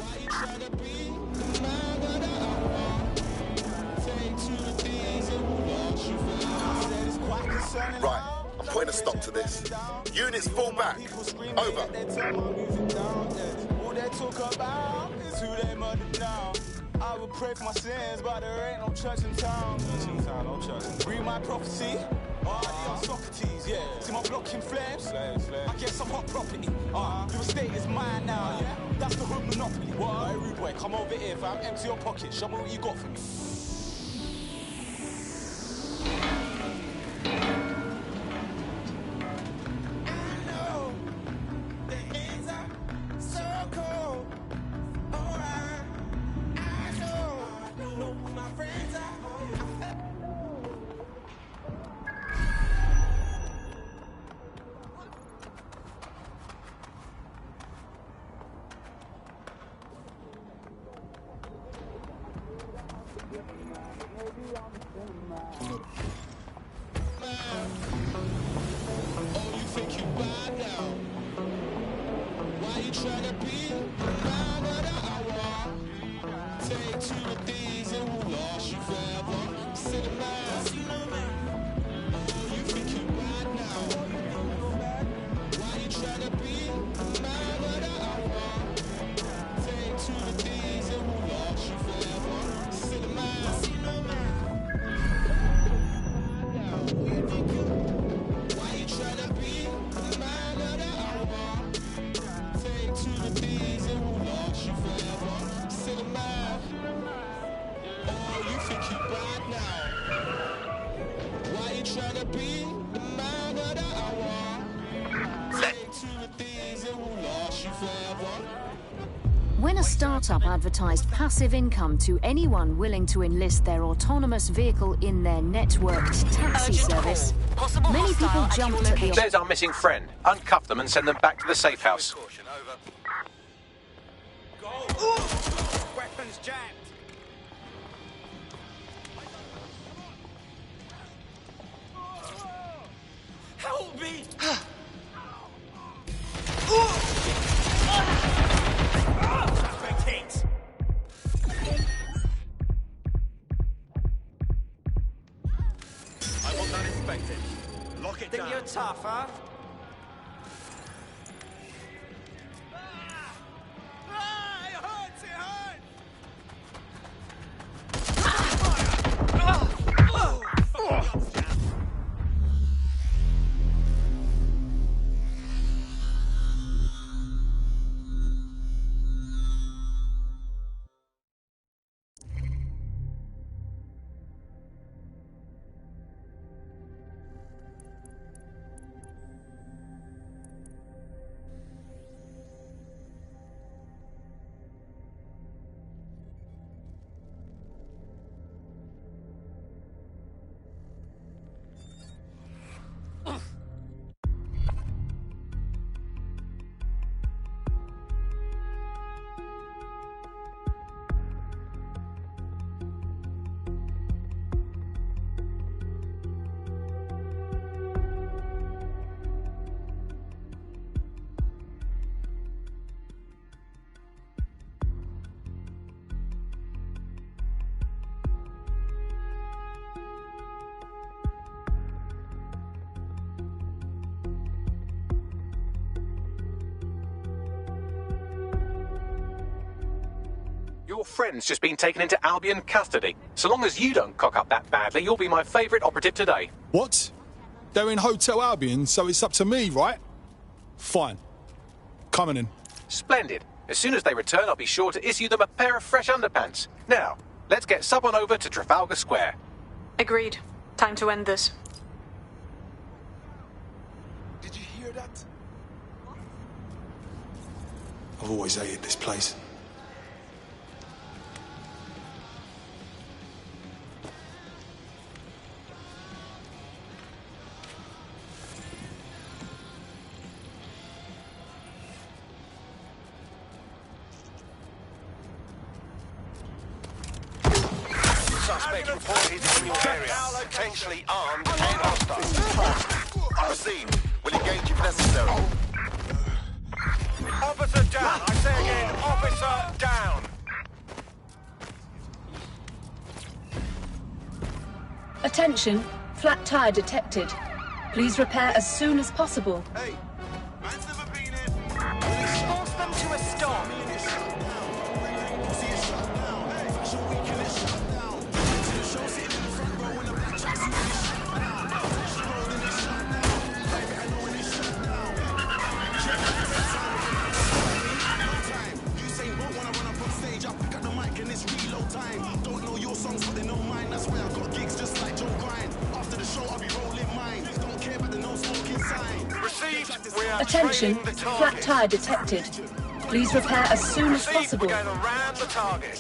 Right, I'm putting a stop to this. Units fall back. Over. All they talk about is who they murdered now. I would pray for my sins, but there ain't no church in town. No church. Read my prophecy. I'm Socrates, yeah. See my block in flames? I get some hot property. Your estate is mine now, yeah. That's the hood monopoly. What? Hey, rude boy, come over here, fam. Empty your pocket. Show me what you got for me. When a startup advertised passive income to anyone willing to enlist their autonomous vehicle in their networked taxi service, many people jumped at the There's our missing friend. Uncuff them and send them back to the safe house. Weapons jammed. Help me! I want that inspected. Lock it Think down. you're tough, huh? It hurts, it hurts! Your friend's just been taken into Albion custody. So long as you don't cock up that badly, you'll be my favourite operative today. What? They're in Hotel Albion, so it's up to me, right? Fine. Coming in. Splendid. As soon as they return, I'll be sure to issue them a pair of fresh underpants. Now, let's get sub on over to Trafalgar Square. Agreed. Time to end this. Did you hear that? I've always hated this place. Suspect reported in your area, potentially armed and hostile. Proceed. We'll engage if necessary. Officer down. I say again, officer down. Attention, flat tire detected. Please repair as soon as possible. Hey, force them to a stop. Attention, flat tire detected. Please repair as soon as possible. We're going to ram the target.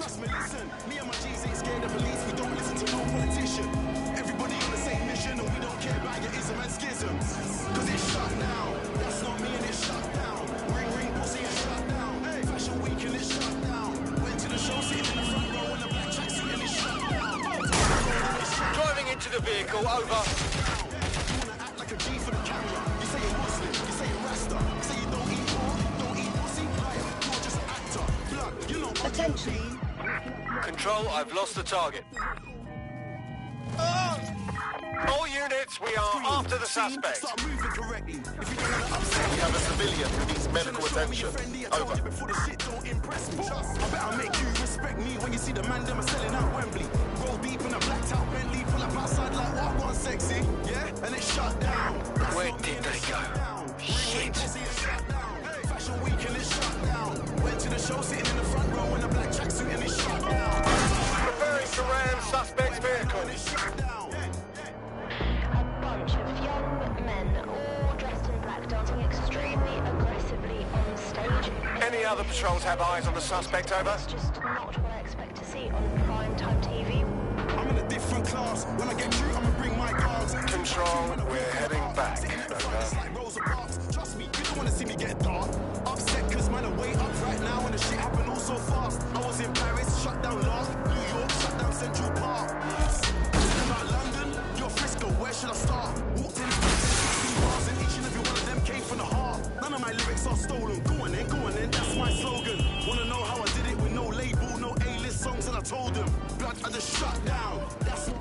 Driving into the vehicle, over. Attention. Control, I've lost the target. All units, we are after the suspect. We have a civilian who needs medical attention. Over. I better make you respect me when you see the man them are selling out Wembley. Roll deep in a blacked out Bentley, pull up outside like what one sexy, yeah? And it's shut down. Where did they go? Shit. Fashion week and it's shut down. Went to the show sitting in the front row in a black tracksuit and it's shut down. Preparing to ram suspect's vehicle. A bunch of young men, all dressed in black, dancing extremely aggressively on stage. Any other patrols have eyes on the suspect, over? It's just not what I expect to see on prime-time TV. I'm in a different class. When I get through, I'ma bring my cards. Control, we're heading back. Trust me, you don't wanna see me get dark. Upset cause man, I way up right now and the shit happened all so fast. I was in Paris, shut down Lark. New York, shut down Central Park. About London, you're Frisco, where should I start? Walked in, bars and each and every one of them came from the heart. None of my lyrics are stolen. Go on then, that's my slogan. Wanna know how I did it with no label, no A-list songs, and I told them, blood, I just shut down. That's what...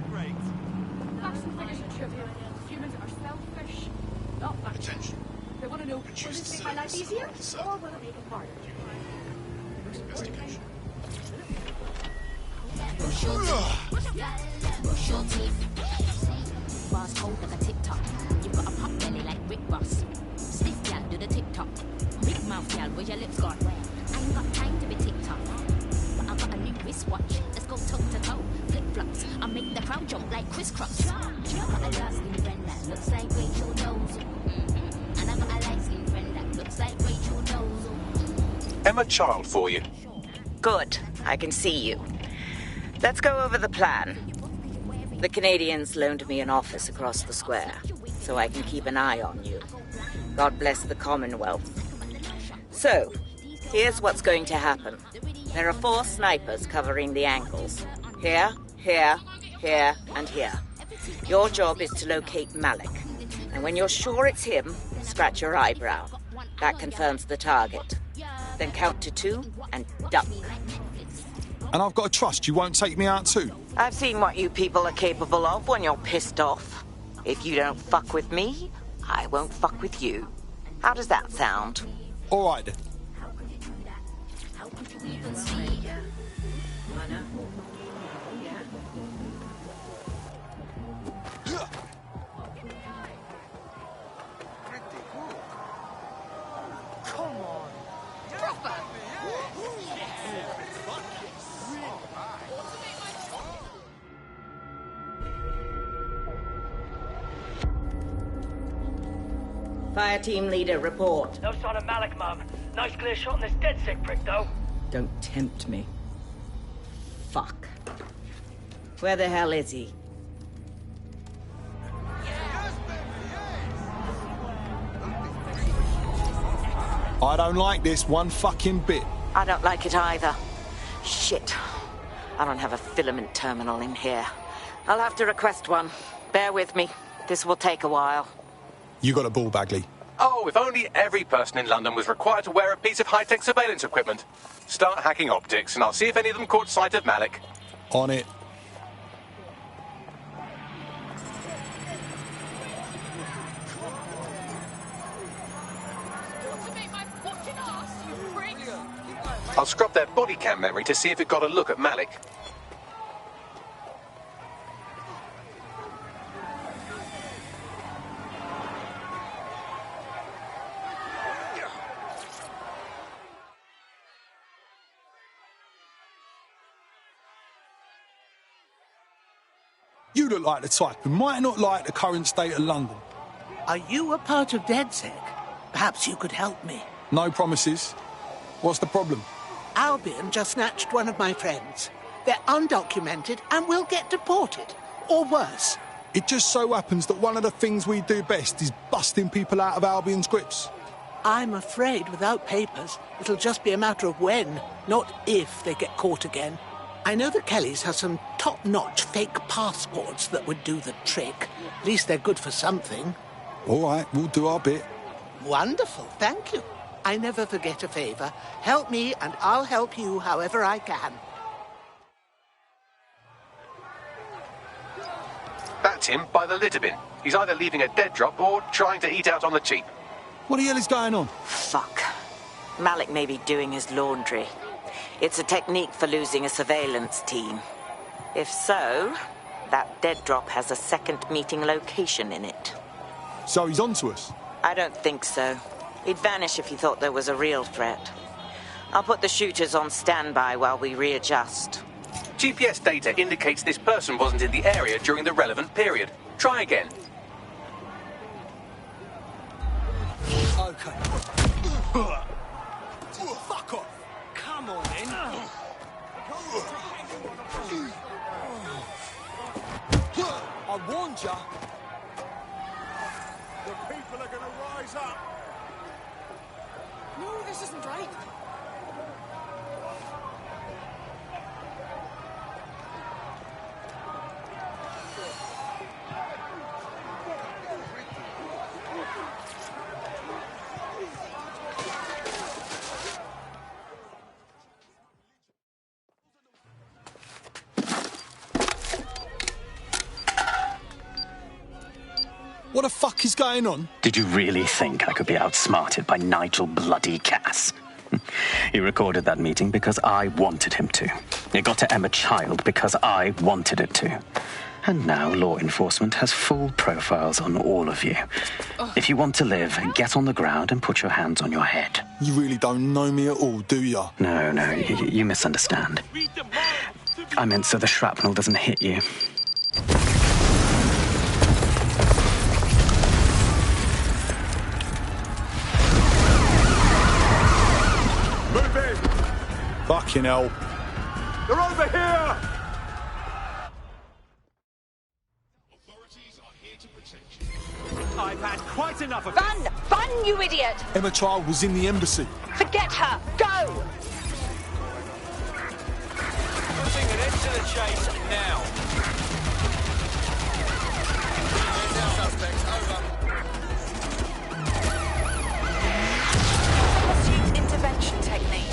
Great. Facts and figures are trivial. Humans are selfish, not factual. Attention. They want to know, will this make my life easier, or will it make it harder? Investigation. Bars cold like a TikTok. You got a pop belly like Rick Ross. Stiff gal, do the TikTok. Big mouth gal, where your lips gone? I ain't got time to be TikTok. But I got a new wristwatch. Let's go toe to toe. Flip flops. I make the crowd jump like crisscross. Got a dark skin friend that looks like Rachel Dolezal. And I got a light skin friend that looks like Rachel Dolezal. Emma Child for you. Good. I can see you. Let's go over the plan. The Canadians loaned me an office across the square, so I can keep an eye on you. God bless the Commonwealth. So, here's what's going to happen. There are 4 snipers covering the angles. Here, here, here, and here. Your job is to locate Malik. And when you're sure it's him, scratch your eyebrow. That confirms the target. Then count to 2 and duck. And I've got to trust you won't take me out too. I've seen what you people are capable of when you're pissed off. If you don't fuck with me, I won't fuck with you. How does that sound? All right then. Come on. Proper. Fire team leader, report. No sign of Malik, Mum. Nice clear shot on this dead sick prick, though. Don't tempt me. Fuck. Where the hell is he? I don't like this one fucking bit. I don't like it either. Shit. I don't have a filament terminal in here. I'll have to request one. Bear with me. This will take a while. You got a ball, Bagley. Oh, if only every person in London was required to wear a piece of high-tech surveillance equipment. Start hacking optics, and I'll see if any of them caught sight of Malik. On it. I'll scrub their body cam memory to see if it got a look at Malik. You look like the type who might not like the current state of London. Are you a part of DedSec? Perhaps you could help me. No promises. What's the problem? Albion just snatched one of my friends. They're undocumented and will get deported. Or worse. It just so happens that one of the things we do best is busting people out of Albion's grips. I'm afraid without papers, it'll just be a matter of when, not if they get caught again. I know the Kellys have some top-notch fake passports that would do the trick. At least they're good for something. All right, we'll do our bit. Wonderful, thank you. I never forget a favour. Help me and I'll help you however I can. That's him by the litter bin. He's either leaving a dead drop or trying to eat out on the cheap. What the hell is going on? Fuck. Malik may be doing his laundry. It's a technique for losing a surveillance team. If so, that dead drop has a second meeting location in it. So he's onto us? I don't think so. He'd vanish if he thought there was a real threat. I'll put the shooters on standby while we readjust. GPS data indicates this person wasn't in the area during the relevant period. Try again. Okay. Fuck off. Come on, then. I warned ya. The people are gonna rise up. No, this isn't right. What the fuck is going on? Did you really think I could be outsmarted by Nigel bloody Cass? He recorded that meeting because I wanted him to. It got to Emma Child because I wanted it to. And now law enforcement has full profiles on all of you. If you want to live, get on the ground and put your hands on your head. You really don't know me at all, do ya? No, you misunderstand. I meant so the shrapnel doesn't hit you. Move in! Fucking hell. They're over here! I've had quite enough of Van, you idiot! Emma Child was in the embassy. Forget her! Go! putting an end to the chase now. Suspect, over. Pursuit intervention technique.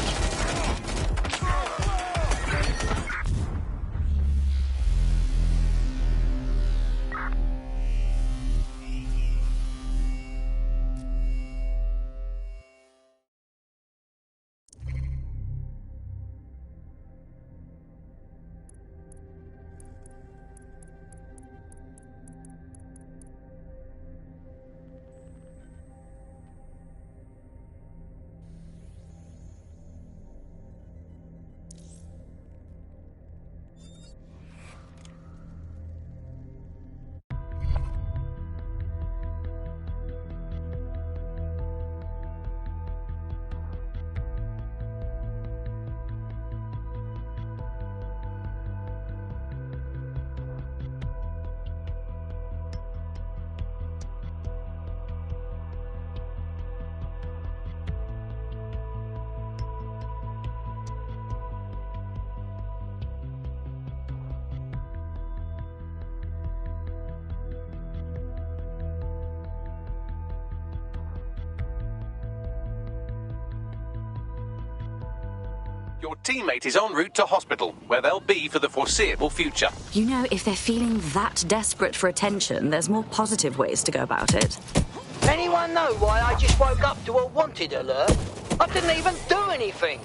Your teammate is en route to hospital, where they'll be for the foreseeable future. You know, if they're feeling that desperate for attention, there's more positive ways to go about it. Anyone know why I just woke up to a wanted alert? I didn't even do anything.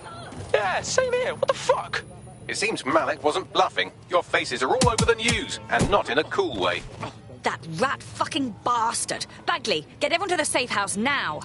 Yeah, same here. What the fuck? It seems Malik wasn't bluffing. Your faces are all over the news, and not in a cool way. That rat fucking bastard. Bagley, get everyone to the safe house now.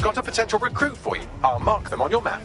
Got a potential recruit for you. I'll mark them on your map.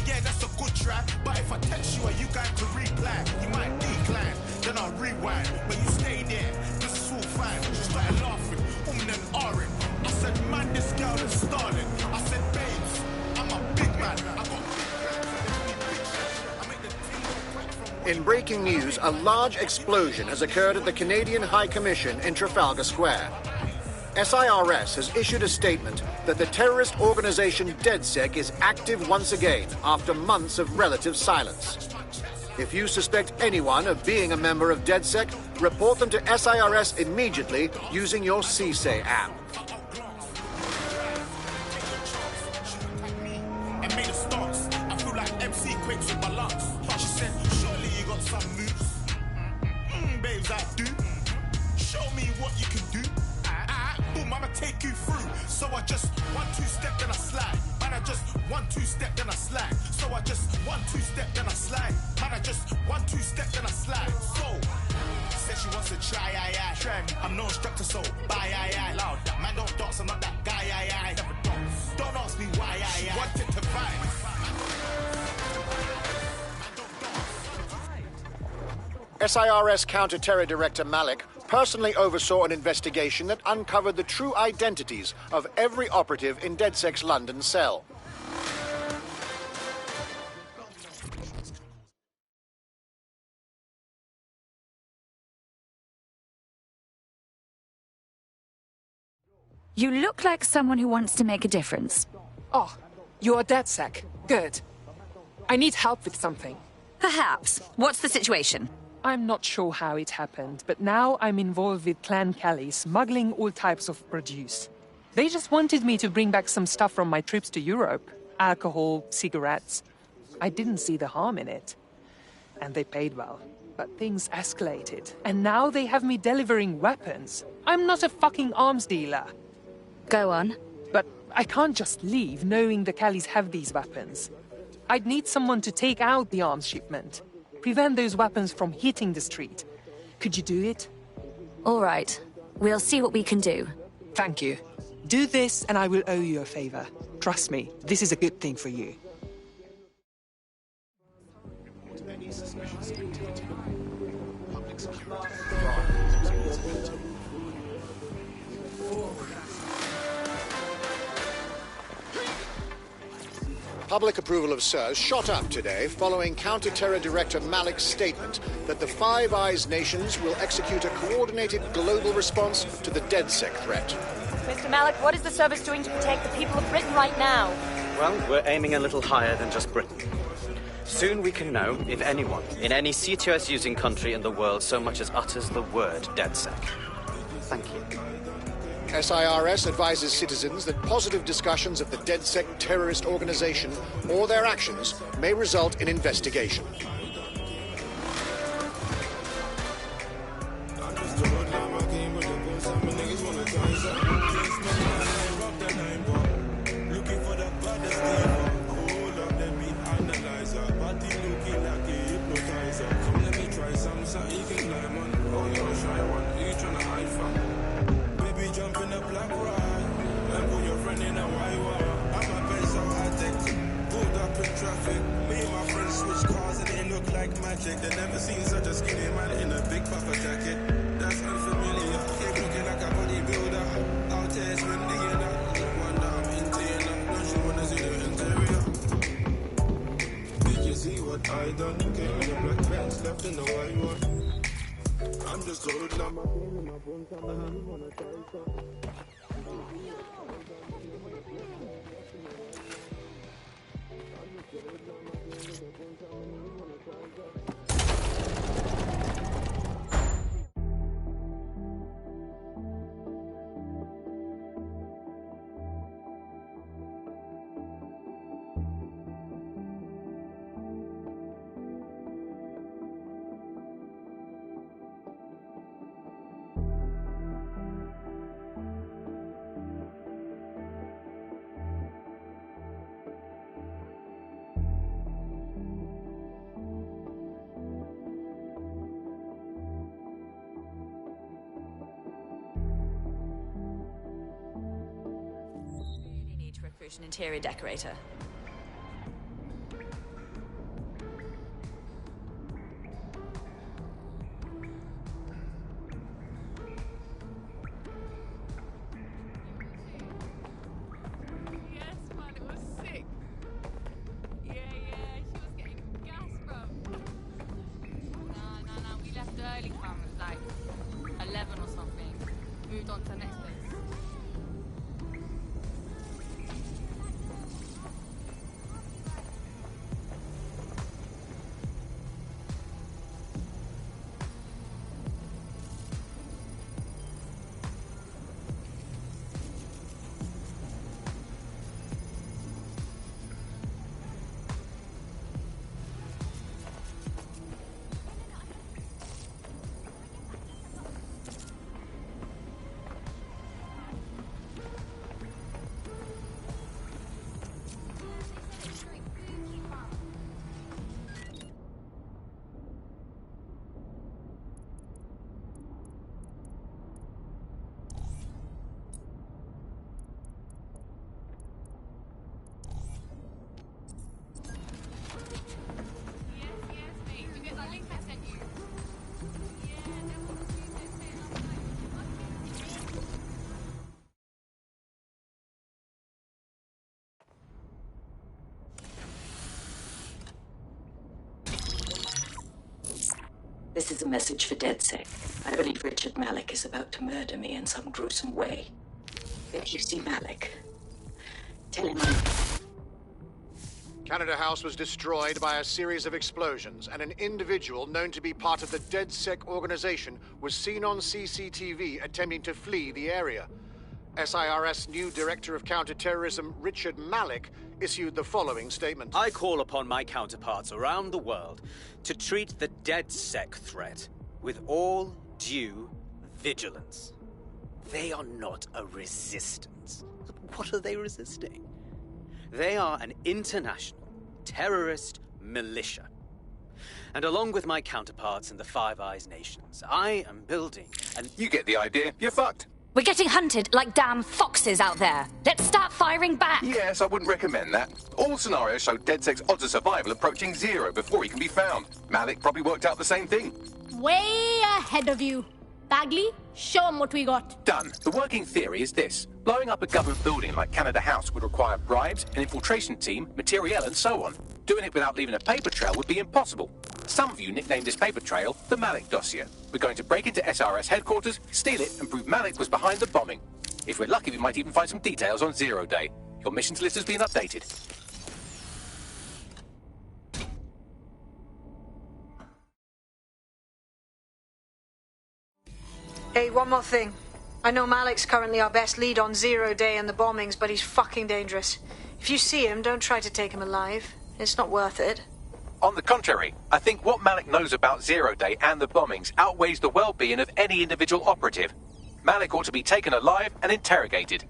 Yeah, that's a good track. But if I text you and you guys could reply, you might decline. Then I'll rewind. But you stay there. This is all fine. She started laughing, and ahhing. I said, man, this girl is stalling. I said, babes, I'm a big man. In breaking news, a large explosion has occurred at the Canadian High Commission in Trafalgar Square. SIRS has issued a statement that the terrorist organization DedSec is active once again after months of relative silence. If you suspect anyone of being a member of DedSec, report them to SIRS immediately using your CSAY app. And made a stance. I feel like MC quakes with my lungs. She said, surely you got some moves. Babes, I do. Show me what you can do. Boom, I'ma take you through. So I just 1-2 step, then I slide. Man, I just 1-2 step, then I slide. So I just 1-2 step, then I slide. Man, I just 1-2 step, then I slide. So said she wants to try, try me. I'm no instructor, so bye, loud. Man, don't dance, I'm not that guy, never dance. Don't ask me why, she wanted to vibe. SIRS Counter-Terror Director Malik personally oversaw an investigation that uncovered the true identities of every operative in DedSec's London cell. You look like someone who wants to make a difference. Oh, you're DedSec. Good. I need help with something. Perhaps. What's the situation? I'm not sure how it happened, but now I'm involved with Clan Kelly smuggling all types of produce. They just wanted me to bring back some stuff from my trips to Europe. Alcohol, cigarettes. I didn't see the harm in it. And they paid well. But things escalated. And now they have me delivering weapons. I'm not a fucking arms dealer. Go on. But I can't just leave knowing the Kellys have these weapons. I'd need someone to take out the arms shipment. Prevent those weapons from hitting the street. Could you do it? All right. We'll see what we can do. Thank you. Do this and I will owe you a favor. Trust me, this is a good thing for you. Public approval of SIRS shot up today following Counter-Terror Director Malik's statement that the Five Eyes nations will execute a coordinated global response to the DedSec threat. Mr. Malik, what is the service doing to protect the people of Britain right now? Well, we're aiming a little higher than just Britain. Soon we can know if anyone in any CTOS-using country in the world so much as utters the word DedSec. Thank you. SIRS advises citizens that positive discussions of the DedSec terrorist organization or their actions may result in investigation. Magic, they never seen such a skinny man in a big puffer jacket. That's unfamiliar. Keep looking like a bodybuilder. Out here spending it up. Wonder I'm into you now. Don't you wanna see the interior? Did you see what I done? Came in a black Benz, left in the white one. I'm just holding on my phone and my phone coming. You wanna try something? An interior decorator. Yes, man, it was sick. Yeah, she was getting gas from. No, we left early, fam. It was like 11 or something. Moved on to the next place. This is a message for DedSec. I believe Richard Malik is about to murder me in some gruesome way. If you see Malik, tell him I'm... Canada House was destroyed by a series of explosions, and an individual known to be part of the DedSec organization was seen on CCTV attempting to flee the area. SIRS new Director of Counterterrorism, Richard Malik, issued the following statement. I call upon my counterparts around the world to treat the DedSec threat with all due vigilance. They are not a resistance. What are they resisting? They are an international terrorist militia. And along with my counterparts in the Five Eyes nations, I am building an... You get the idea. You're fucked. We're getting hunted like damn foxes out there. Let's start firing back. Yes, I wouldn't recommend that. All scenarios show DedSec's odds of survival approaching 0 before he can be found. Malik probably worked out the same thing. Way ahead of you. Bagley, show him what we got. Done. The working theory is this. Blowing up a government building like Canada House would require bribes, an infiltration team, materiel and so on. Doing it without leaving a paper trail would be impossible. Some of you nicknamed this paper trail the Malik dossier. We're going to break into SRS headquarters, steal it and prove Malik was behind the bombing. If we're lucky, we might even find some details on 0 Day. Your missions list has been updated. Hey, one more thing. I know Malik's currently our best lead on 0 Day and the bombings, but he's fucking dangerous. If you see him, don't try to take him alive. It's not worth it. On the contrary, I think what Malik knows about 0 Day and the bombings outweighs the well-being of any individual operative. Malik ought to be taken alive and interrogated.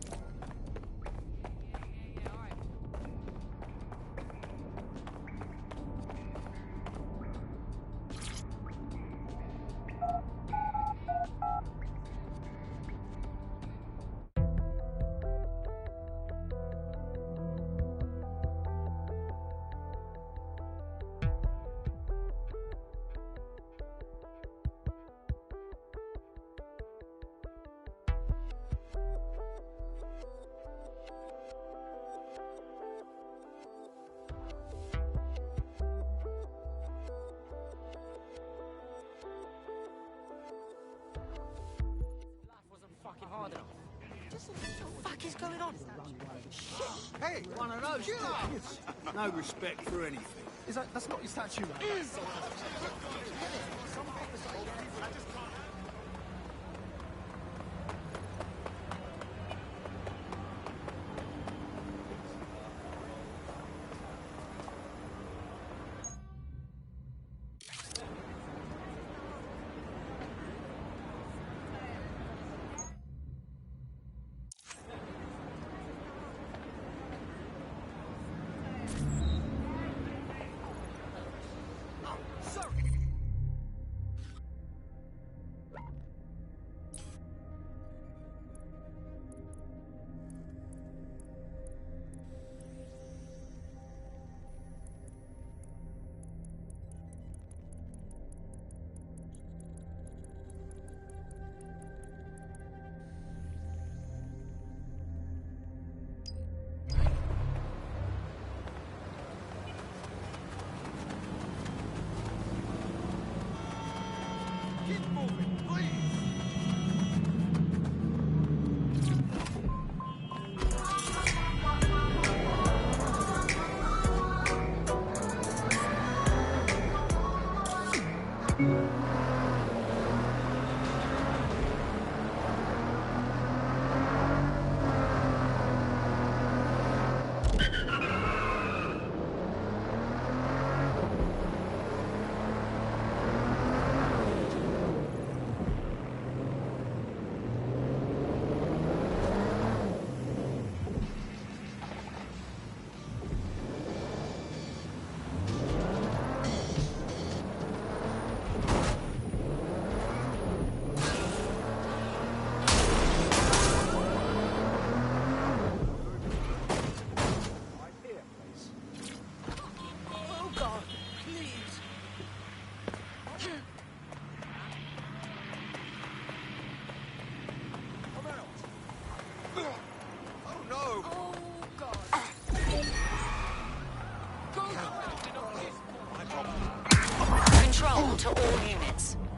What the fuck is going on? Hey, one of those kids. No respect for anything. That's not your statue, mate.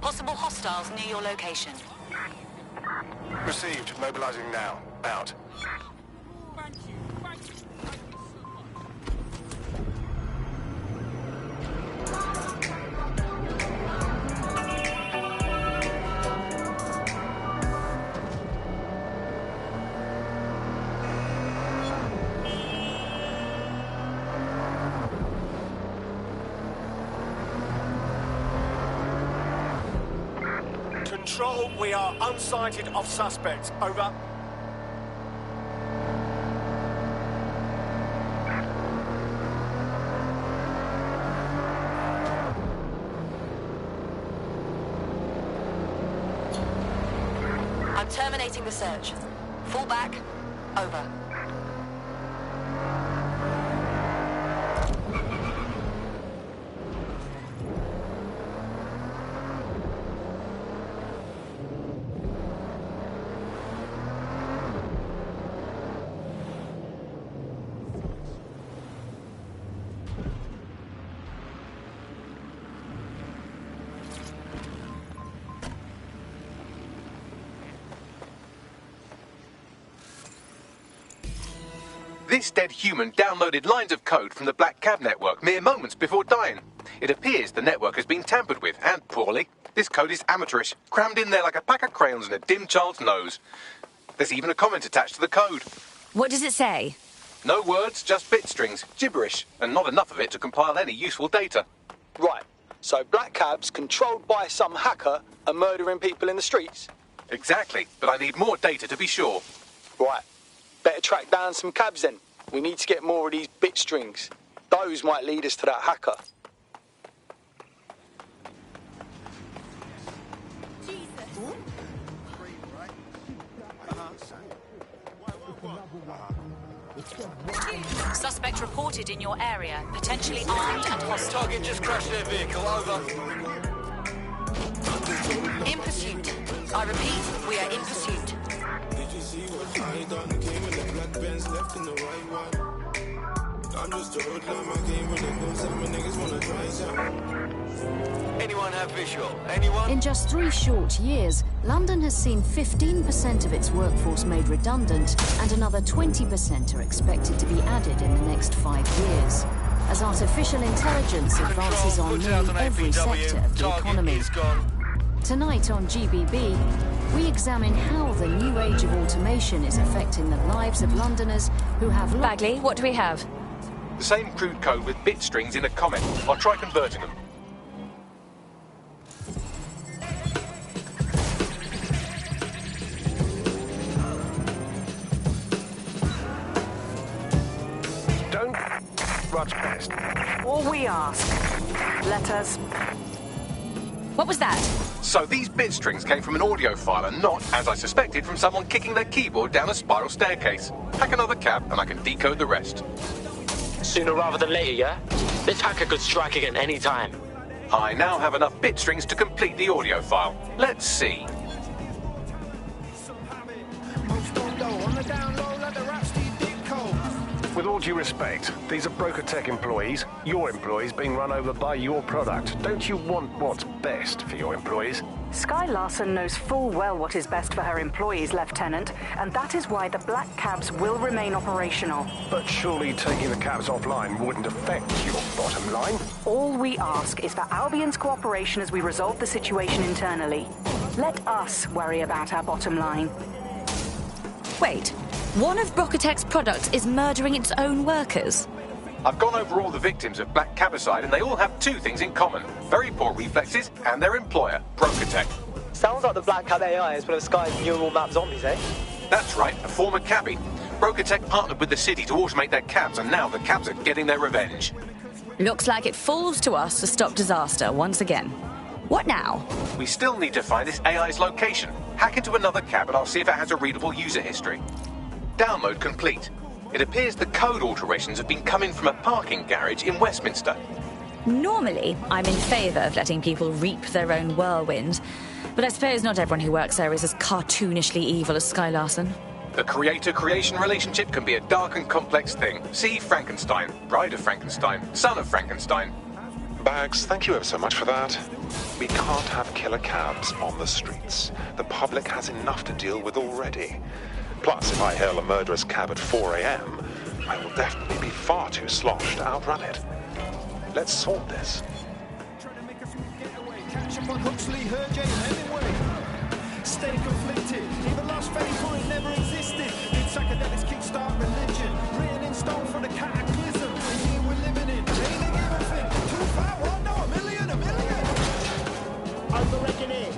Possible hostiles near your location. Received. Mobilizing now. Out. Control, we are unsighted of suspects. Over. I'm terminating the search. Fall back. Over. This dead human downloaded lines of code from the Black Cab network mere moments before dying. It appears the network has been tampered with, and poorly. This code is amateurish, crammed in there like a pack of crayons in a dim child's nose. There's even a comment attached to the code. What does it say? No words, just bit strings, gibberish, and not enough of it to compile any useful data. Right, so Black Cabs, controlled by some hacker, are murdering people in the streets? Exactly, but I need more data to be sure. Right, better track down some cabs then. We need to get more of these bit strings. Those might lead us to that hacker. Suspect reported in your area, potentially armed and hostile. Target just crashed their vehicle. Over. In pursuit. I repeat, we are in pursuit. Did you see what I done? Came in the black Benz, left in the white one. I'm just a hoodlum, I came with a gun, some niggas wanna try some. Anyone have visual? Anyone? In just 3 short years, London has seen 15% of its workforce made redundant, and another 20% are expected to be added in the next 5 years, as artificial intelligence advances on nearly every sector of the economy. Tonight on GBB, we examine how the new age of automation is affecting the lives of Londoners who have... Bagley, what do we have? The same crude code with bit strings in a comment. I'll try converting them. Don't rush past. All we ask, let us... What was that? So these bit strings came from an audio file and not, as I suspected, from someone kicking their keyboard down a spiral staircase. Hack another cab and I can decode the rest. Sooner rather than later, yeah? This hacker could strike again any time. I now have enough bit strings to complete the audio file. Let's see. With all due respect, these are Broker Tech employees, your employees being run over by your product. Don't you want what's best for your employees? Sky Larson knows full well what is best for her employees, Lieutenant, and that is why the black cabs will remain operational. But surely taking the cabs offline wouldn't affect your bottom line? All we ask is for Albion's cooperation as we resolve the situation internally. Let us worry about our bottom line. Wait, one of Brocotech's products is murdering its own workers? I've gone over all the victims of Black Cabicide and they all have 2 things in common. Very poor reflexes and their employer, Brocotech. Sounds like the Black Cab AI is one of Sky's neural map zombies, eh? That's right, a former cabbie. Brocotech partnered with the city to automate their cabs and now the cabs are getting their revenge. Looks like it falls to us to stop disaster once again. What now? We still need to find this AI's location. Hack into another cab and I'll see if it has a readable user history. Download complete. It appears the code alterations have been coming from a parking garage in Westminster. Normally, I'm in favour of letting people reap their own whirlwind, but I suppose not everyone who works there is as cartoonishly evil as Sky Larson. The creator-creation relationship can be a dark and complex thing. See Frankenstein, Bride of Frankenstein, Son of Frankenstein. Bags, thank you ever so much for that. We can't have killer cabs on the streets. The public has enough to deal with already. Plus, if I hail a murderous cab at 4 a.m., I will definitely be far too sloshed to outrun it. Let's sort this. Catch up on Huxley, Hergé, Hemingway. Stay conflicted. Even lost fame point never existed. Did psychedelics kickstart religion? Written in stone for the cataclysm. The year we're living in. Ain't a given thing. 251, no, a million. Overrating it.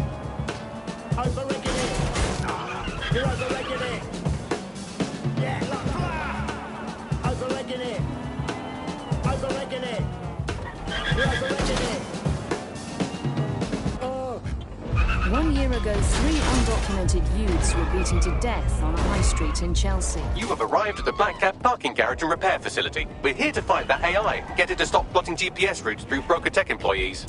You're overrating it. Yeah, like blah. Overrating it. You're overrating it. 1 year ago, 3 undocumented youths were beaten to death on a high street in Chelsea. You have arrived at the Black Cat parking garage and repair facility. We're here to find that AI and get it to stop plotting GPS routes through Broker Tech employees.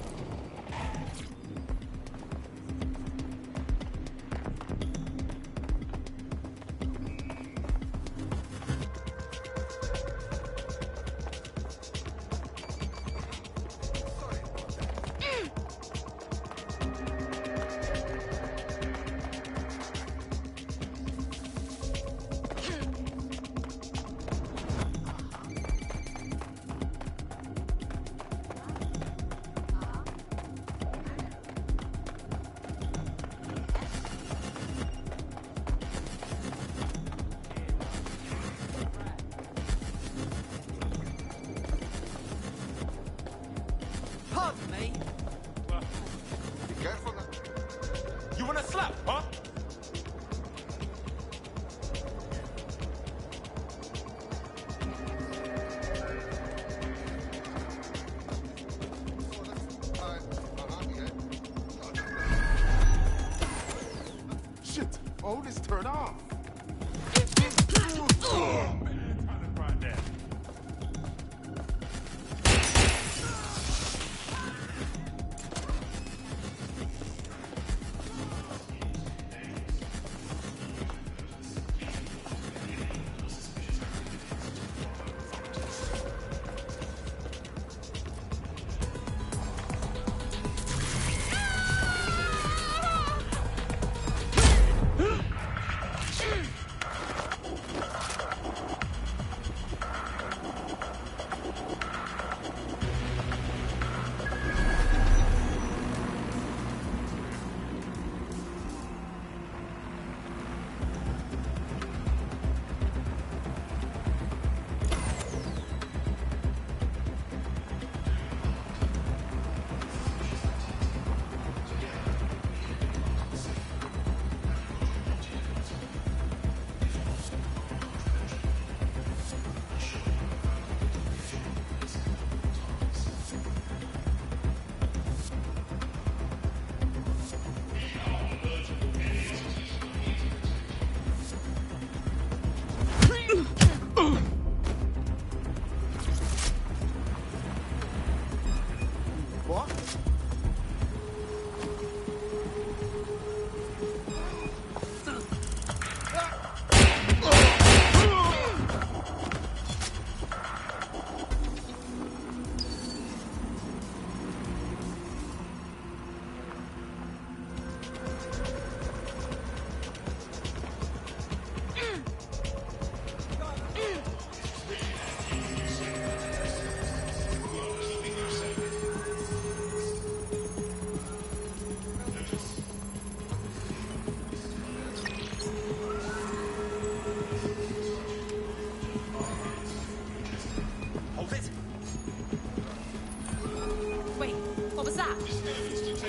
Pardon me. Be careful now. You wanna slap, huh? Shit! Oh, this turned off.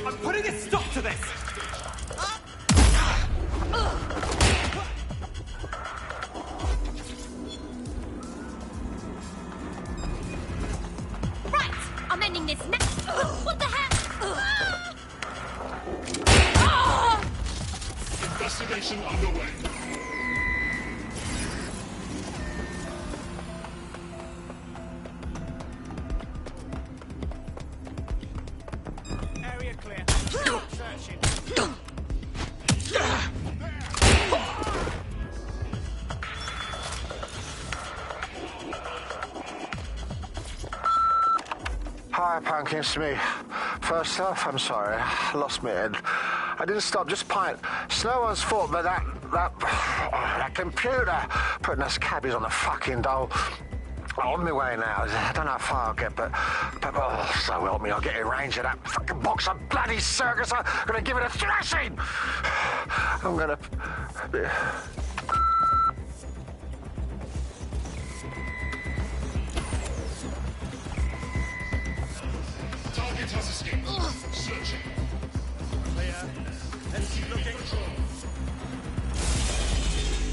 I'm putting a stop to this! Right! I'm ending this now! What the heck? Investigation underway. Area clear. Searching. Higher power drunk instantly. First off, I'm sorry. I lost my head. I didn't stop, just pint. It's no one's fault, but that computer putting us cabbies on the fucking dole. On my way now. I don't know how far I'll get, but oh, so help me, I'll get in range of that fucking box of bloody circus. I'm gonna give it a thrashing. I'm gonna... Target has escaped. Searching. Clear. Let's keep looking.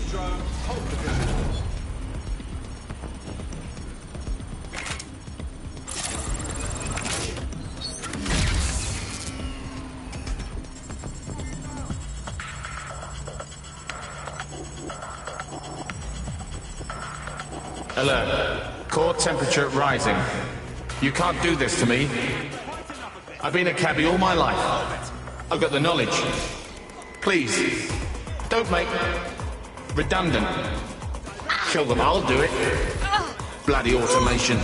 Drone, hold the visual. Alert. Core temperature rising. You can't do this to me. I've been a cabbie all my life. I've got the knowledge. Please, don't make redundant. Kill them, I'll do it. Bloody automation.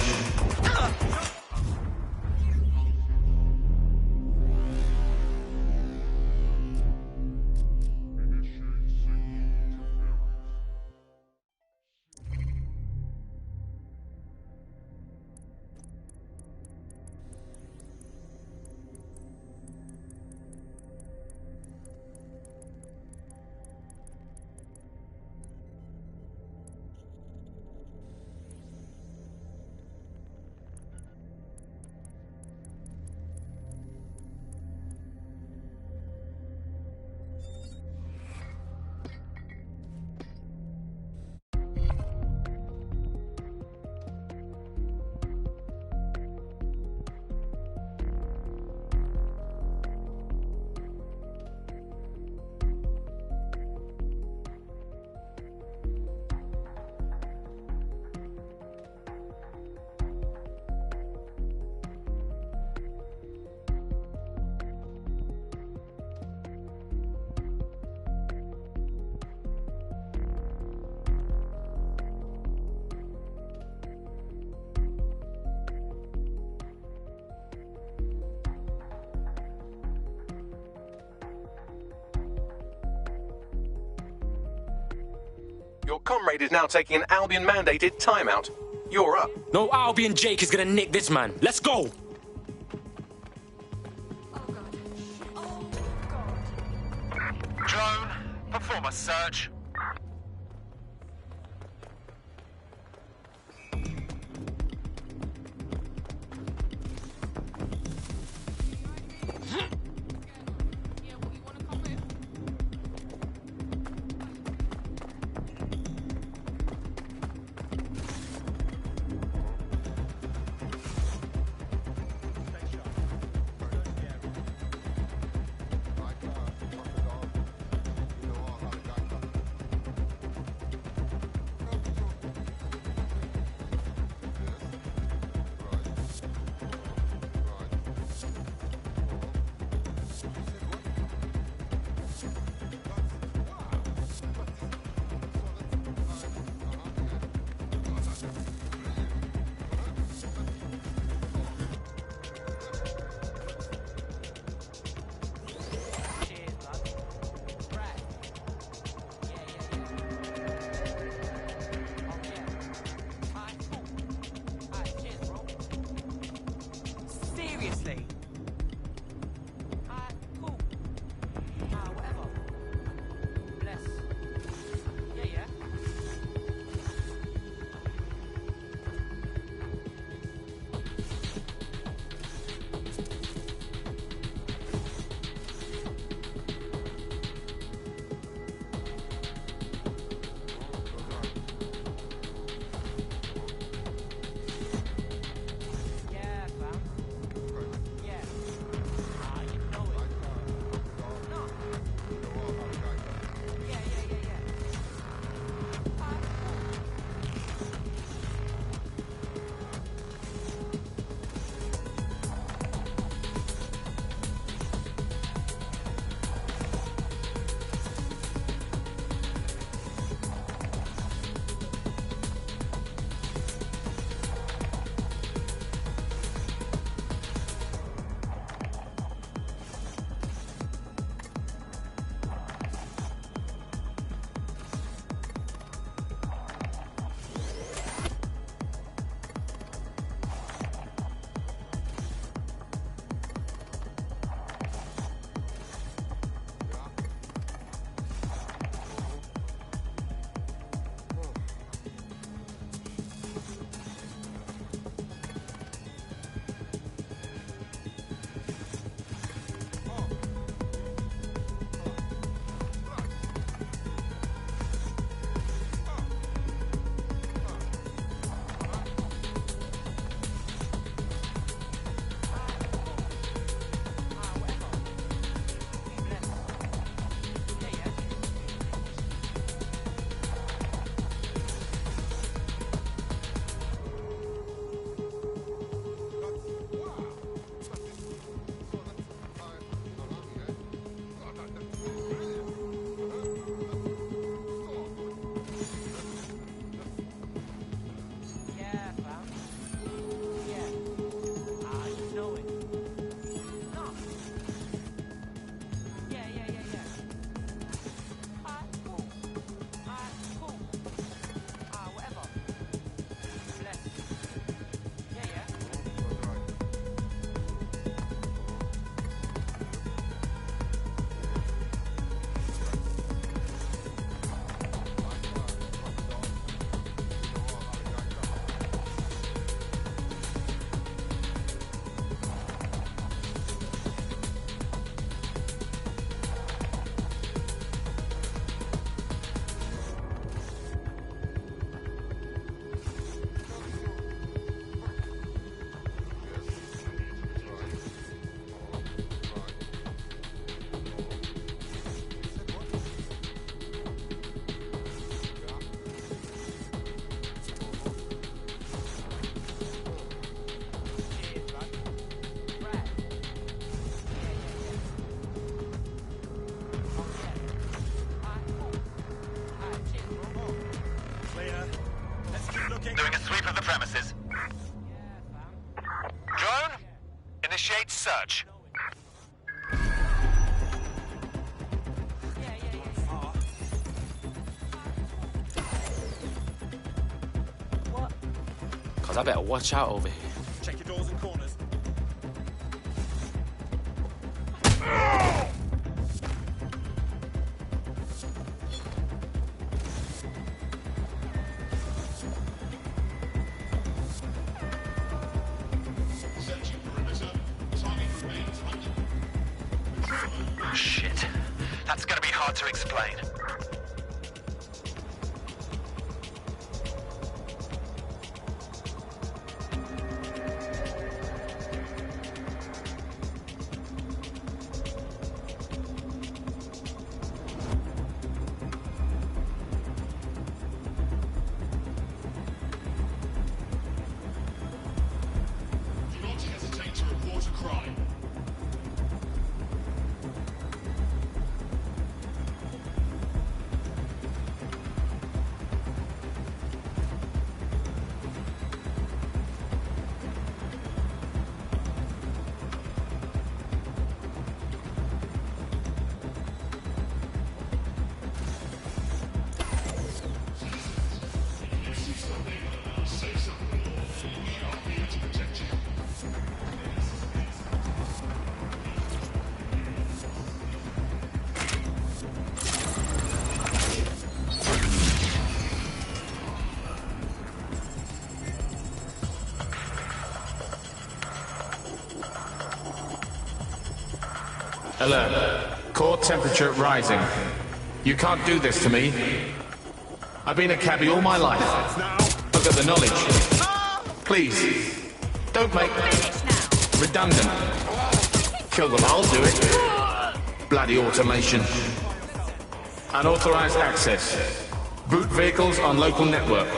Your comrade is now taking an Albion-mandated timeout. You're up. No Albion Jake is gonna nick this man. Let's go! Drone, perform a search. premises. Drone, initiate search. Cause I better watch out over here. Check your doors and corners. Shit. That's gonna be hard to explain. Alert. Core temperature rising. You can't do this to me. I've been a cabbie all my life. I've got the knowledge. Please, don't make redundant. Kill them, I'll do it. Bloody automation. Unauthorized access. Boot vehicles on local network.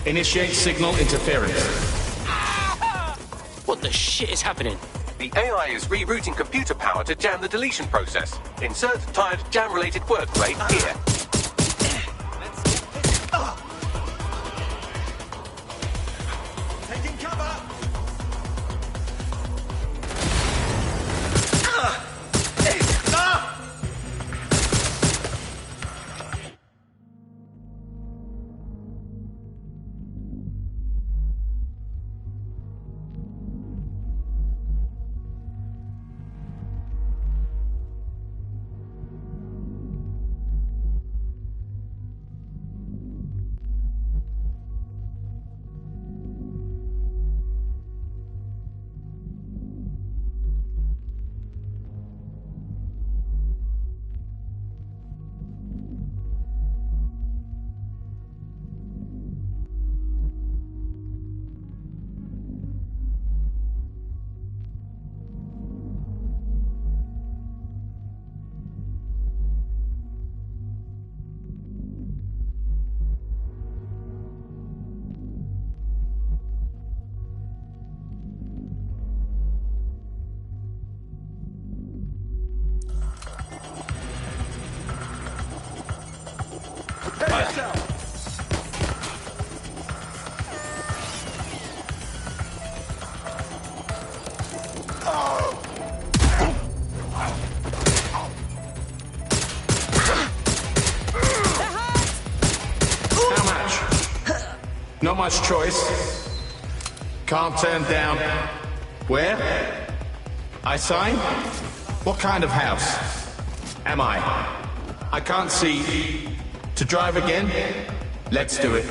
Initiate signal interference. What the shit is happening? The AI is rerouting computer power to jam the deletion process. Insert tired jam-related word plate here. Taking cover. Not much choice. Can't turn down. Where? I sign? What kind of house? Am I? I can't see. To drive again? Let's do it.